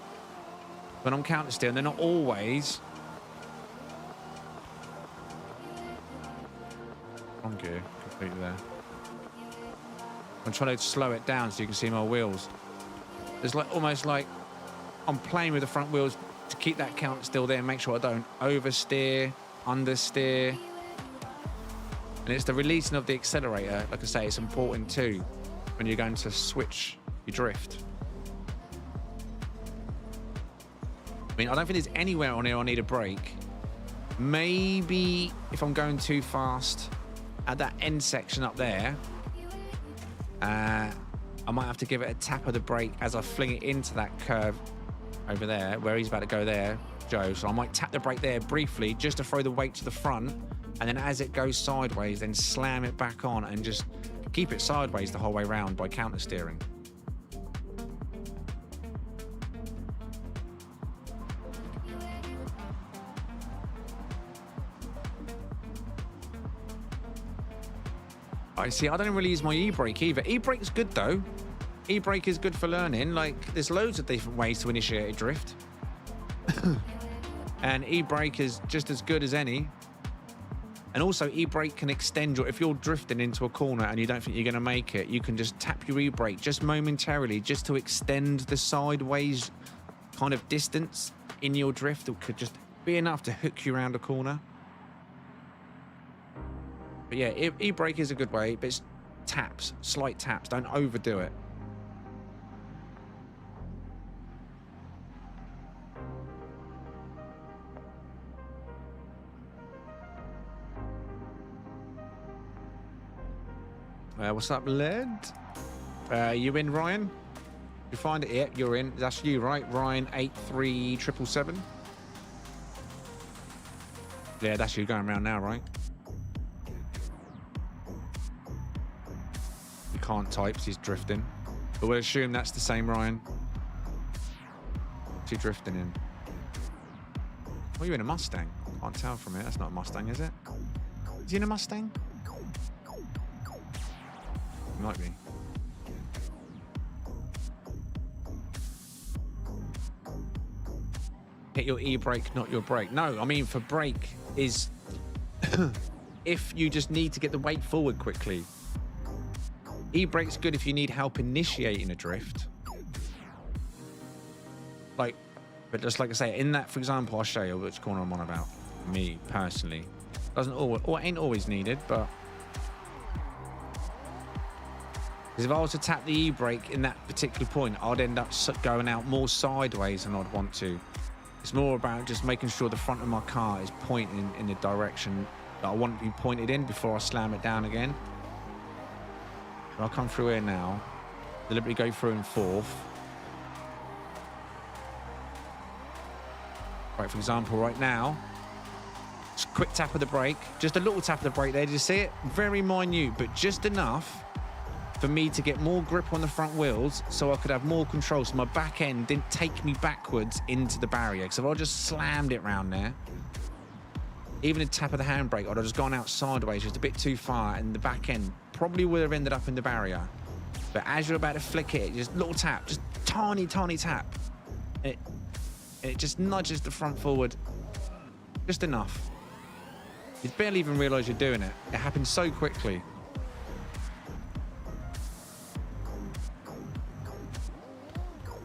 When I'm counter steering, they're not always on gear completely there. I'm trying to slow it down so you can see my wheels. It's like almost like I'm playing with the front wheels to keep that counter still there and make sure I don't oversteer, understeer. And it's the releasing of the accelerator, like I say, it's important too when you're going to switch your drift. I mean, I don't think there's anywhere on here I need a brake. Maybe if I'm going too fast at that end section up there, I might have to give it a tap of the brake as I fling it into that curve over there, where he's about to go there, Joe. So I might tap the brake there briefly just to throw the weight to the front, and then as it goes sideways, then slam it back on and just keep it sideways the whole way around by counter steering. I see, I don't really use my e-brake either. E-brake's good though. E-brake is good for learning. Like, there's loads of different ways to initiate a drift. And e-brake is just as good as any. And also, e-brake can extend if you're drifting into a corner and you don't think you're going to make it, you can just tap your e-brake just momentarily just to extend the sideways kind of distance in your drift. It could just be enough to hook you around a corner. But yeah, e-brake is a good way, but it's taps, slight taps. Don't overdo it. What's up, Led? You in, Ryan? You find it? Yeah, you're in. That's you, right? Ryan 83777. Yeah, that's you going around now, right? You can't type because he's drifting. But we'll assume that's the same Ryan. What's he drifting in? Oh, you're in a Mustang. Can't tell from it. That's not a Mustang, is it? Is he in a Mustang? He might be. Hit your e-brake, not your brake. No, I mean for brake is if you just need to get the weight forward quickly. E-brake's good if you need help initiating a drift. Like, but just like I say, in that, for example, I'll show you which corner I'm on about. Me, personally. Doesn't always, or ain't always needed, but... Because if I was to tap the e-brake in that particular point, I'd end up going out more sideways than I'd want to. It's more about just making sure the front of my car is pointing in the direction that I want to be pointed in before I slam it down again. So I'll come through here now, deliberately go through in fourth. Right, for example, right now, just a quick tap of the brake, just a little tap of the brake there. Did you see it? Very minute, but just enough for me to get more grip on the front wheels so I could have more control so my back end didn't take me backwards into the barrier. Because if I just slammed it round there, Even a tap of the handbrake, I'd have just gone out sideways just a bit too far, and the back end probably would have ended up in the barrier. But as you're about to flick it, just little tap, just tiny tap. It just nudges the front forward just enough. You barely even realise you're doing it. It happens so quickly.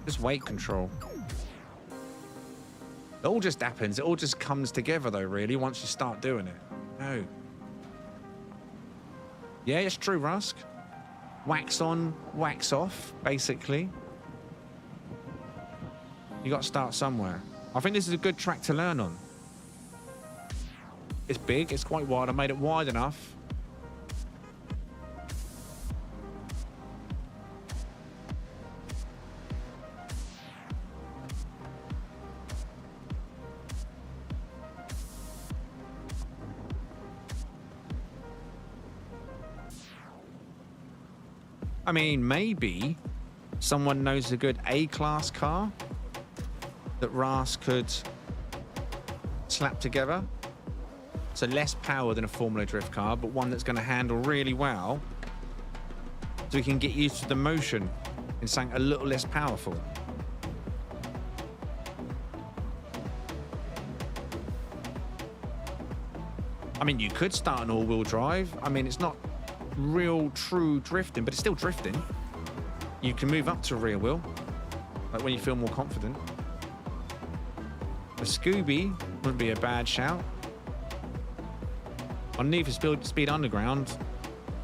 Just weight control. It all just happens. It all just comes together, though, really, once you start doing it. Oh. Yeah, it's true, Rusk. Wax on, wax off, basically. You got to start somewhere. I think this is a good track to learn on. It's big. It's quite wide. I made it wide enough. I mean, maybe someone knows a good A-class car that Ras could slap together. So less power than a Formula Drift car, but one that's going to handle really well, so we can get used to the motion in something a little less powerful. I mean, you could start an all-wheel drive. I mean, it's not real true drifting, but it's still drifting. You can move up to rear wheel, like when you feel more confident. The Scooby wouldn't be a bad shout. On Need for Speed Underground,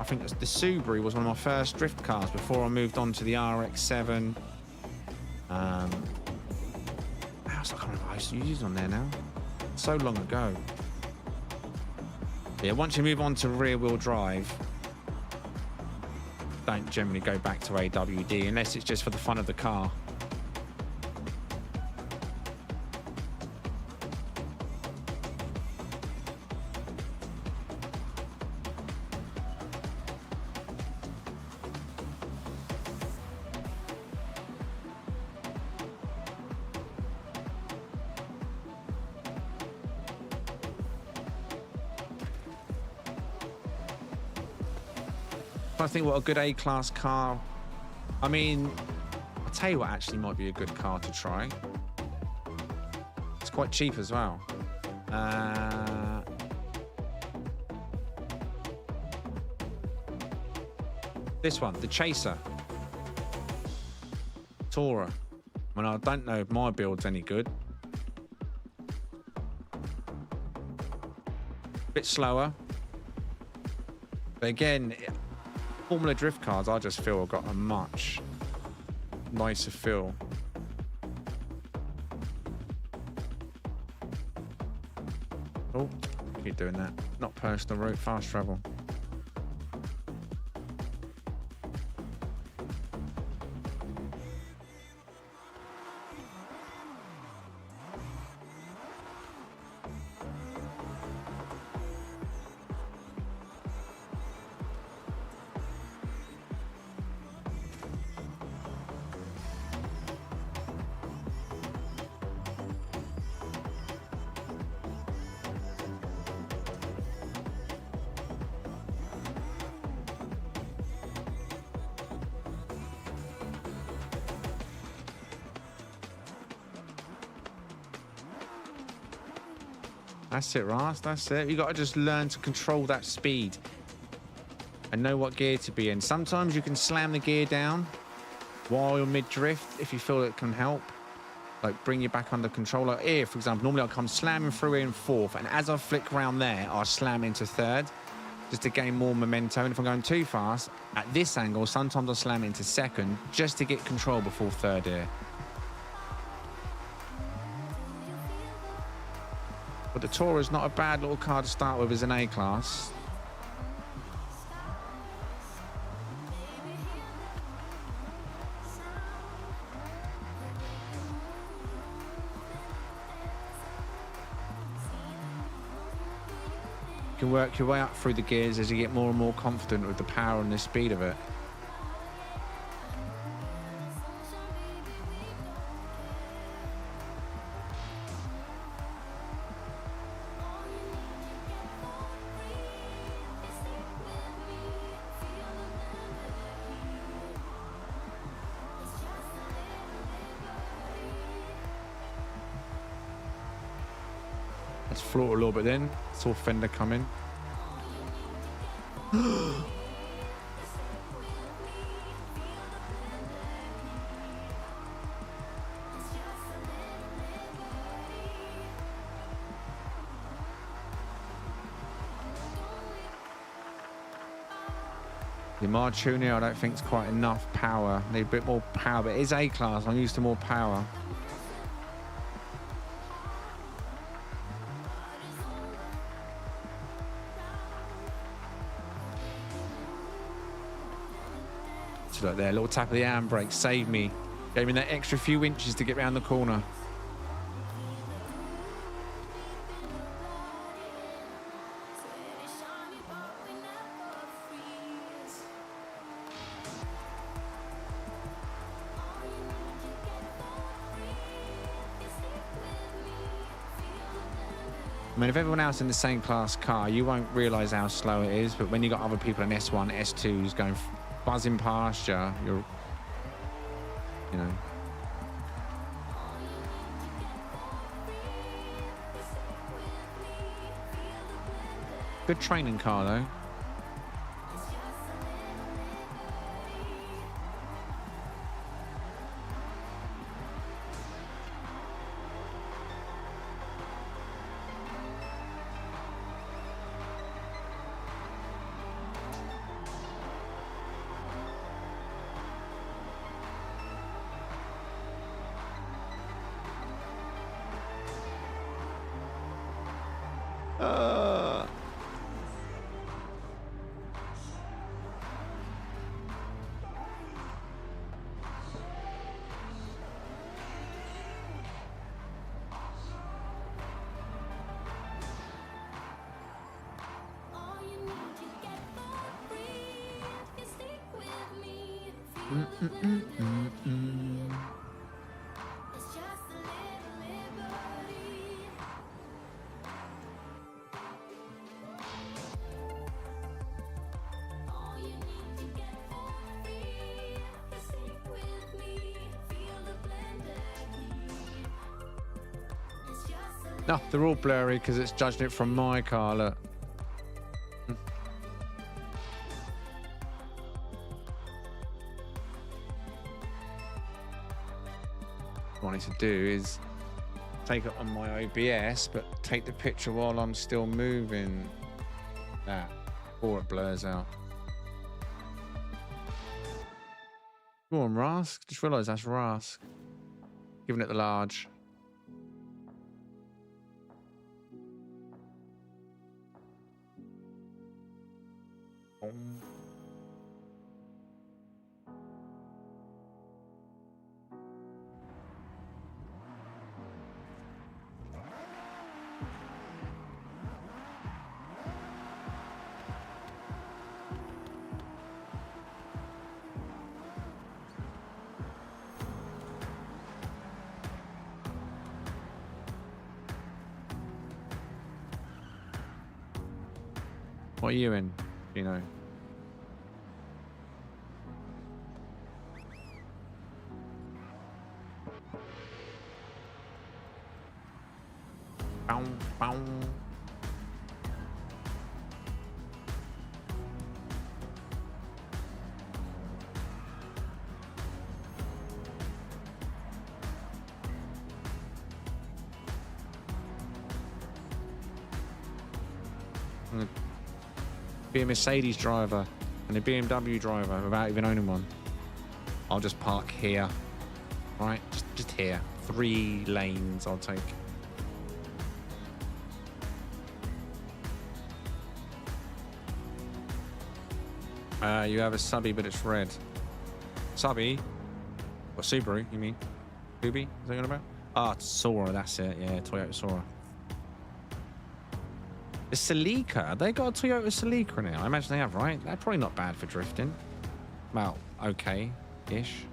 I think the Subaru was one of my first drift cars before I moved on to the RX-7. I can't remember what I used to use on there now. So long ago. Yeah, once you move on to rear-wheel drive, don't generally go back to AWD unless it's just for the fun of the car. I think what a good A-class car. I mean, I'll tell you what actually might be a good car to try. It's quite cheap as well. This one, the Chaser. Tourer. I mean, I don't know if my build's any good. Bit slower. But again, Formula Drift cars, I just feel, have got a much nicer feel. Oh, keep doing that. Not personal route, fast travel. That's it, Ras, that's it. You got to just learn to control that speed and know what gear to be in. Sometimes you can slam the gear down while you're mid-drift if you feel it can help, like bring you back under control. Like here, for example, normally I'll come slamming through in fourth, and as I flick around there, I'll slam into third just to gain more momentum. And if I'm going too fast, at this angle, sometimes I'll slam into second just to get control before third here. But the Tourer is not a bad little car to start with as an A-class. You can work your way up through the gears as you get more and more confident with the power and the speed of it. Let's float a little bit then. Saw fender coming. The Martunia, I don't think it's quite enough power. Need a bit more power, but it is A-class. I'm used to more power. So look there, little tap of the handbrake saved me. Gave me that extra few inches to get round the corner. I mean, if everyone else in the same class car, you won't realise how slow it is. But when you got other people in S1, S2s going buzzing past you, you know. Good training car, though. No, they're all blurry because it's judging it from my car, look. What I need to do is take it on my OBS, but take the picture while I'm still moving that, before it blurs out. Go on, Rask. Just realised that's Rask. Giving it the large. What are you in, you know? Bow, bow. Be a Mercedes driver and a BMW driver without even owning one. I'll just park here, right? Just here. 3 lanes I'll take. You have a subby, but it's red. Subby? What, Subaru, you mean? Subi? Is that what about? Ah, Sora, that's it. Yeah, Toyota Sora. The Celica, they got a Toyota Celica now. I imagine they have, right? They're probably not bad for drifting. Well, okay-ish.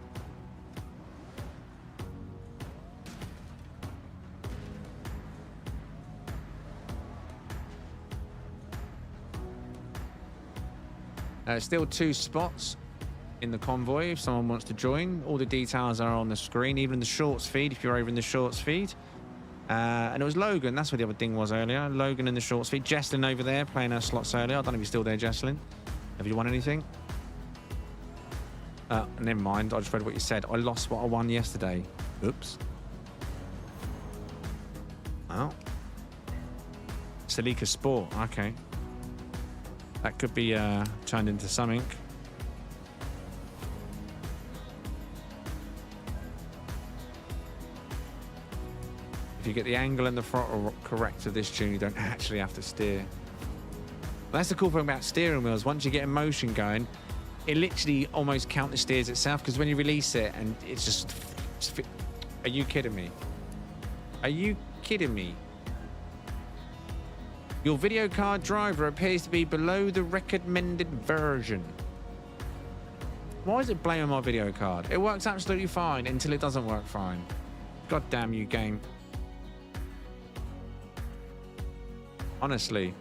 Still 2 spots in the convoy if someone wants to join. All the details are on the screen, even in the shorts feed if you're over in the shorts feed. And it was Logan. That's where the other ding was earlier. Logan in the shorts feed. Jesslyn over there playing her slots earlier. I don't know if you're still there, Jesslyn. Have you won anything? Never mind. I just read what you said. I lost what I won yesterday. Oops. Oh. Salika Sport. Okay. That could be turned into something. If you get the angle and the throttle correct of this tune, you don't actually have to steer. That's the cool thing about steering wheels. Once you get in motion going, it literally almost counter steers itself, because when you release it and it's just... Are you kidding me? Are you kidding me? Your video card driver appears to be below the recommended version. Why is it blaming my video card? It works absolutely fine until it doesn't work fine. God damn you, game. Honestly.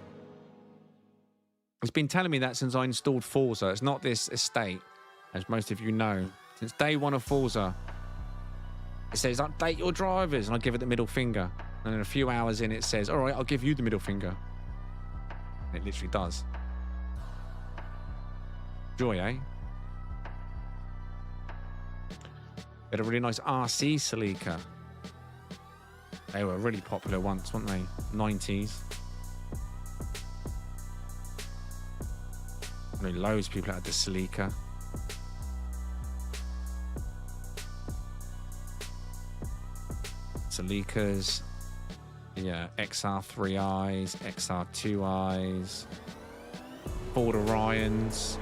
It's been telling me that since I installed Forza. It's not this estate, as most of you know. Since day one of Forza, it says, update your drivers, and I give it the middle finger. And then a few hours in, it says, all right, I'll give you the middle finger. And it literally does. Joy, eh? We had a really nice RC Salika. They were really popular once, weren't they? 90s. I mean, loads of people had the Salika. Salikas. Yeah, XR3Is, XR2Is, Forza Orions.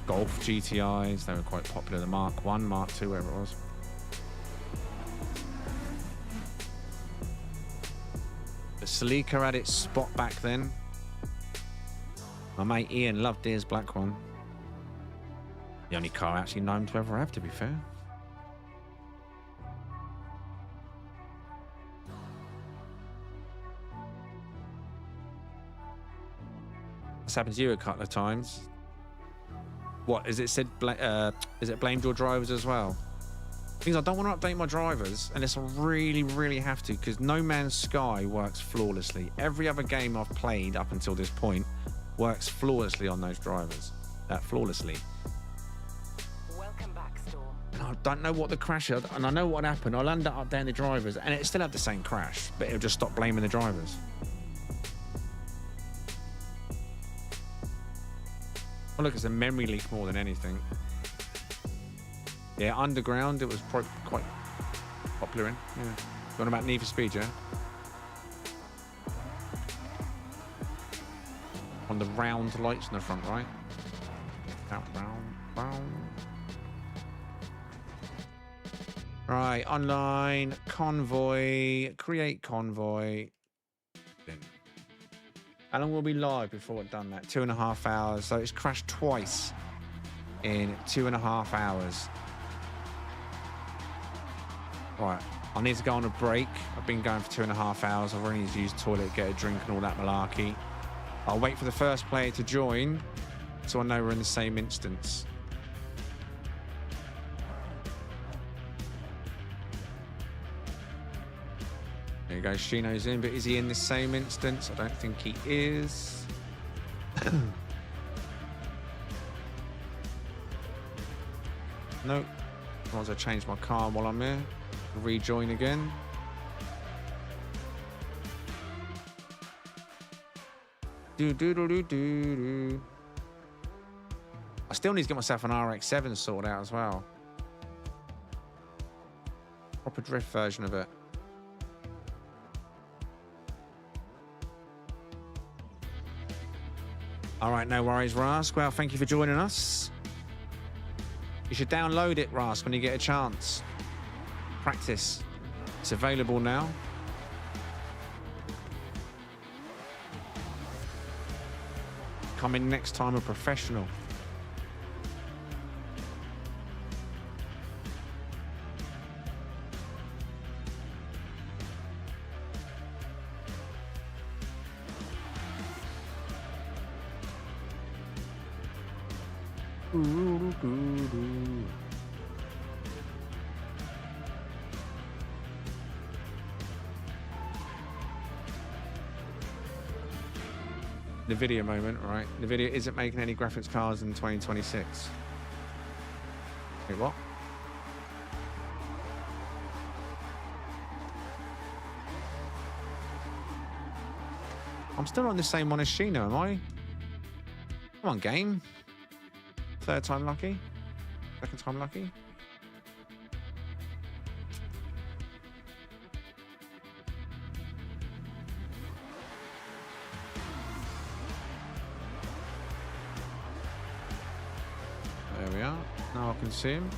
Golf GTIs, they were quite popular. The Mark 1, Mark 2, whatever it was. The Salika had its spot back then. My mate Ian loved his black one. The only car I actually known to ever have, to be fair. It's happened to you a couple of times. What, is it said, is it blamed your drivers as well? Because I don't want to update my drivers unless I really, really have to, because No Man's Sky works flawlessly. Every other game I've played up until this point works flawlessly on those drivers. Flawlessly. And I don't know what the crash is, and I know what happened. I'll end up updating the drivers, and it still have the same crash, but it'll just stop blaming the drivers. Oh, look, it's a memory leak more than anything. Yeah, Underground, it was probably quite popular in. Yeah. Going about Need for Speed, yeah? On the round lights in the front, right? Round. Right, online, convoy, create convoy. How long will we be live before we've done that? 2.5 hours. So it's crashed twice in 2.5 hours. Right, I need to go on a break. I've been going for 2.5 hours. I've already need to use the toilet, get a drink and all that malarkey. I'll wait for the first player to join so I know we're in the same instance. There you go, Shino's in, but is he in the same instance? I don't think he is. Nope. Might as well change my car while I'm here. Rejoin again. Do. I still need to get myself an RX-7 sorted out as well. Proper drift version of it. All right, no worries, Rask. Well, thank you for joining us. You should download it, Rask, when you get a chance. Practice. It's available now. Come in next time a professional. NVIDIA moment, right? NVIDIA isn't making any graphics cards in 2026. Wait, what? I'm still on the same one as Sheena, am I? Come on, game. Third time lucky? Second time lucky? There we are. Now I can see him.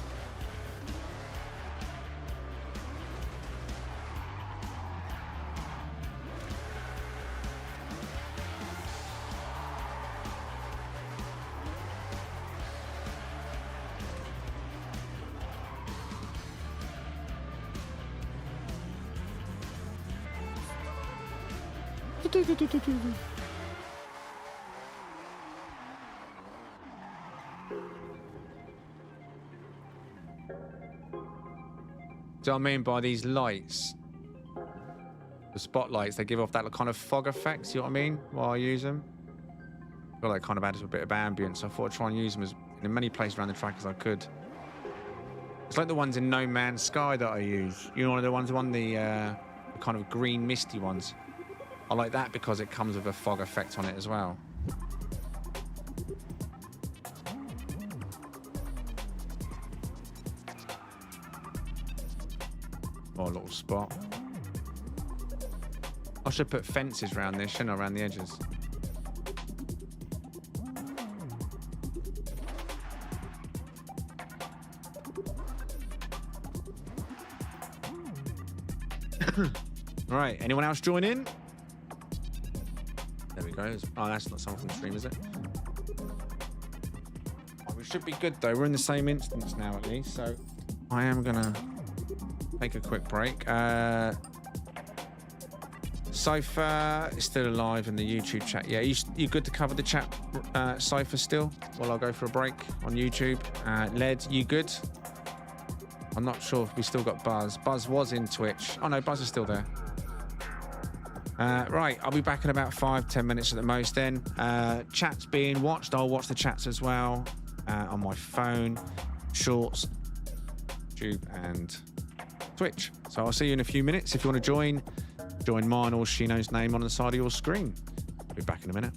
Do you know what I mean by these lights? The spotlights, they give off that kind of fog effect, see what I mean, while I use them? I feel like kind of adds a bit of ambience, so I thought I'd try and use them as in many places around the track as I could. It's like the ones in No Man's Sky that I use. You know, the ones on the kind of green misty ones. I like that because it comes with a fog effect on it as well. Oh, a little spot. I should put fences around this, shouldn't I, around the edges? Right, anyone else join in? There we go. Oh, that's not someone from the stream, is it? Oh, we should be good, though. We're in the same instance now, at least, so I am going to take a quick break. Cypher is still alive in the YouTube chat. Yeah, you good to cover the chat, Cypher, still? While I'll go for a break on YouTube. Led, you good? I'm not sure if we still got Buzz. Buzz was in Twitch. Oh, no, Buzz is still there. Right, I'll be back in about 5-10 minutes at the most then. Chat's being watched. I'll watch the chats as well on my phone, Shorts, YouTube, and Twitch. So I'll see you in a few minutes. If you want to join mine or Shino's name on the side of your screen. I'll be back in a minute.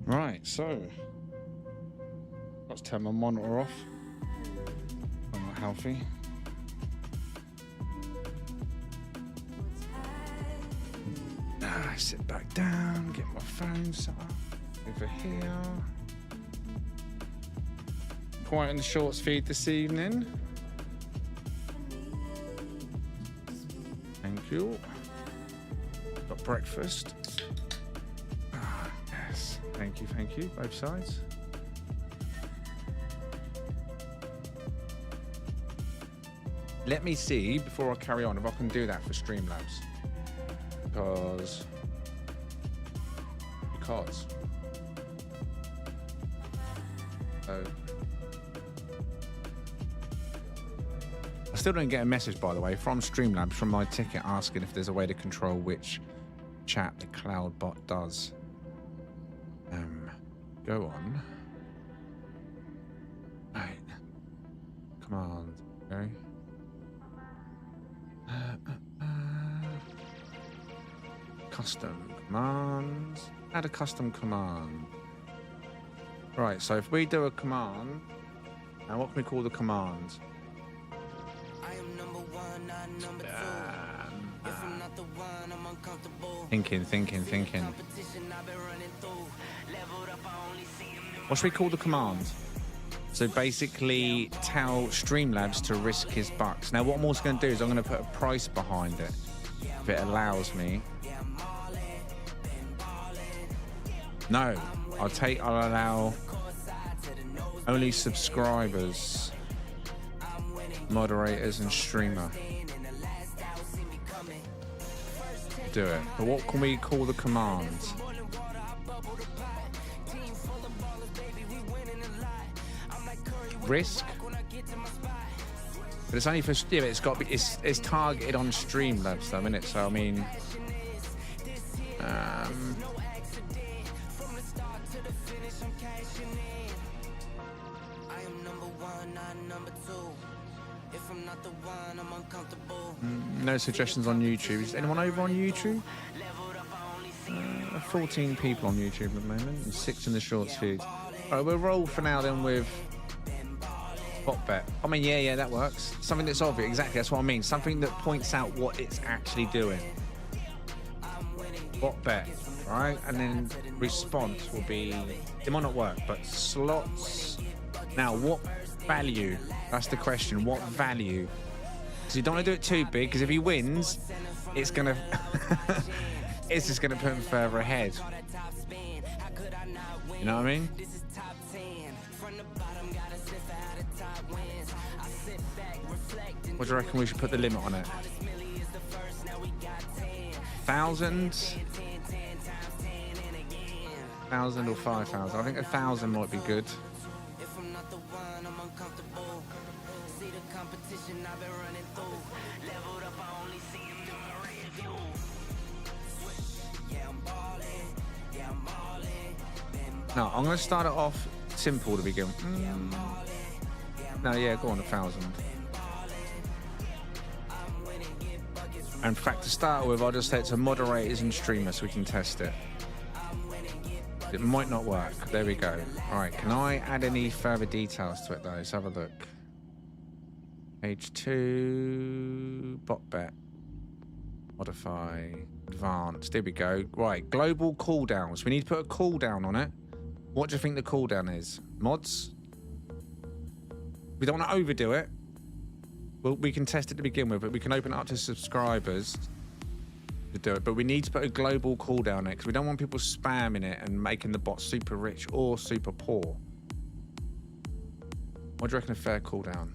Right, so let's turn my monitor off. I'm not healthy. Sit back down, get my phone set up over here. Quiet in the shorts feed this evening. Thank you. Got breakfast. Yes, thank you, both sides. Let me see, before I carry on, if I can do that for Streamlabs. Because I still don't get a message, by the way, from Streamlabs, from my ticket, asking if there's a way to control which chat the cloud bot does. Go on. Right. Command. Okay. Custom commands. Add a custom command. Right, so if we do a command, now what can we call the command? I am number one, not number two. If I'm not the one, I'm uncomfortable. Thinking. What should we call the command? So basically tell Streamlabs to risk his bucks. Now what I'm also going to do is I'm going to put a price behind it, if it allows me. No, I'll allow only subscribers, moderators and streamer do it. But what can we call the command? Risk? But it's only for, yeah, it's got to be, it's targeted on Streamlabs though, isn't it? So I mean, no suggestions on YouTube. Is anyone over on YouTube? 14 people on YouTube at the moment, and 6 in the shorts feed. All right, we'll roll for now then with bot bet. I mean, yeah, that works. Something that's obvious, exactly, that's what I mean. Something that points out what it's actually doing. Bot bet, right? And then response will be, it might not work, but slots. Now, what value? That's the question. What value? Because you don't want to do it too big, because if he wins, it's gonna it's just gonna put him further ahead. You know what I mean? What do you reckon we should put the limit on it? 1,000? 1,000 or 5,000? I think 1,000 might be good. No, I'm going to start it off simple to begin. No, yeah, go on, 1,000. In fact, to start with, I'll just say it's a moderators and streamers so we can test it. It might not work. There we go. All right, can I add any further details to it though? Let's have a look. Page 2, bot bet. Modify, advanced. There we go. Right, global cooldowns. We need to put a cooldown on it. What do you think the cooldown is? Mods? We don't want to overdo it. Well, we can test it to begin with, but we can open it up to subscribers to do it. But we need to put a global cooldown on it because we don't want people spamming it and making the bot super rich or super poor. What do you reckon a fair cooldown?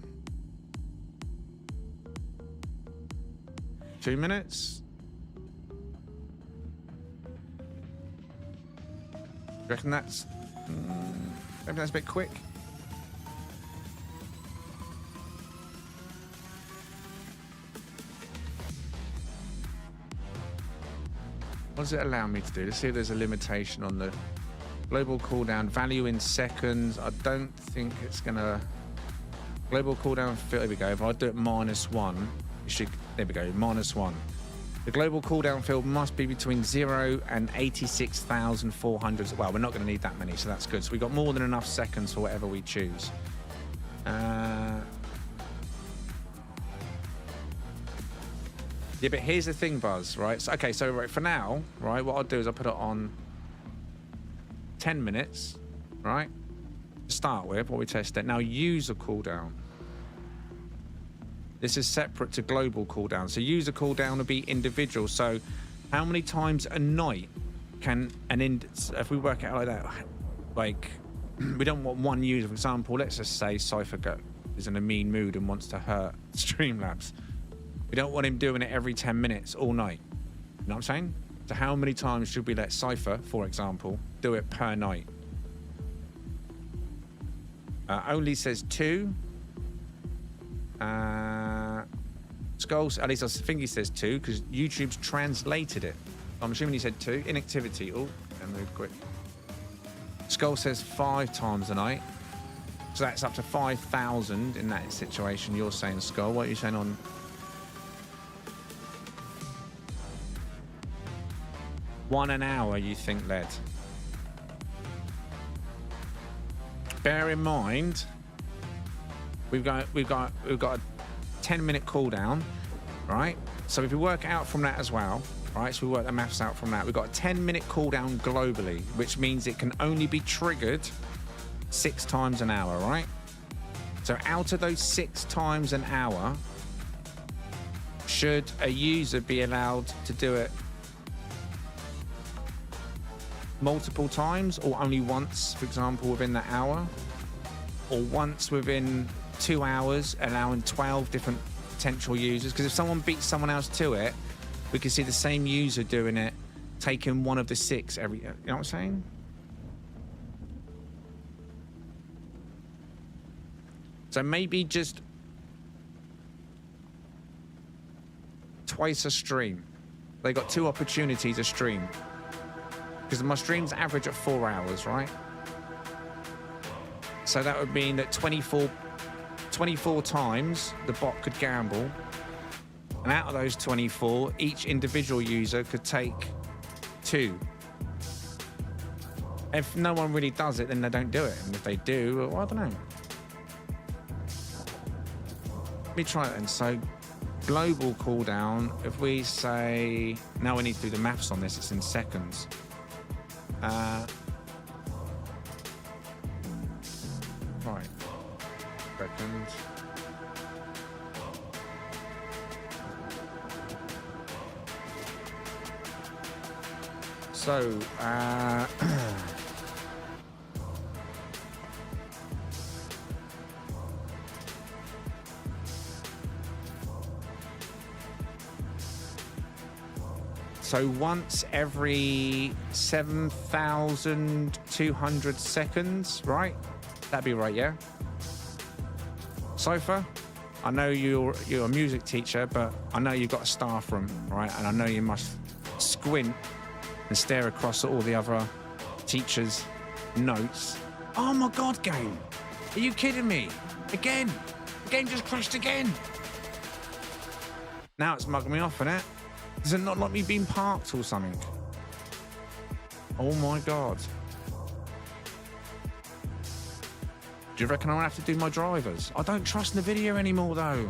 2 minutes? Do you reckon that's... maybe that's a bit quick? What does it allow me to do? Let's see if there's a limitation on the global cooldown. Value in seconds. I don't think it's going to... Global cooldown, there we go. If I do it -1, it should... There we go, -1. The global cooldown field must be between 0 and 86,400. Well, we're not going to need that many, so that's good. So we've got more than enough seconds for whatever we choose. Yeah, but here's the thing, Buzz, right? So, okay, so right, for now, right, what I'll do is I'll put it on 10 minutes, right? To start with, what we test it. Now, user cooldown. This is separate to global cooldown. So user cooldown will be individual. So how many times a night can if we work it out like that, like we don't want one user, for example, let's just say Cypher is in a mean mood and wants to hurt Streamlabs. We don't want him doing it every 10 minutes all night. You know what I'm saying? So how many times should we let Cypher, for example, do it per night? Only says 2. Skulls, at least I think he says 2 because YouTube's translated it. I'm assuming he said 2. Inactivity. Oh, and move quick. Skull says 5 times a night. So that's up to 5,000 in that situation. You're saying, Skull. What are you saying on... 1 an hour, you think, Led? Bear in mind, we've got a 10-minute cooldown, right? So if we work out from that as well, right? So we work the maths out from that. We've got a 10-minute cooldown globally, which means it can only be triggered 6 times an hour, right? So out of those 6 times an hour, should a user be allowed to do it multiple times or only once, for example, within that hour? Or once within 2 hours, allowing 12 different potential users? Because if someone beats someone else to it, we can see the same user doing it, taking one of the 6 every... You know what I'm saying? So maybe just twice a stream. They got 2 opportunities a stream. Because my streams average at 4 hours, right? So that would mean that 24 times the bot could gamble. And out of those 24, each individual user could take 2. If no one really does it, then they don't do it. And if they do, well, I don't know. Let me try it then. So global cooldown, if we say... Now we need to do the maths on this. It's in seconds. Right. Second. So, so once every 7,200 seconds, right? That'd be right, yeah? Cypher, I know you're a music teacher, but I know you've got a staff room, right? And I know you must squint and stare across at all the other teachers' notes. Oh my God, game. Are you kidding me? Again. The game just crashed again. Now it's mugging me off, innit? Does it not like me being parked or something? Oh my God. Do you reckon I'm gonna have to do my drivers? I don't trust NVIDIA anymore though.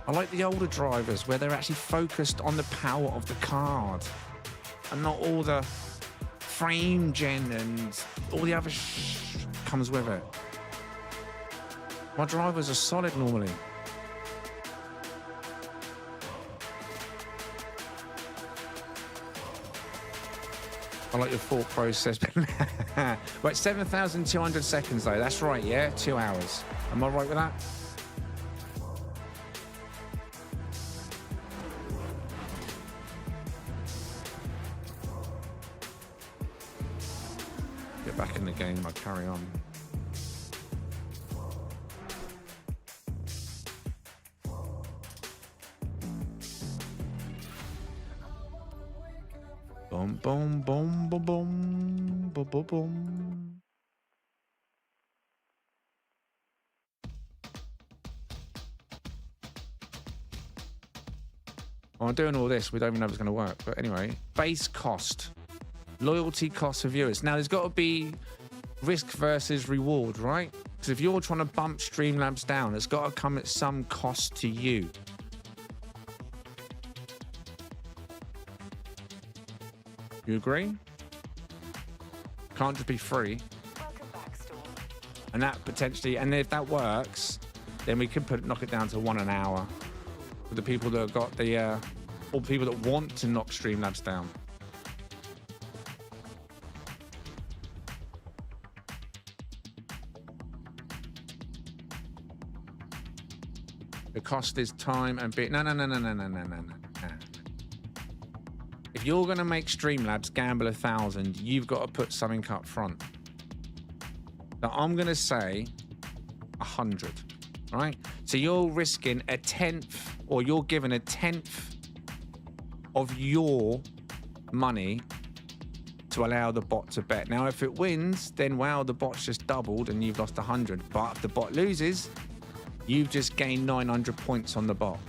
I like the older drivers where they're actually focused on the power of the card and not all the frame gen and all the other comes with it. My drivers are solid normally. I like your thought process. Right, 7,200 seconds though. That's right, yeah? 2 hours. Am I right with that? Get back in the game, I'll carry on. Boom, boom, boom, boom, boom, boom, boom, boom. I'm doing all this. We don't even know if it's going to work. But anyway, base cost, loyalty cost for viewers. Now, there's got to be risk versus reward, right? Because if you're trying to bump Streamlabs down, it's got to come at some cost to you. You agree? Can't just be free. And that potentially, and if that works, then we could knock it down to 1 an hour for the people that have got the, or people that want to knock Streamlabs down. The cost is time and bit. No. If you're going to make Streamlabs gamble 1,000, you've got to put something up front. Now, I'm going to say 100, right? So you're risking 1/10, or you're giving 1/10 of your money to allow the bot to bet. Now, if it wins, then wow, the bot's just doubled and you've lost 100. But if the bot loses, you've just gained 900 points on the bot.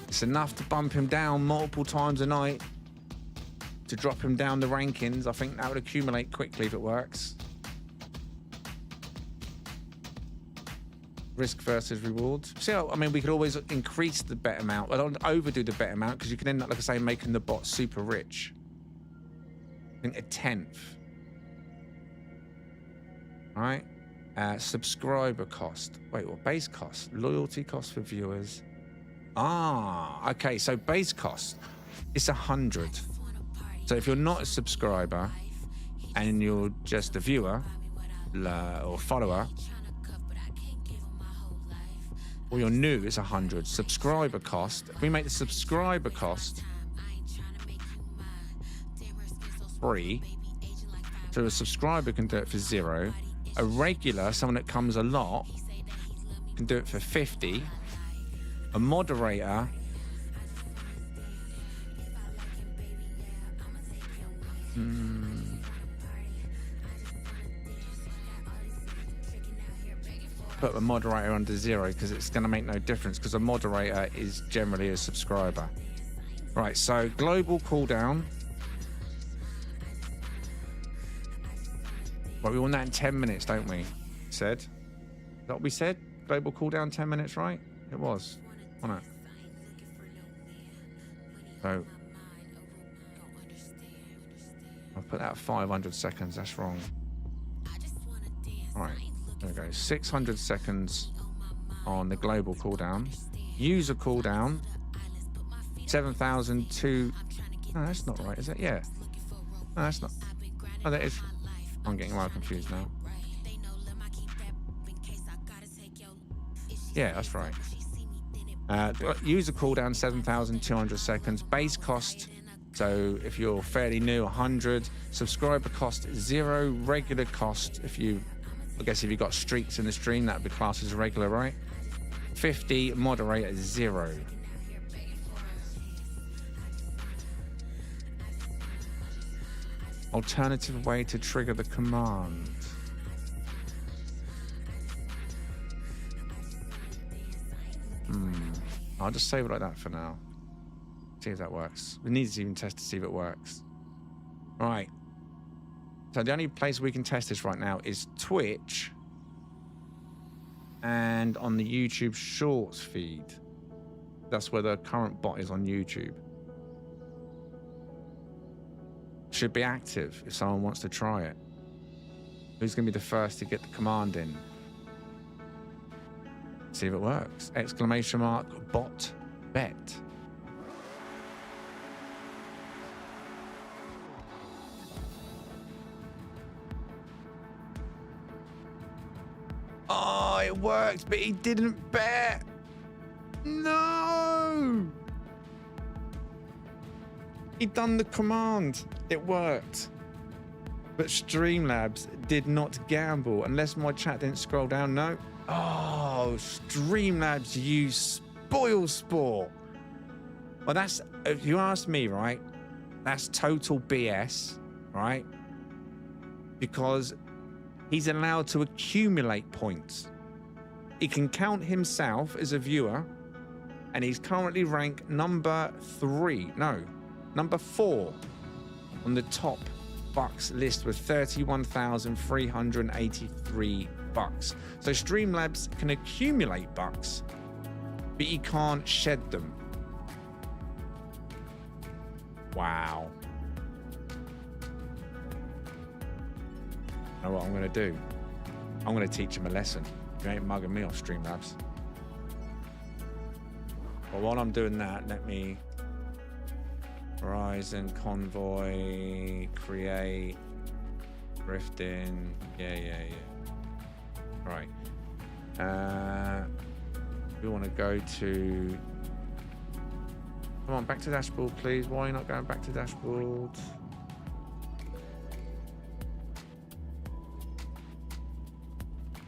It's enough to bump him down multiple times a night to drop him down the rankings. I think that would accumulate quickly if it works. Risk versus rewards. See, I mean, we could always increase the bet amount. I don't overdo the bet amount because you can end up, like I say, making the bot super rich. I think 1/10. All right. Subscriber cost. Wait, what? Base cost? Loyalty cost for viewers. Ah, okay. So base cost, it's 100. So if you're not a subscriber and you're just a viewer or follower, or you're new, it's 100. Subscriber cost. If we make the subscriber cost free, so a subscriber can do it for 0. A regular, someone that comes a lot, can do it for 50. A moderator, put a moderator under 0 because it's going to make no difference because a moderator is generally a subscriber. Right, so global cooldown. Right, we want that in 10 minutes, don't we? Said. Is that what we said? Global cooldown 10 minutes, right? It was. On it. So I'll put that at 500 seconds. That's wrong. All right. There we go. 600 seconds on the global cooldown. User cooldown 7,002. No, that's not right, is it? Yeah. No, that's not. Oh, that is. I'm getting well confused now. Yeah, that's right. User cooldown 7,200 seconds. Base cost, so if you're fairly new, 100. Subscriber cost 0. Regular cost, if you got streaks in the stream, that would be classed as regular, right? 50. Moderator 0. Alternative way to trigger the command. I'll just save it like that for now. See if that works. We need to even test to see if it works. Right. So the only place we can test this right now is Twitch and on the YouTube Shorts feed. That's where the current bot is on YouTube. Should be active if someone wants to try it. Who's going to be the first to get the command in? See if it works. Exclamation mark bot bet. Oh, it worked, but he didn't bet. No! He done the command. It worked. But Streamlabs did not gamble unless my chat didn't scroll down. No. Oh, Streamlabs use spoil sport. Well, that's, if you ask me, right, that's total BS, right? Because he's allowed to accumulate points. He can count himself as a viewer, and he's currently ranked number 4 on the top bucks list with 31,383 bucks. So Streamlabs can accumulate bucks, but he can't shed them. Wow. You know what I'm going to do? I'm going to teach him a lesson. You ain't mugging me off, Streamlabs. Well, while I'm doing that, let me... Horizon, Convoy, create, drifting. Yeah. Right. We want to go to... Come on, back to dashboard, please. Why are you not going back to dashboard?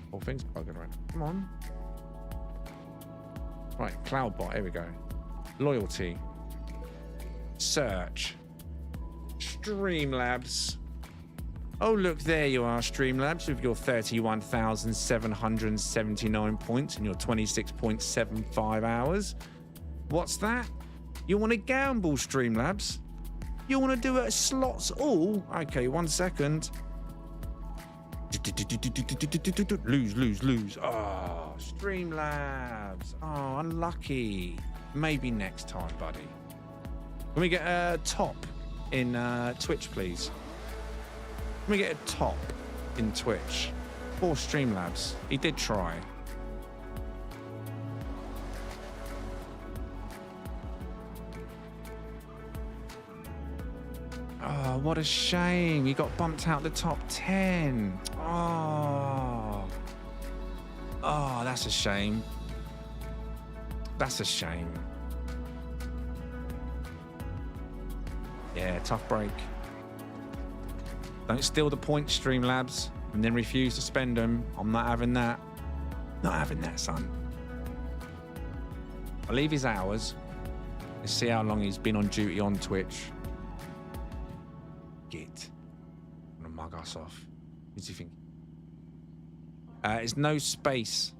Whole thing's bugging right. Come on. Right, Cloudbot, here we go. Loyalty. Search. Streamlabs. Oh, look, there you are, Streamlabs, with your 31,779 points and your 26.75 hours. What's that? You want to gamble, Streamlabs? You want to do it at slots all? Okay, 1 second. Lose. Oh, Streamlabs. Oh, unlucky. Maybe next time, buddy. Can we get a top in Twitch, please? Can we get a top in Twitch? For Streamlabs. He did try. Oh, what a shame. He got bumped out the top 10. Oh, that's a shame. That's a shame. Yeah, tough break. Don't steal the points, Streamlabs, and then refuse to spend them. I'm not having that. Not having that, son. I'll leave his hours. Let's see how long he's been on duty on Twitch. Git. I'm gonna mug us off. What do you think? There's no space.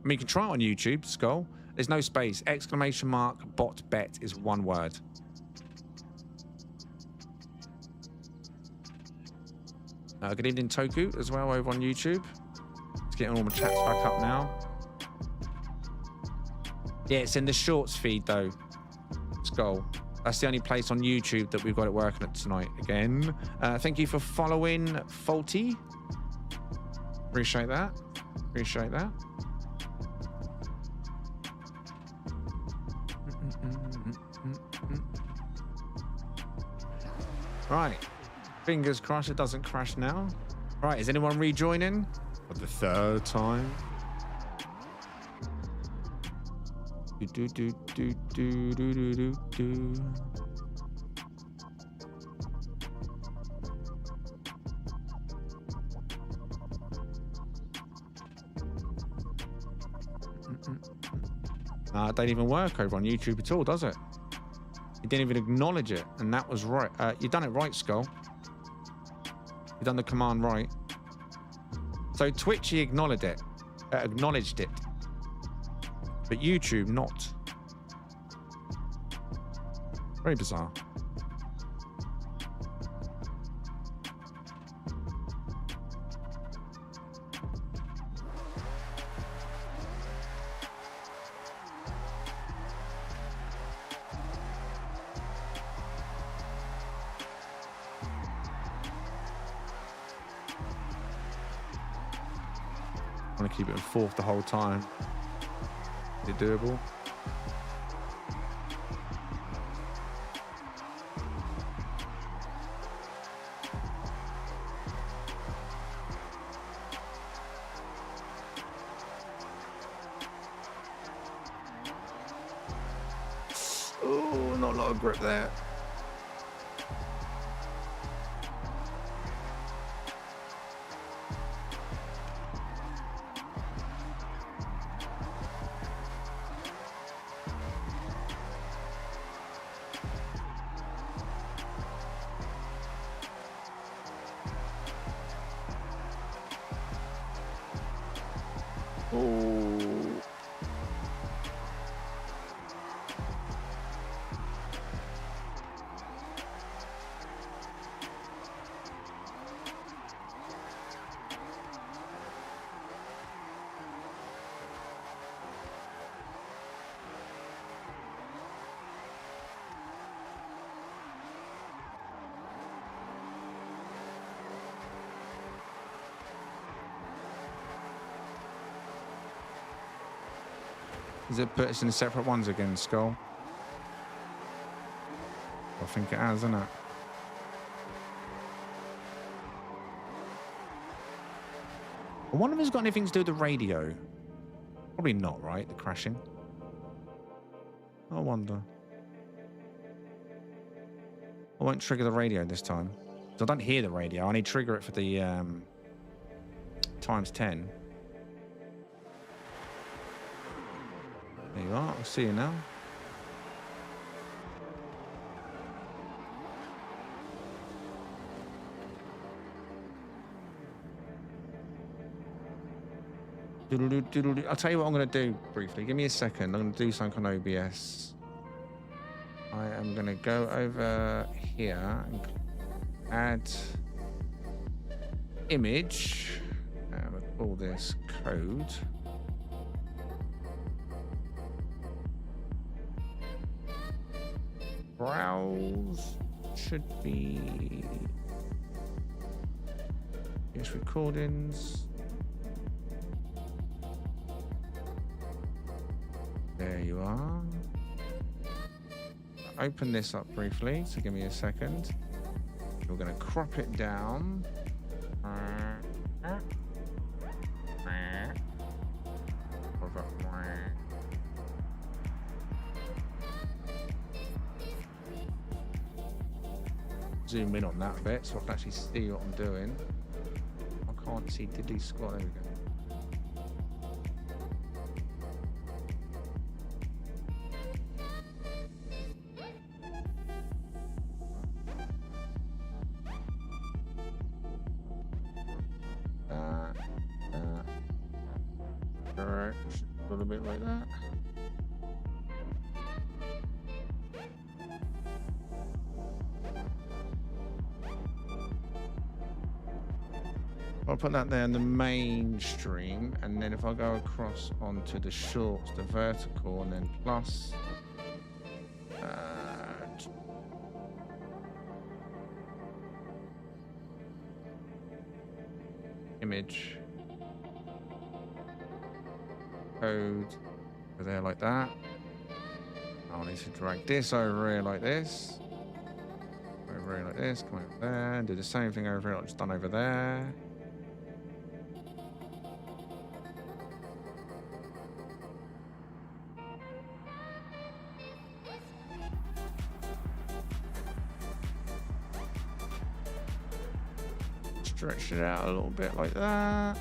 I mean, you can try it on YouTube, Skull. There's no space. Exclamation mark bot bet is one word. Good evening, Toku, as well, over on YouTube. Let's get all my chats back up now. Yeah, it's in the shorts feed, though. Skull. That's the only place on YouTube that we've got it working at tonight again. Thank you for following, Faulty. Appreciate that. Appreciate that. Right. Fingers crossed it doesn't crash now. Right, is anyone rejoining? For the third time. It don't even work over on YouTube at all, does it? You didn't even acknowledge it, and that was right. You done it right, Skull. You done the command right. So Twitch, he acknowledged it, but YouTube not. Very bizarre. I want to keep it in fourth the whole time. Is it doable? Oh, not a lot of grip there. Oh. Has it put us in separate ones again, Skull? I think it has, isn't it? I wonder if it's got anything to do with the radio. Probably not, right? The crashing. I wonder. I won't trigger the radio this time. So I don't hear the radio. I only trigger it for the times 10. There you are. I'll see you now. I'll tell you what I'm going to do briefly. Give me a second. I'm going to do something on OBS. I am going to go over here and add image. We'll call this code. Browse should be yes, recordings. There you are. Open this up briefly, so give me a second. We're going to crop it down. Zoom in on that bit so I can actually see what I'm doing. I can't see diddly squat. There we go. Alright, a little bit like that. I'll put that there in the mainstream, and then if I go across onto the shorts, the vertical, and then plus image code over there like that. I'll need to drag this over here like this. Over here like this, come over there, and do the same thing over here like just done over there. Stretch it out a little bit like that.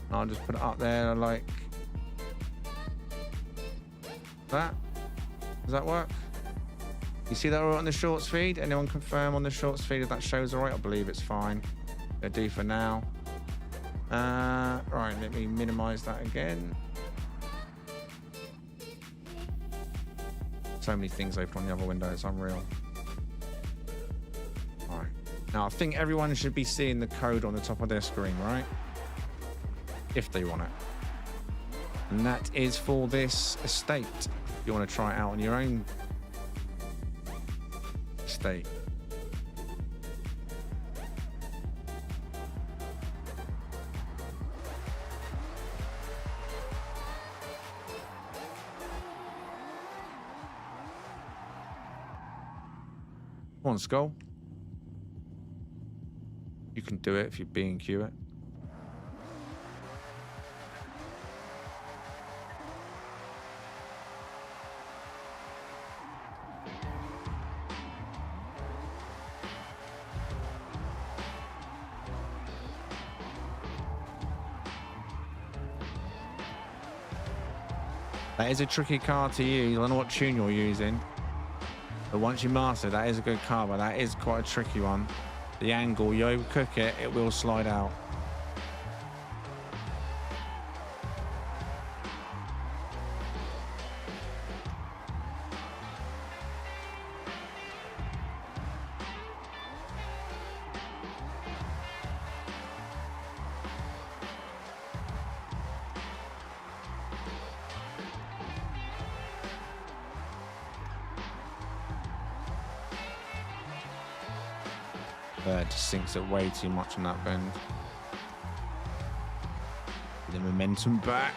And I'll just put it up there like that. Does that work? You see that all right on the shorts feed? Anyone confirm on the shorts feed if that shows all right? I believe it's fine. They'll do for now. Right, let me minimize that again. So many things open on the other window. It's unreal. All right. Now, I think everyone should be seeing the code on the top of their screen, right? If they want it. And that is for this estate. If you want to try it out on your own estate. Come on, Skull. You can do it if you're being Q it. That is a tricky car to use. I don't know what tune you're using. But once you master, that is a good car, but that is quite a tricky one. The angle, you overcook it, it will slide out. Just sinks it way too much on that bend. The momentum back.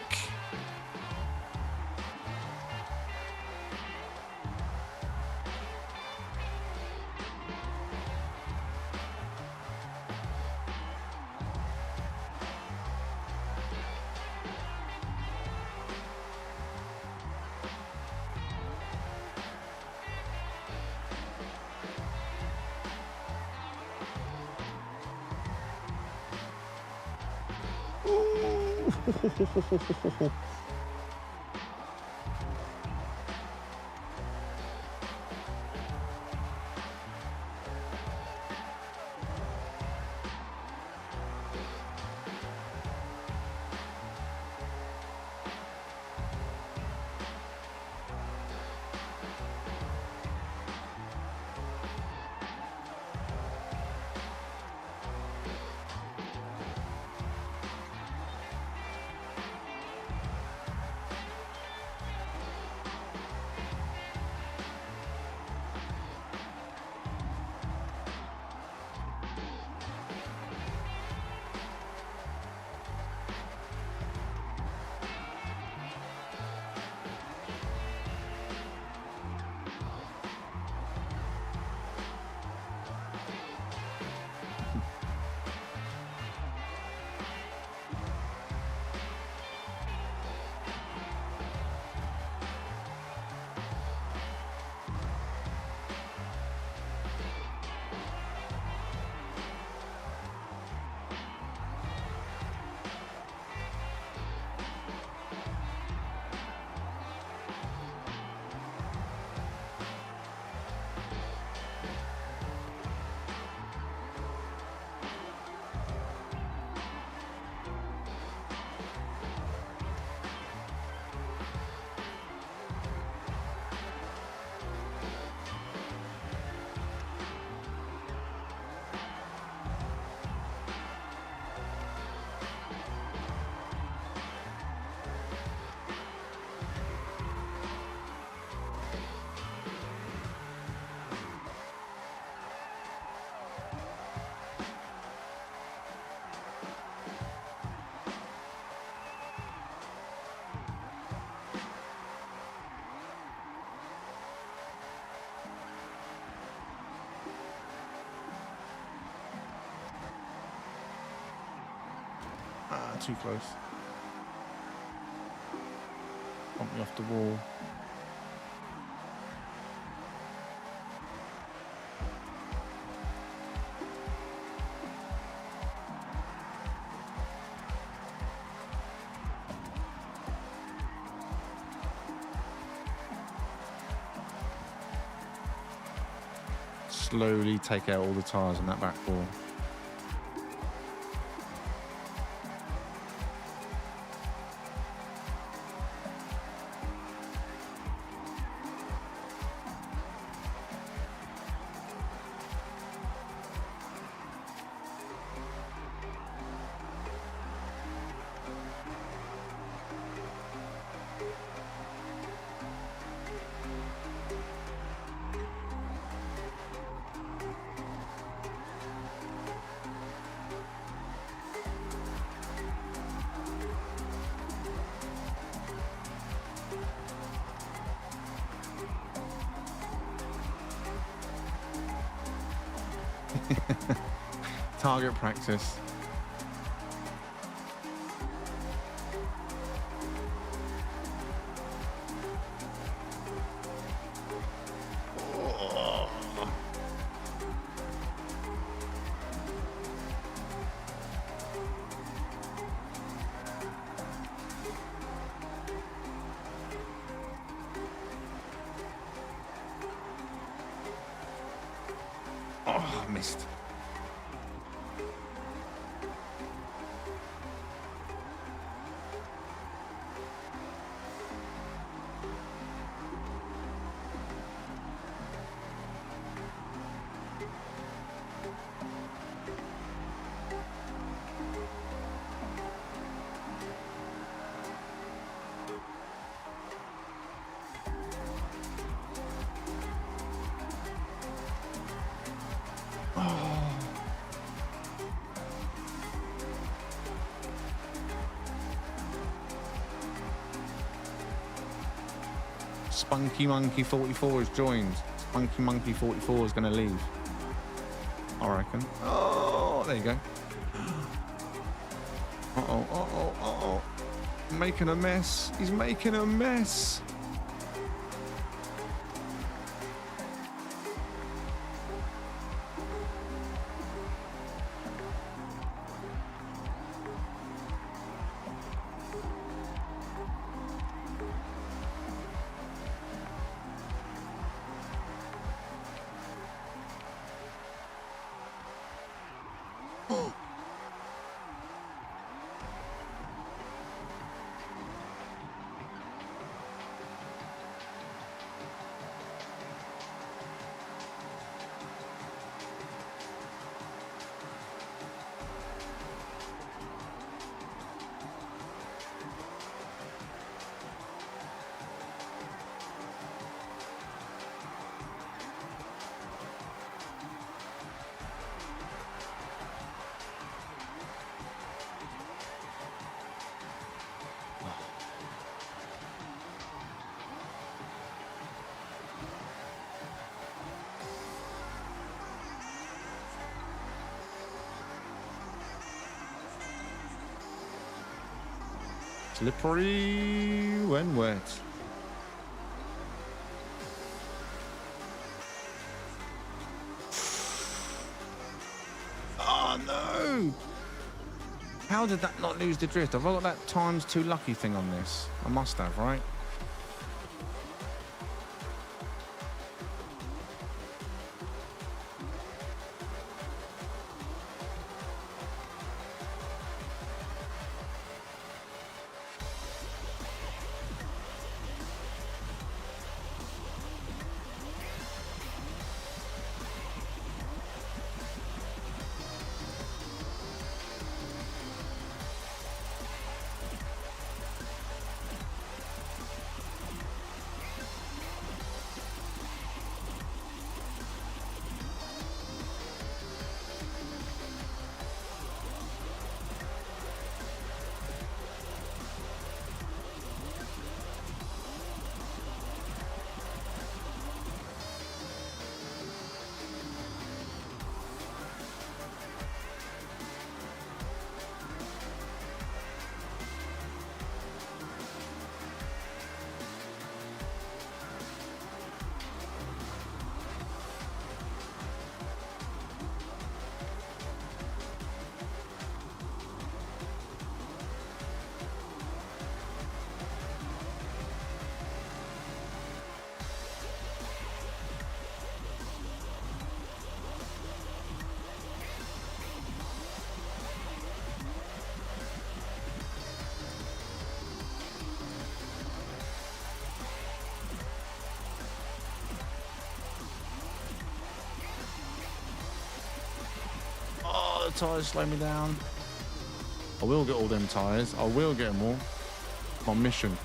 Too close. Bump me off the wall. Slowly take out all the tyres on that back wall. Target practice. Oh, missed. Spunky Monkey 44 has joined. Spunky Monkey 44 is going to leave, I reckon. Oh, there you go. Uh-oh, uh-oh, uh-oh. Making a mess. He's making a mess. Slippery when wet. Oh no! How did that not lose the drift? Have I got that times 2 lucky thing on this? I must have, right? Oh, the tyres slow me down. I will get all them tyres. I will get them all. My mission.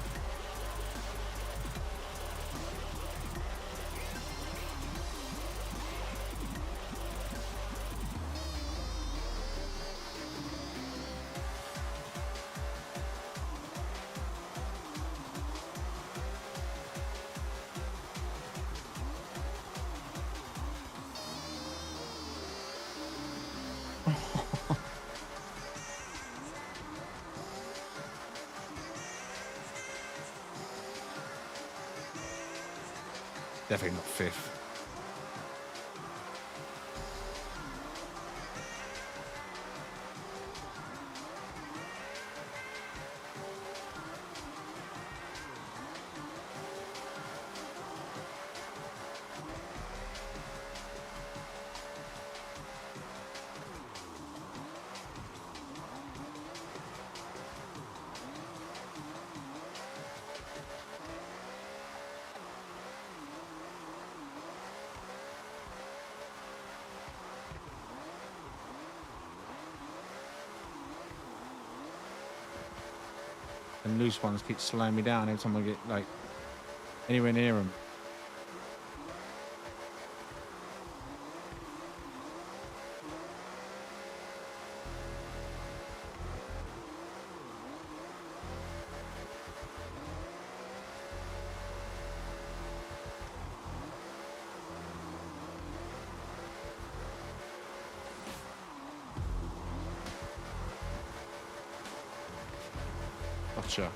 Definitely not fifth. And loose ones keep slowing me down every time I get like anywhere near them. Gotcha.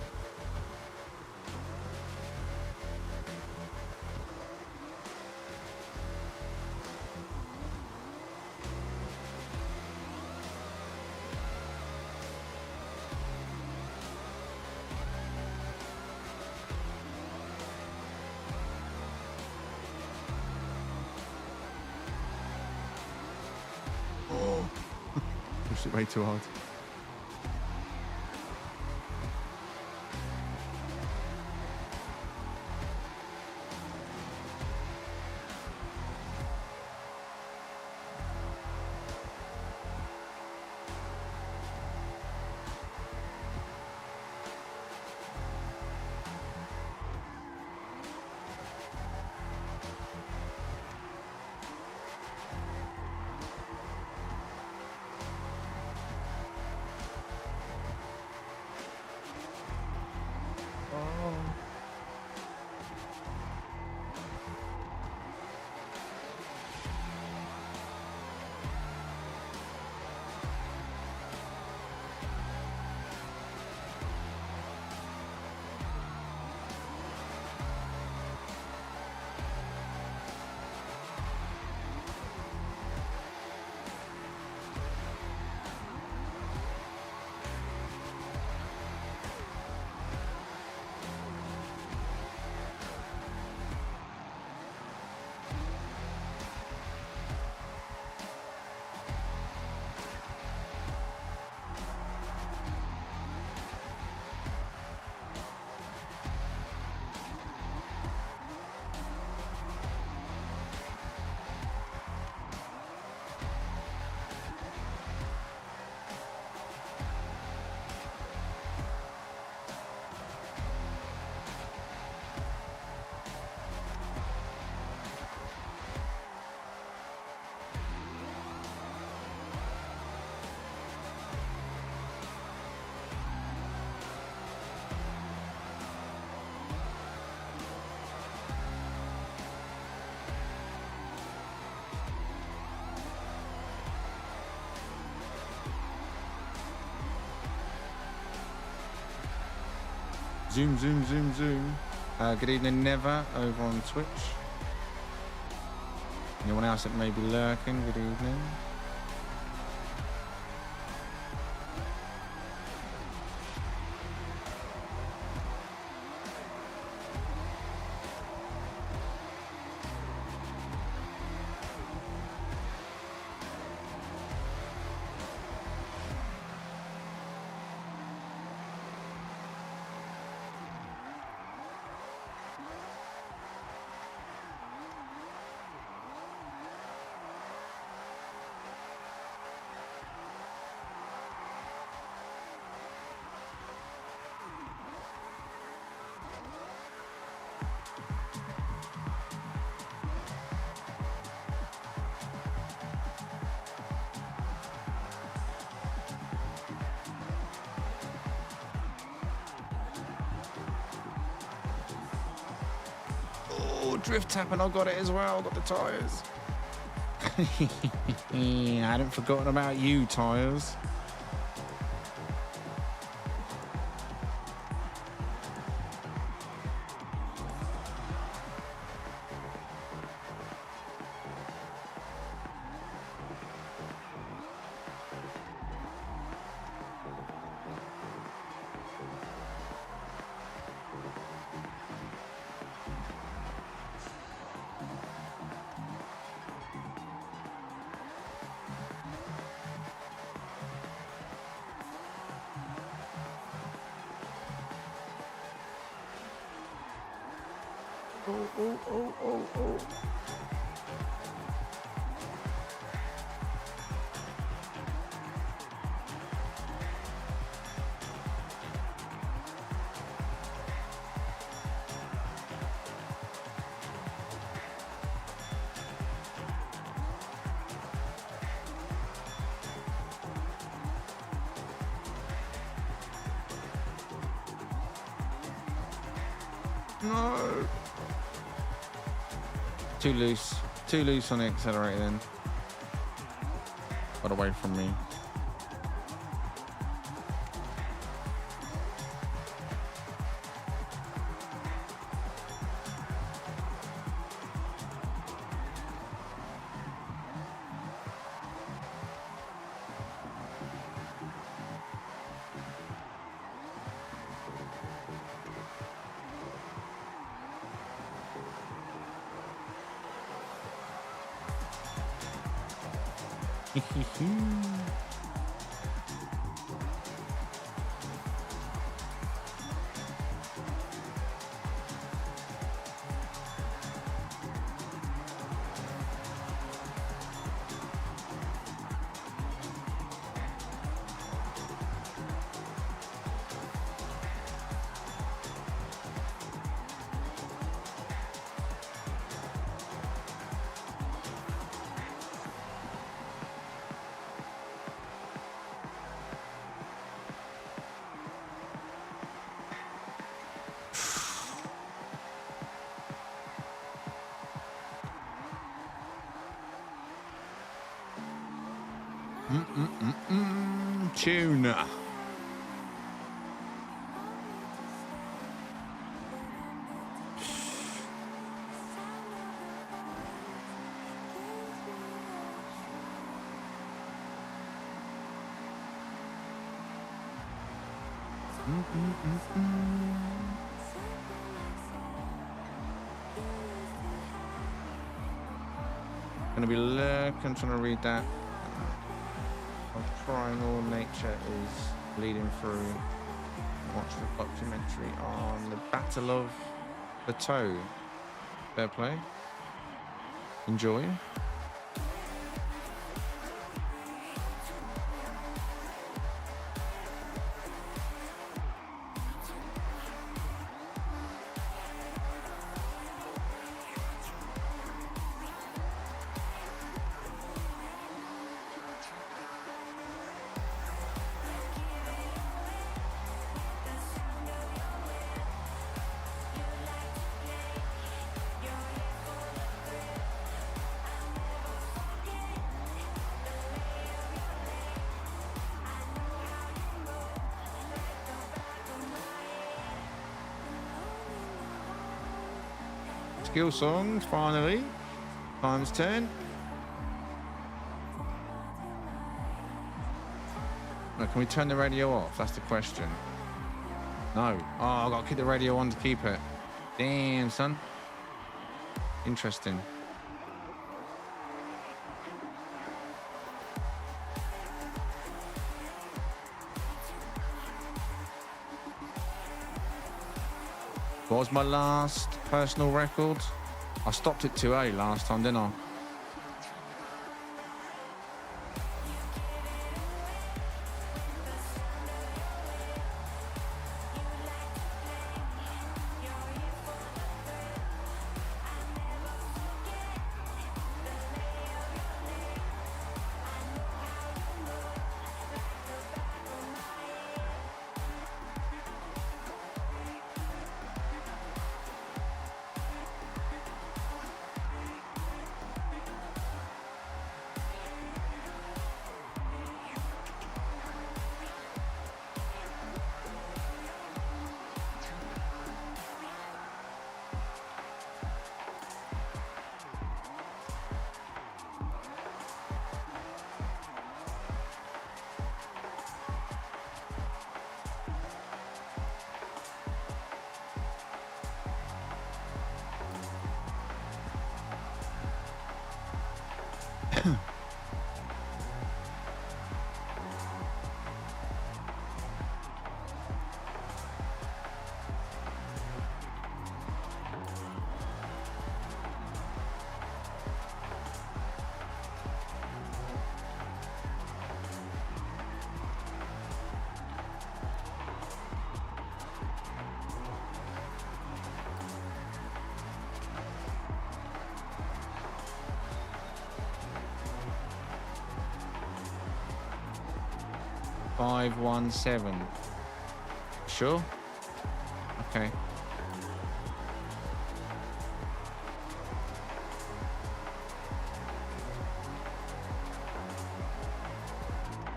Oh, pushed it way too hard. Zoom, zoom, zoom, zoom. Good evening, Never, over on Twitch. Anyone else that may be lurking, good evening. Oh, drift tapping, I got it as well, got the tyres. I hadn't forgotten about you, tyres. Oh, oh, oh, oh, oh. No. Too loose. Too loose on the accelerator then. Got away from me. Tuna. Gonna be lurking, trying to read that. Primal nature is leading through. Watch the documentary on the Battle of the Toe. Fair play. Enjoy. Skill songs, finally. Times 10. Now, can we turn the radio off? That's the question. No. Oh, I've got to keep the radio on to keep it. Damn, son. Interesting. What was my last personal record? I stopped it too early last time, didn't I? 517. Sure? Okay.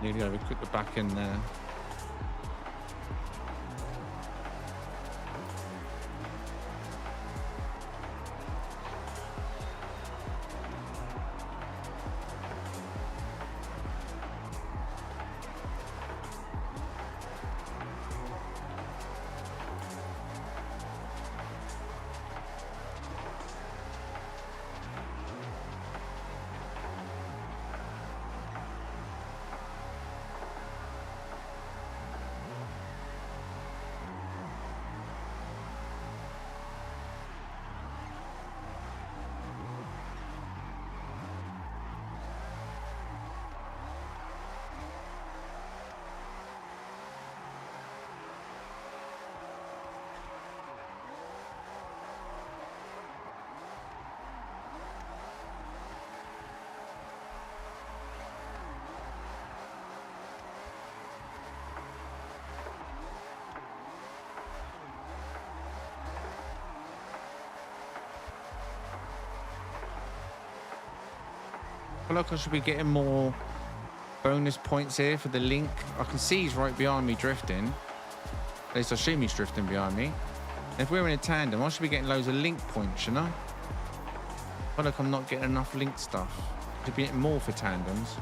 Nearly over, put the back in there. I feel like I should be getting more bonus points here for the link. I can see he's right behind me drifting. At least I assume he's drifting behind me. And if we're in a tandem, I should be getting loads of link points, you know? I feel like I'm not getting enough link stuff. I should be getting more for tandems.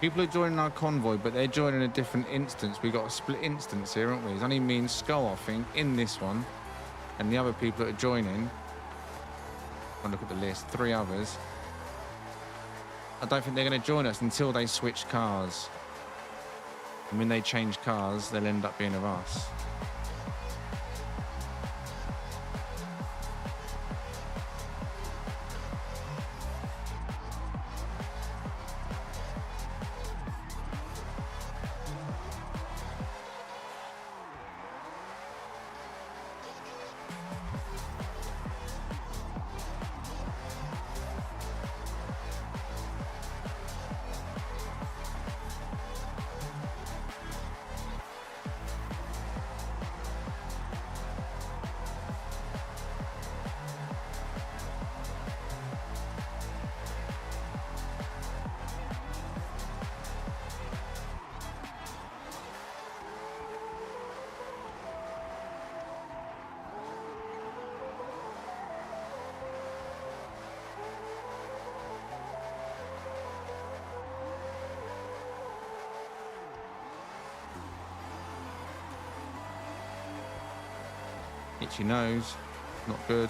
People are joining our convoy, but they're joining a different instance. We've got a split instance here, haven't we? There's only me and Skull, I think, in this one. And the other people that are joining, I'll look at the list, 3 others. I don't think they're going to join us until they switch cars. And when they change cars, they'll end up being of us. Itchy nose, not good.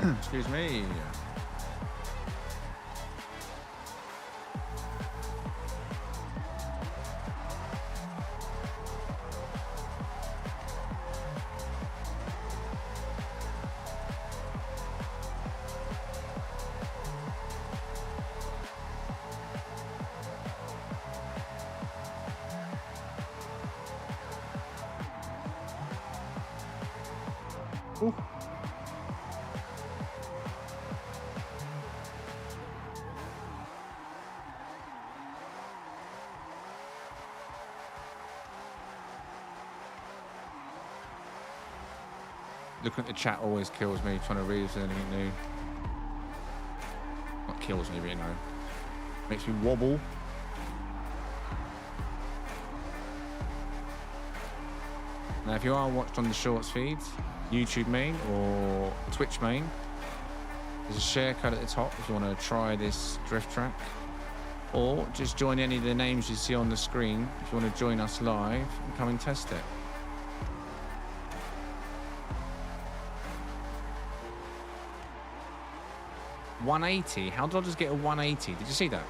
Excuse me. Ooh. Looking at the chat always kills me, trying to read if there's anything new. Not kills me, but you know. Makes me wobble. Now, if you are watched on the Shorts feeds, YouTube main or Twitch main, there's a share code at the top if you want to try this drift track. Or just join any of the names you see on the screen if you want to join us live and come and test it. $180? How did I just get a 180? Did you see that?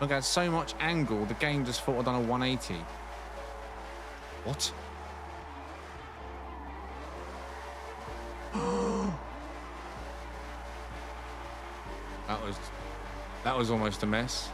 Look, I had so much angle, the game just thought I'd done a 180. What? That was almost a mess.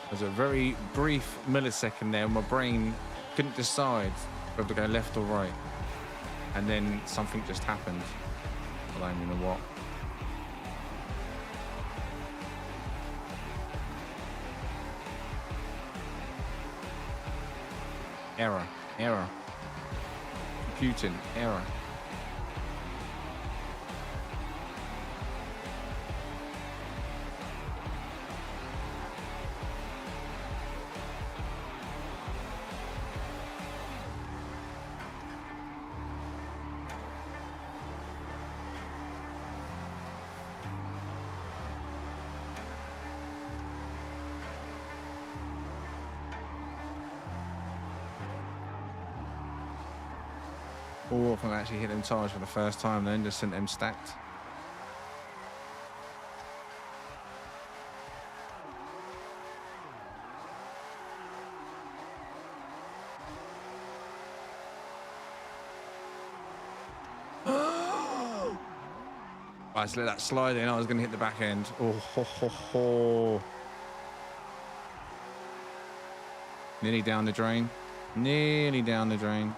There's a very brief millisecond there. My brain couldn't decide whether to go left or right. And then something just happened. I don't even know what. Error. Error. Computing. Error. Oh, if I actually hit them tires for the first time then, just sent them stacked. I just let that slide in, I was going to hit the back end. Oh, ho, ho, ho. Nearly down the drain. Nearly down the drain.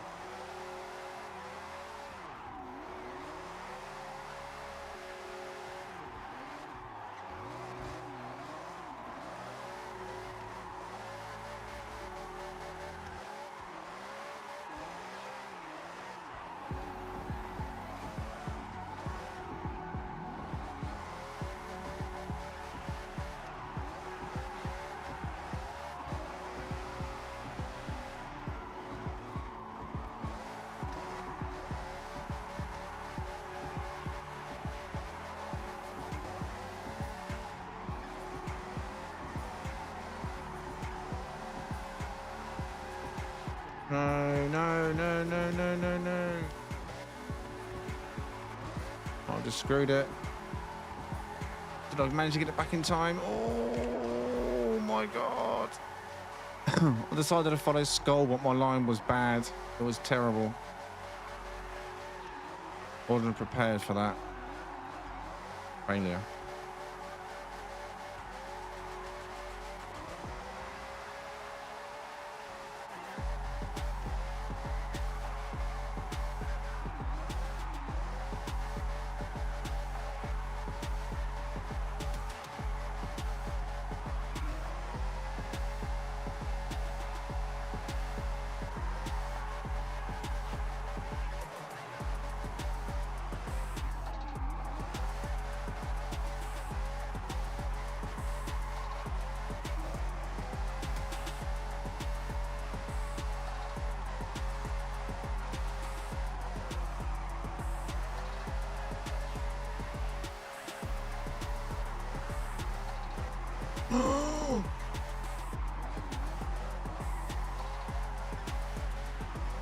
No, no, no, no, no, no, no. I just screwed it. Did I manage to get it back in time? Oh my god. I decided to follow Skull, but my line was bad. It was terrible. Wasn't prepared for that. Failure.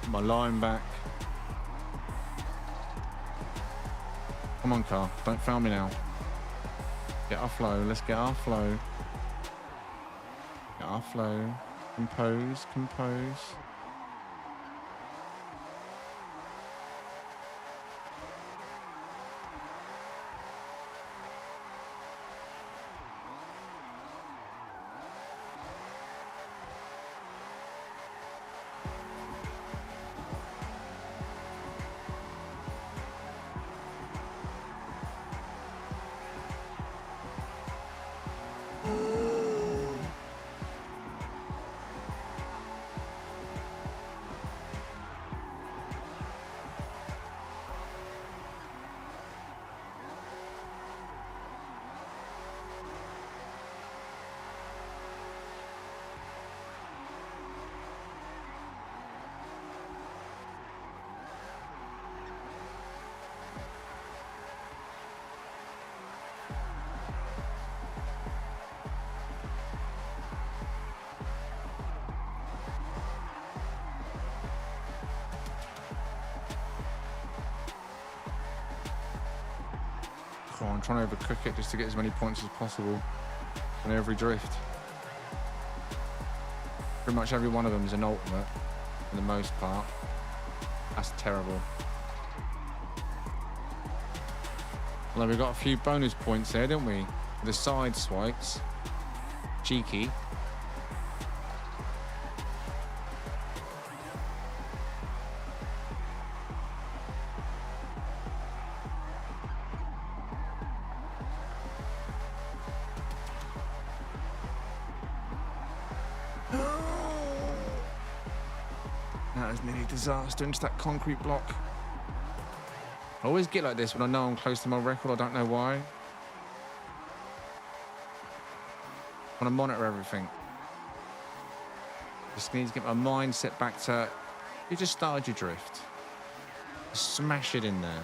My line back. Come on, car. Don't fail me now. Get our flow. Let's get our flow. Get our flow. Compose, compose. Oh, I'm trying to overcook it just to get as many points as possible on every drift. Pretty much every one of them is an ultimate, for the most part. That's terrible. Although we got a few bonus points there, didn't we? The side swipes. Cheeky. That was nearly a disaster into that concrete block. I always get like this when I know I'm close to my record. I don't know why. I want to monitor everything. Just need to get my mind set back to, you just started your drift. Smash it in there.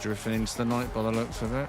Drifting into the night by the looks of it.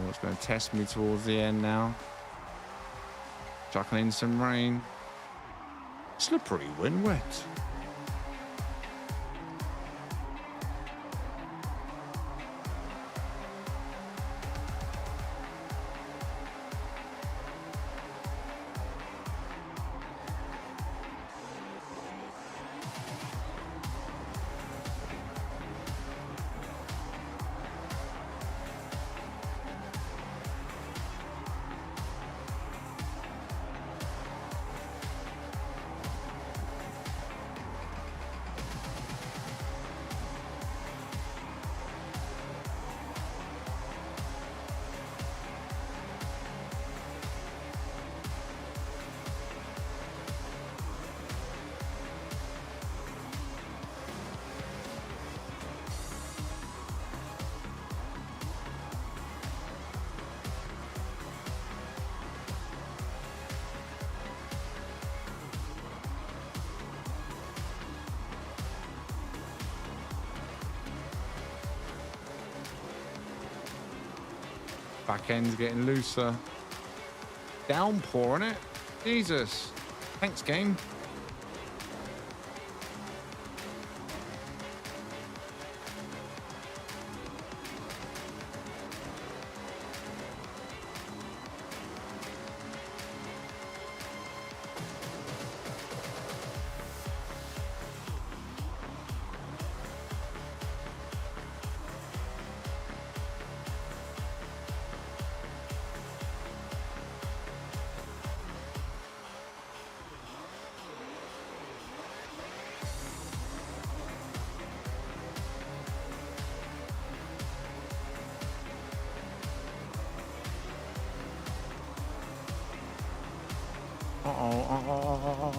it's going to test me towards the end now. Chucking in some rain. Slippery when wet. Back end's getting looser. Downpour on it. Jesus. Thanks, game.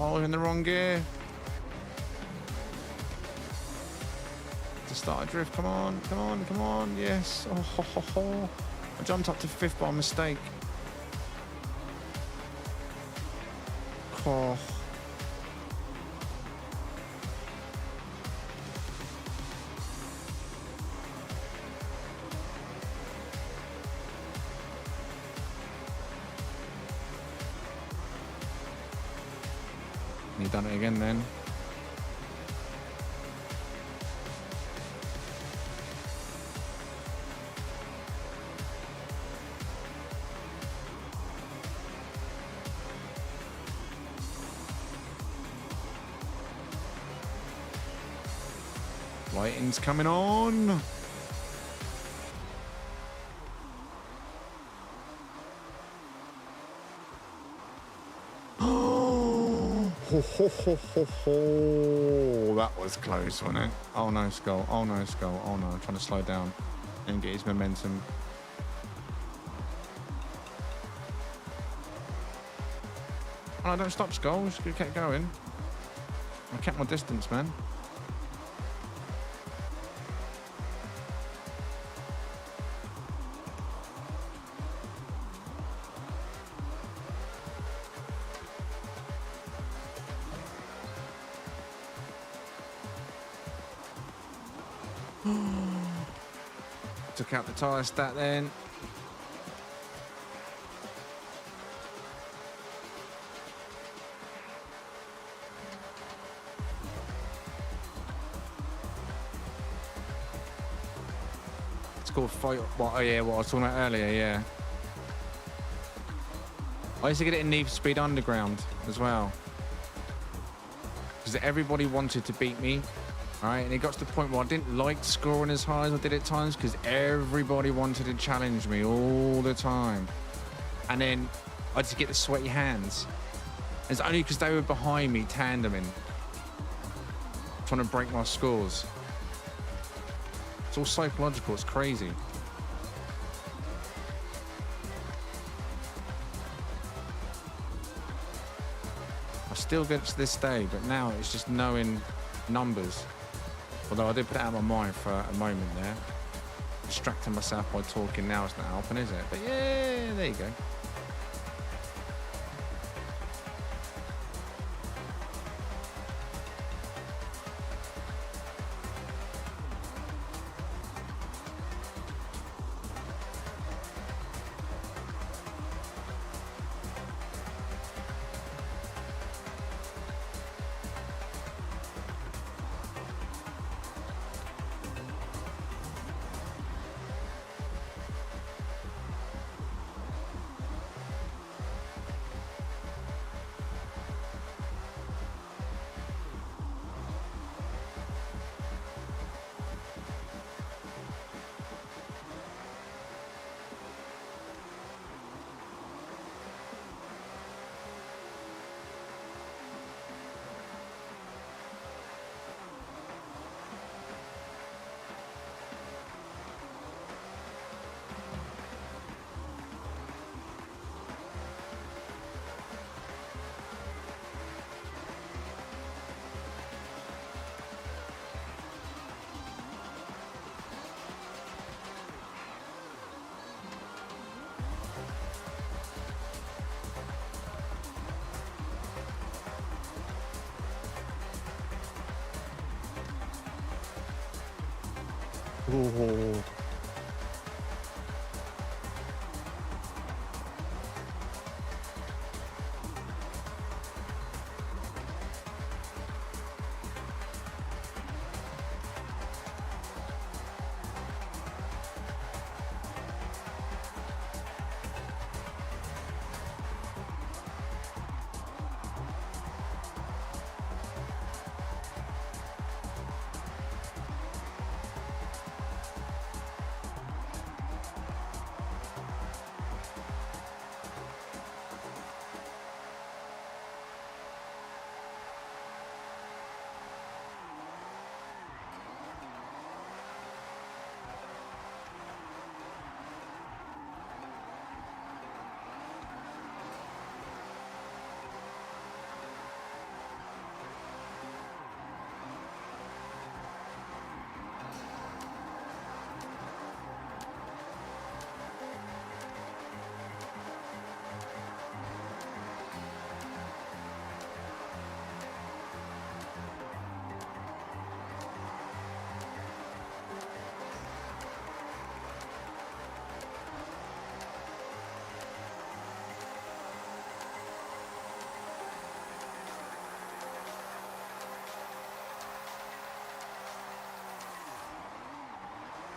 Oh, in the wrong gear. To start a drift, come on, come on, come on, yes. Oh, ho, ho, ho. I jumped up to 5th by mistake. Oh. You done it again then. Lighting's coming on. Ho, ho, ho, ho, ho. That was close, wasn't it? Oh no, Skull. Oh no, Skull. Oh no, I'm trying to slow down and get his momentum. Oh no, don't stop, Skull. Just keep going. I kept my distance, man. Took out the tyre stat then. It's called fight. What? Oh yeah, what I was talking about earlier. Yeah. I used to get it in Need for Speed Underground as well, because everybody wanted to beat me. Right, and it got to the point where I didn't like scoring as high as I did at times because everybody wanted to challenge me all the time. And then I just get the sweaty hands. And it's only because they were behind me tandeming, trying to break my scores. It's all psychological, it's crazy. I still get it to this day, but now it's just knowing numbers. Although I did put it out of my mind for a moment there. Distracting myself by talking now is not helping, is it? But yeah, there you go. Oh.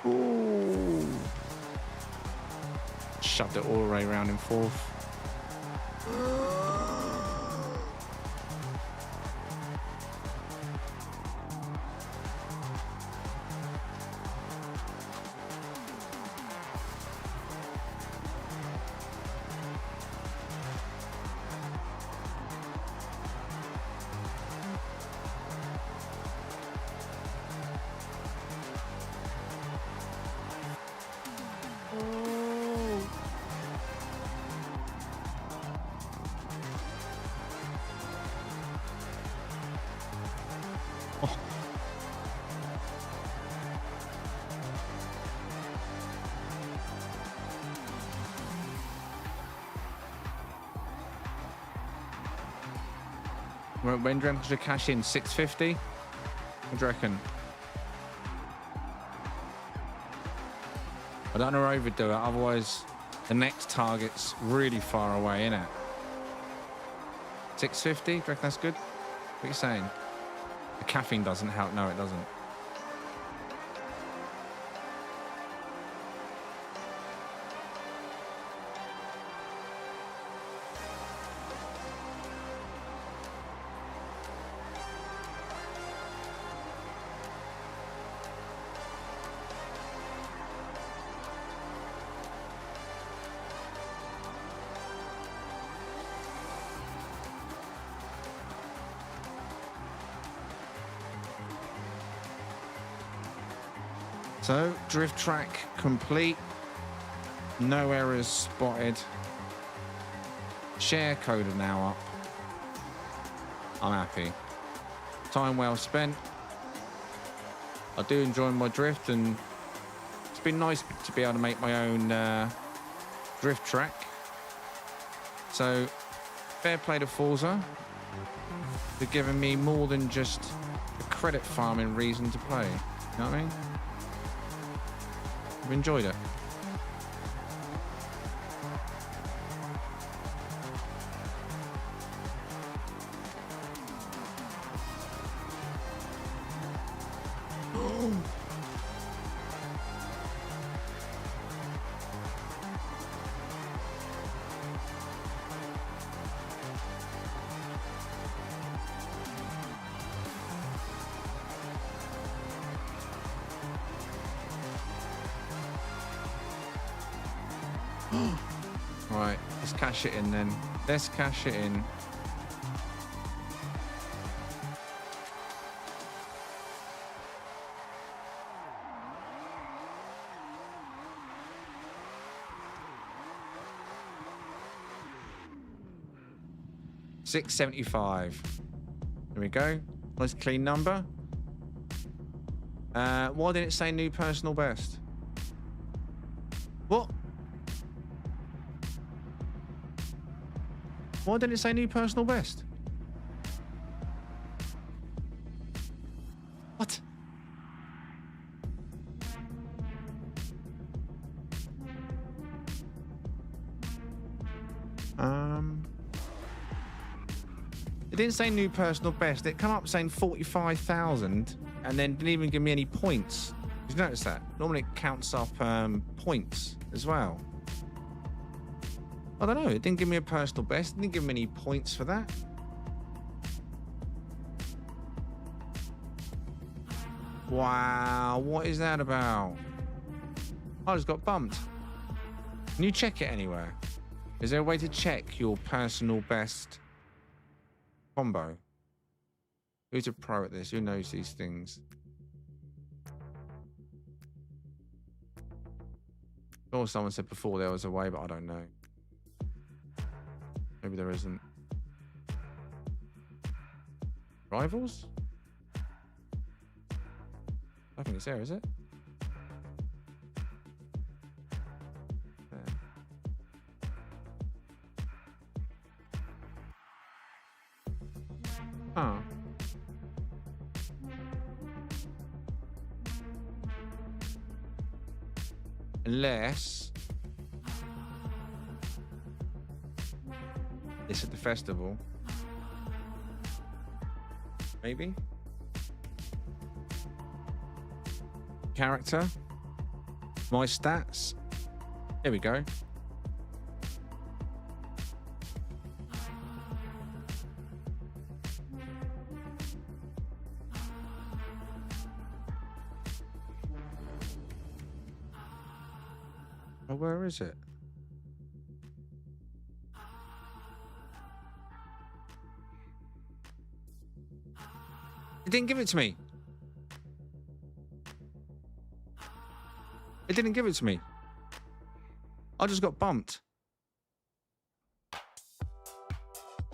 Ooh. Shoved it all the way around in fourth. When do you reckon to cash in? 650? What do you reckon? I don't want to overdo it, otherwise the next target's really far away, innit? 650? Do you reckon that's good? What are you saying? The caffeine doesn't help. No, it doesn't. So, drift track complete. No errors spotted. Share code are now up. I'm happy. Time well spent. I do enjoy my drift, and it's been nice to be able to make my own drift track. So, fair play to Forza. They've given me more than just a credit farming reason to play. You know what I mean? I've enjoyed it. Right, let's cash it in then. Let's cash it in. $675. There we go. Nice clean number. Why didn't it say new personal best? What? Why didn't it say new personal best? What? It didn't say new personal best. It come up saying 45,000 and then didn't even give me any points. Did you notice that? Normally it counts up points as well. I don't know. It didn't give me a personal best. It didn't give me any points for that. Wow. What is that about? I just got bumped. Can you check it anywhere? Is there a way to check your personal best combo? Who's a pro at this? Who knows these things? Or someone said before there was a way, but I don't know. Maybe there isn't. Rivals? I think it's there, is it? There. Huh. Unless it's at the festival. Maybe. Character. My stats. Here we go. Oh, where is it? It didn't give it to me. It didn't give it to me. I just got bumped.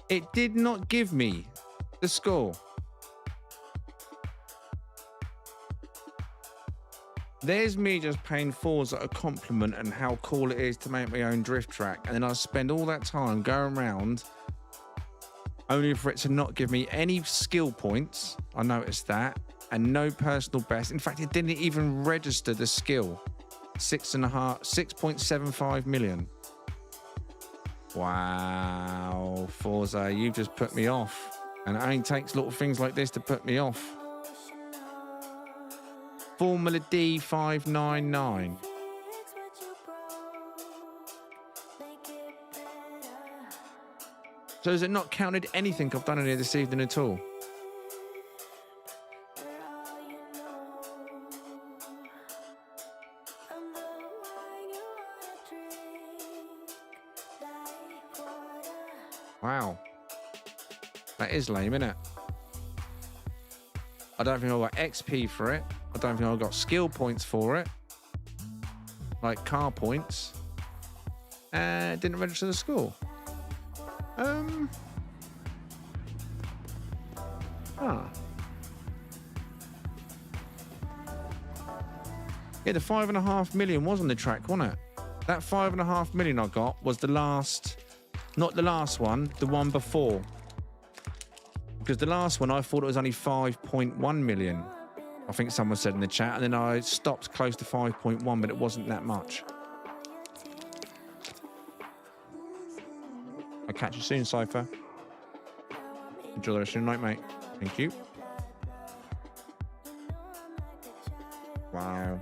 It did not give me the score. There's me just paying Forza a compliment and how cool it is to make my own drift track. And then I spend all that time going around only for it to not give me any skill points. I noticed that. And no personal best. In fact, it didn't even register the skill. 6.75 million. Wow, Forza, you've just put me off. And it only takes little things like this to put me off. Formula D599. So has it not counted anything I've done in here this evening at all? Wow. That is lame, isn't it? I don't think I got XP for it. I don't think I got skill points for it. Like car points. And it didn't register the score. Yeah, the 5.5 million was on the track, wasn't it? That 5.5 million I got was the last, not the last one, the one before. Because the last one I thought it was only 5.1 million. I think someone said in the chat, and then I stopped close to 5.1, but it wasn't that much. I'll catch you soon, Cypher. Enjoy the rest of your night, mate. Thank you. Wow.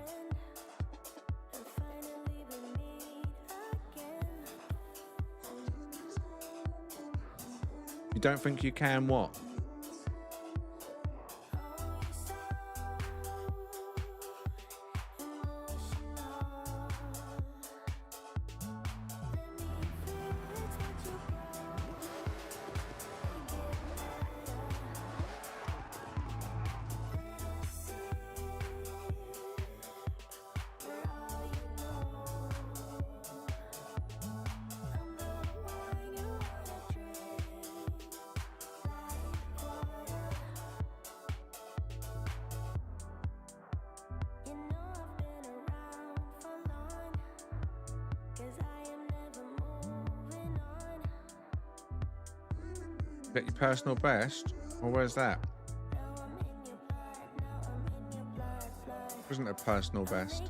You don't think you can what? Get your personal best? Or where's that? Wasn't a personal best.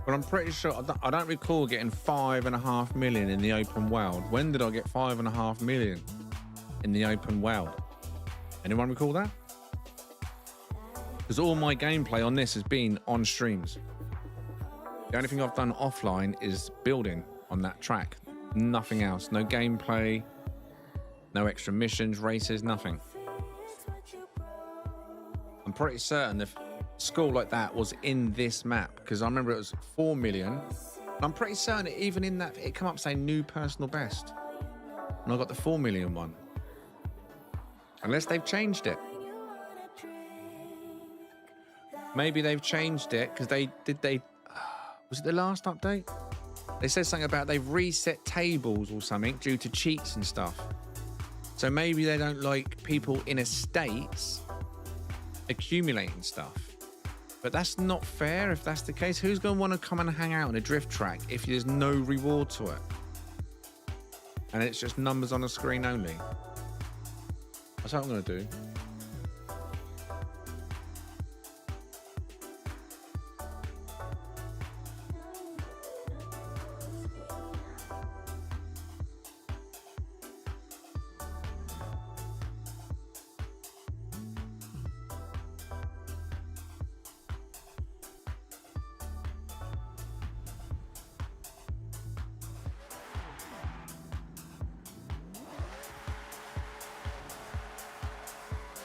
But I'm pretty sure I don't recall getting 5.5 million in the open world. When did I get 5.5 million in the open world? Anyone recall that? Because all my gameplay on this has been on streams. The only thing I've done offline is building on that track. Nothing else. No gameplay, no extra missions, races, nothing. I'm pretty certain if school like that was in this map, because I remember it was 4 million. I'm pretty certain even in that it come up saying new personal best, and I got the 4 million one. Unless they've changed it. Maybe they've changed it because was it the last update? They said something about they've reset tables or something due to cheats and stuff. So maybe they don't like people in estates accumulating stuff. But that's not fair if that's the case. Who's going to want to come and hang out on a drift track if there's no reward to it? And it's just numbers on a screen only. That's what I'm going to do.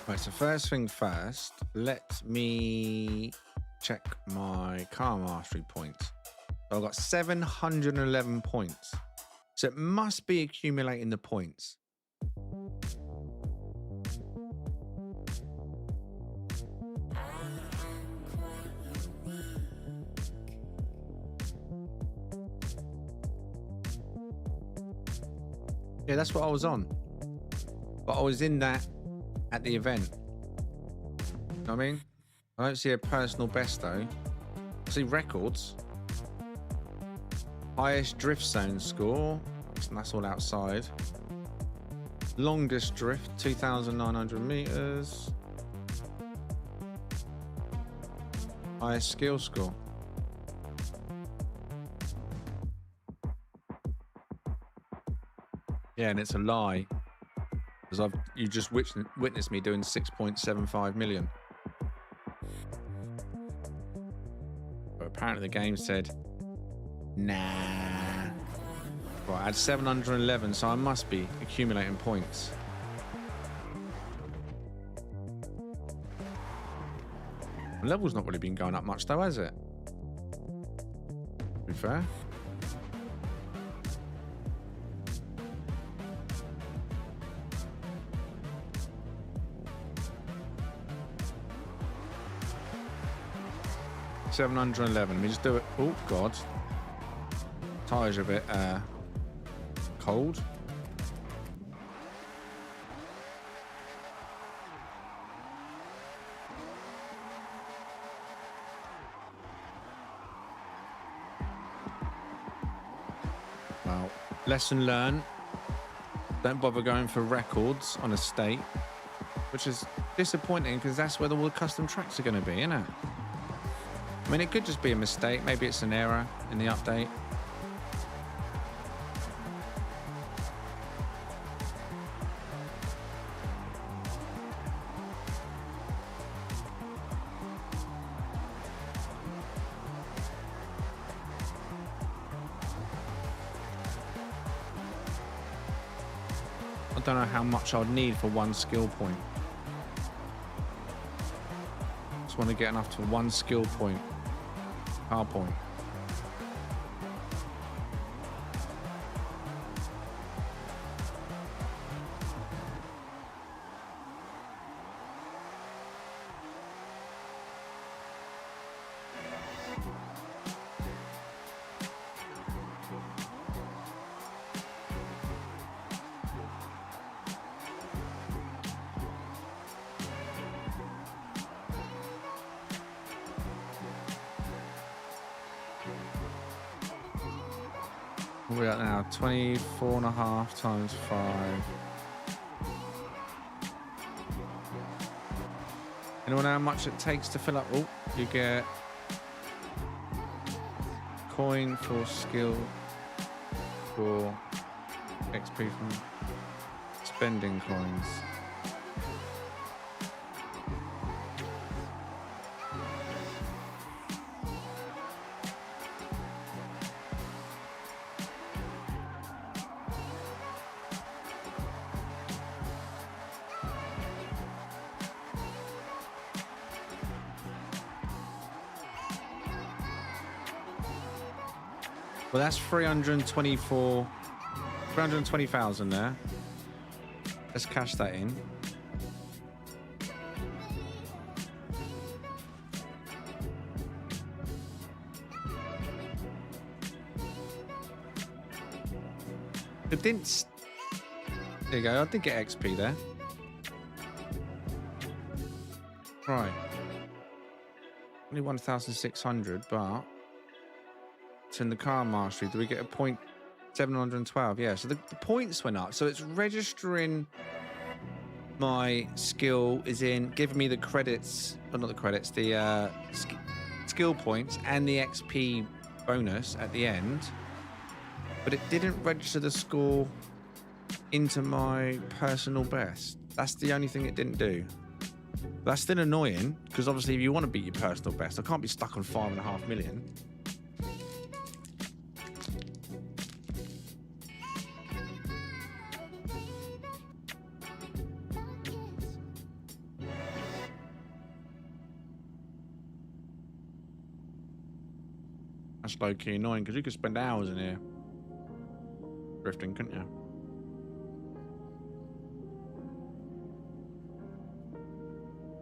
Right, so first thing first, let me check my car mastery points. So I've got 711 points. So it must be accumulating the points. Yeah, that's what I was on. But I was in that at the event. You know what I mean? I don't see a personal best though. I see records. Highest drift zone score. And that's all outside. Longest drift, 2,900 meters. Highest skill score. Yeah, and it's a lie. Because you just witnessed me doing 6.75 million. But apparently the game said, nah. Right, I had 711, so I must be accumulating points. The level's not really been going up much though, has it? To be fair. $711. Let me just do it. Oh God, tires are a bit cold. Well, lesson learned. Don't bother going for records on estate, which is disappointing because that's where all the custom tracks are going to be, isn't it? I mean, it could just be a mistake. Maybe it's an error in the update. I don't know how much I'd need for one skill point. Just want to get enough to one skill point. Car point. What are we at now? 24.5 times 5. Anyone know how much it takes to fill up? Oh, you get coin for skill for XP from spending coins. Well, that's 320,000 there. Let's cash that in. It didn't. There you go. I did get XP there. Right. Only 1,600, but it's in the car mastery. Do we get a point? 712. Yeah. So the points went up. So it's registering my skill is in giving me the credits, or not the credits, the skill points and the XP bonus at the end. But it didn't register the score into my personal best. That's the only thing it didn't do. That's still annoying, because obviously if you want to beat your personal best, I can't be stuck on 5.5 million. That's low-key annoying, because you could spend hours in here drifting, couldn't you?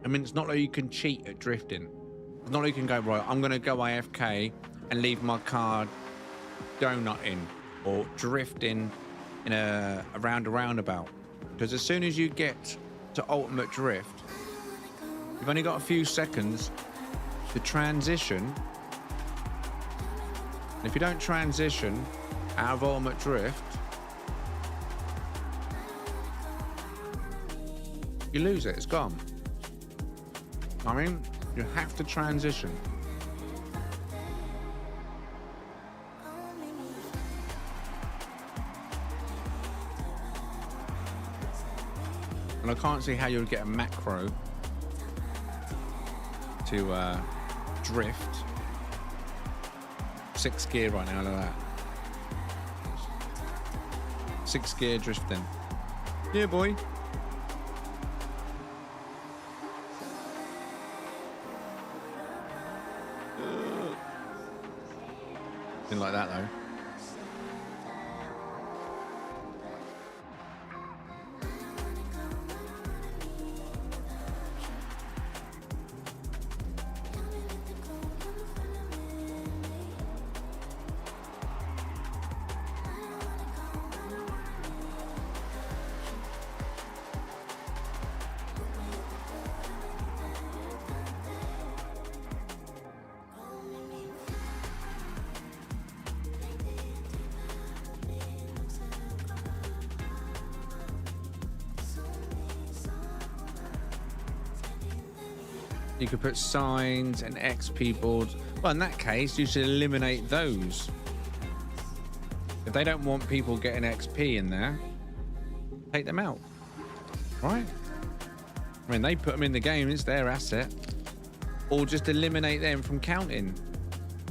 I mean, it's not like you can cheat at drifting. It's not like you can go, right, I'm going to go AFK and leave my car donutting or drifting in around a roundabout. Because as soon as you get to ultimate drift, you've only got a few seconds to transition. And if you don't transition out of ultimate drift, you lose it. It's gone. I mean, you have to transition. And I can't see how you would get a macro to drift. 6th gear right now, look at that. 6th gear drifting. Yeah, boy. Didn't like that though. You could put signs and XP boards. Well, in that case, you should eliminate those. If they don't want people getting XP in there, take them out. Right? I mean, they put them in the game, it's their asset. Or just eliminate them from counting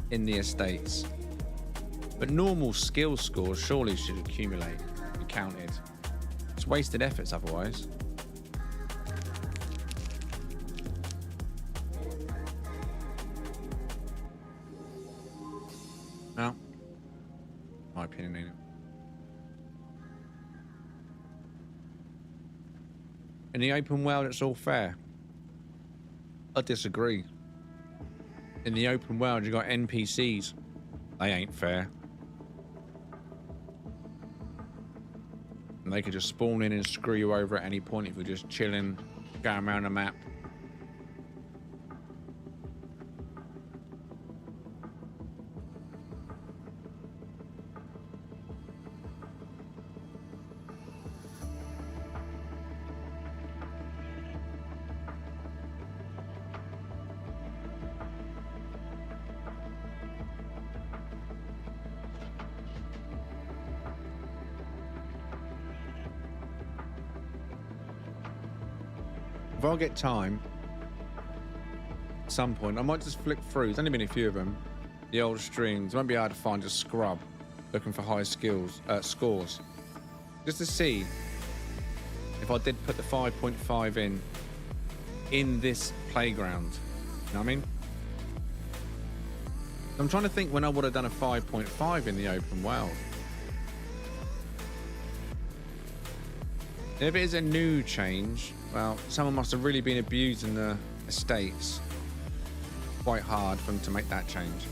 in the estates. But normal skill scores surely should accumulate, be counted. It's wasted efforts otherwise. No. My opinion ain't it. In the open world, it's all fair. I disagree. In the open world, you got NPCs. They ain't fair. And they could just spawn in and screw you over at any point if you're just chilling, going around the map. if I get time, at some point, I might just flick through. There's only been a few of them. The old streams. I won't be able to find just scrub looking for high scores. Just to see if I did put the 5.5 in this playground. You know what I mean? I'm trying to think when I would have done a 5.5 in the open world. If it is a new change, well, someone must have really been abusing the estates. Quite hard for them to make that change.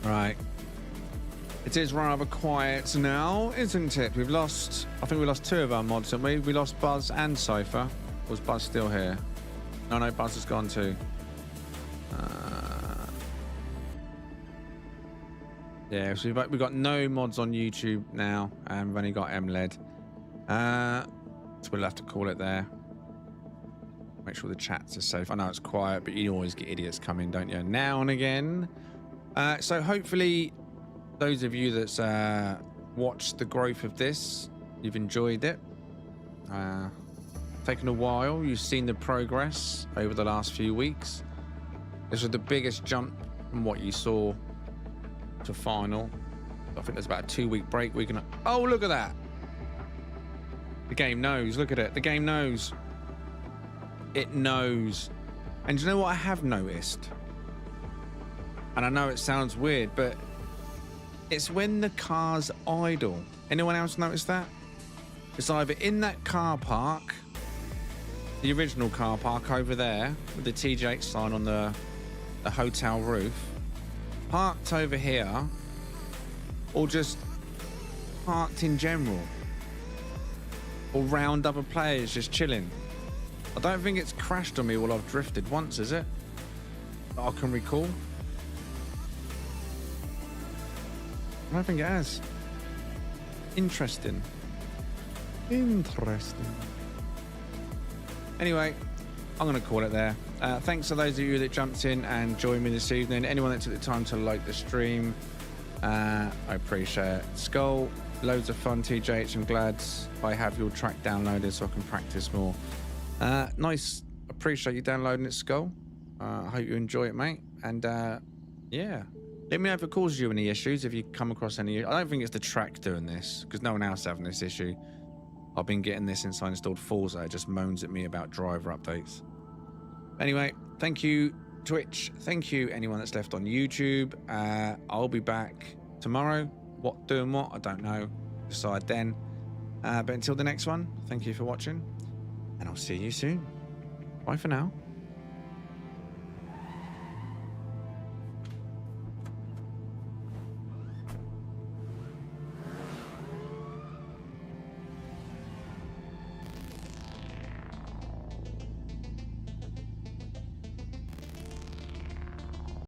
Right. It is rather quiet now, isn't it? We've lost, I think we lost 2 of our mods, haven't we? We lost Buzz and Cypher. Was Buzz still here? No, Buzz has gone too. Yeah, so we've got no mods on YouTube now, and we've only got MLED. So we'll have to call it there. Make sure the chats are safe. I know it's quiet, but you always get idiots coming, don't you? Now and again. So hopefully, those of you that's watched the growth of this, you've enjoyed it. Taken a while. You've seen the progress over the last few weeks. This was the biggest jump from what you saw to final. I think there's about a 2-week break. Oh, look at that. The game knows. Look at it. The game knows. It knows. And do you know what I have noticed? And I know it sounds weird, but it's when the car's idle. Anyone else notice that? It's either in that car park, the original car park over there, with the TJX sign on the hotel roof, parked over here, or just parked in general, or round other players just chilling. I don't think it's crashed on me while I've drifted once, is it? That I can recall. I don't think it has. Interesting. Anyway, I'm going to call it there. Thanks to those of you that jumped in and joined me this evening. Anyone that took the time to like the stream, I appreciate it. Skull, loads of fun, TJH. I'm glad I have your track downloaded so I can practice more. Nice. Appreciate you downloading it, Skull. I hope you enjoy it, mate. And yeah, let me know if it causes you any issues, if you come across any. I don't think it's the track doing this, because no one else is having this issue. I've been getting this since I installed Forza. It just moans at me about driver updates. Anyway, thank you, Twitch. Thank you, anyone that's left on YouTube. I'll be back tomorrow. Doing what? I don't know. Decide then. But until the next one, thank you for watching, and I'll see you soon. Bye for now.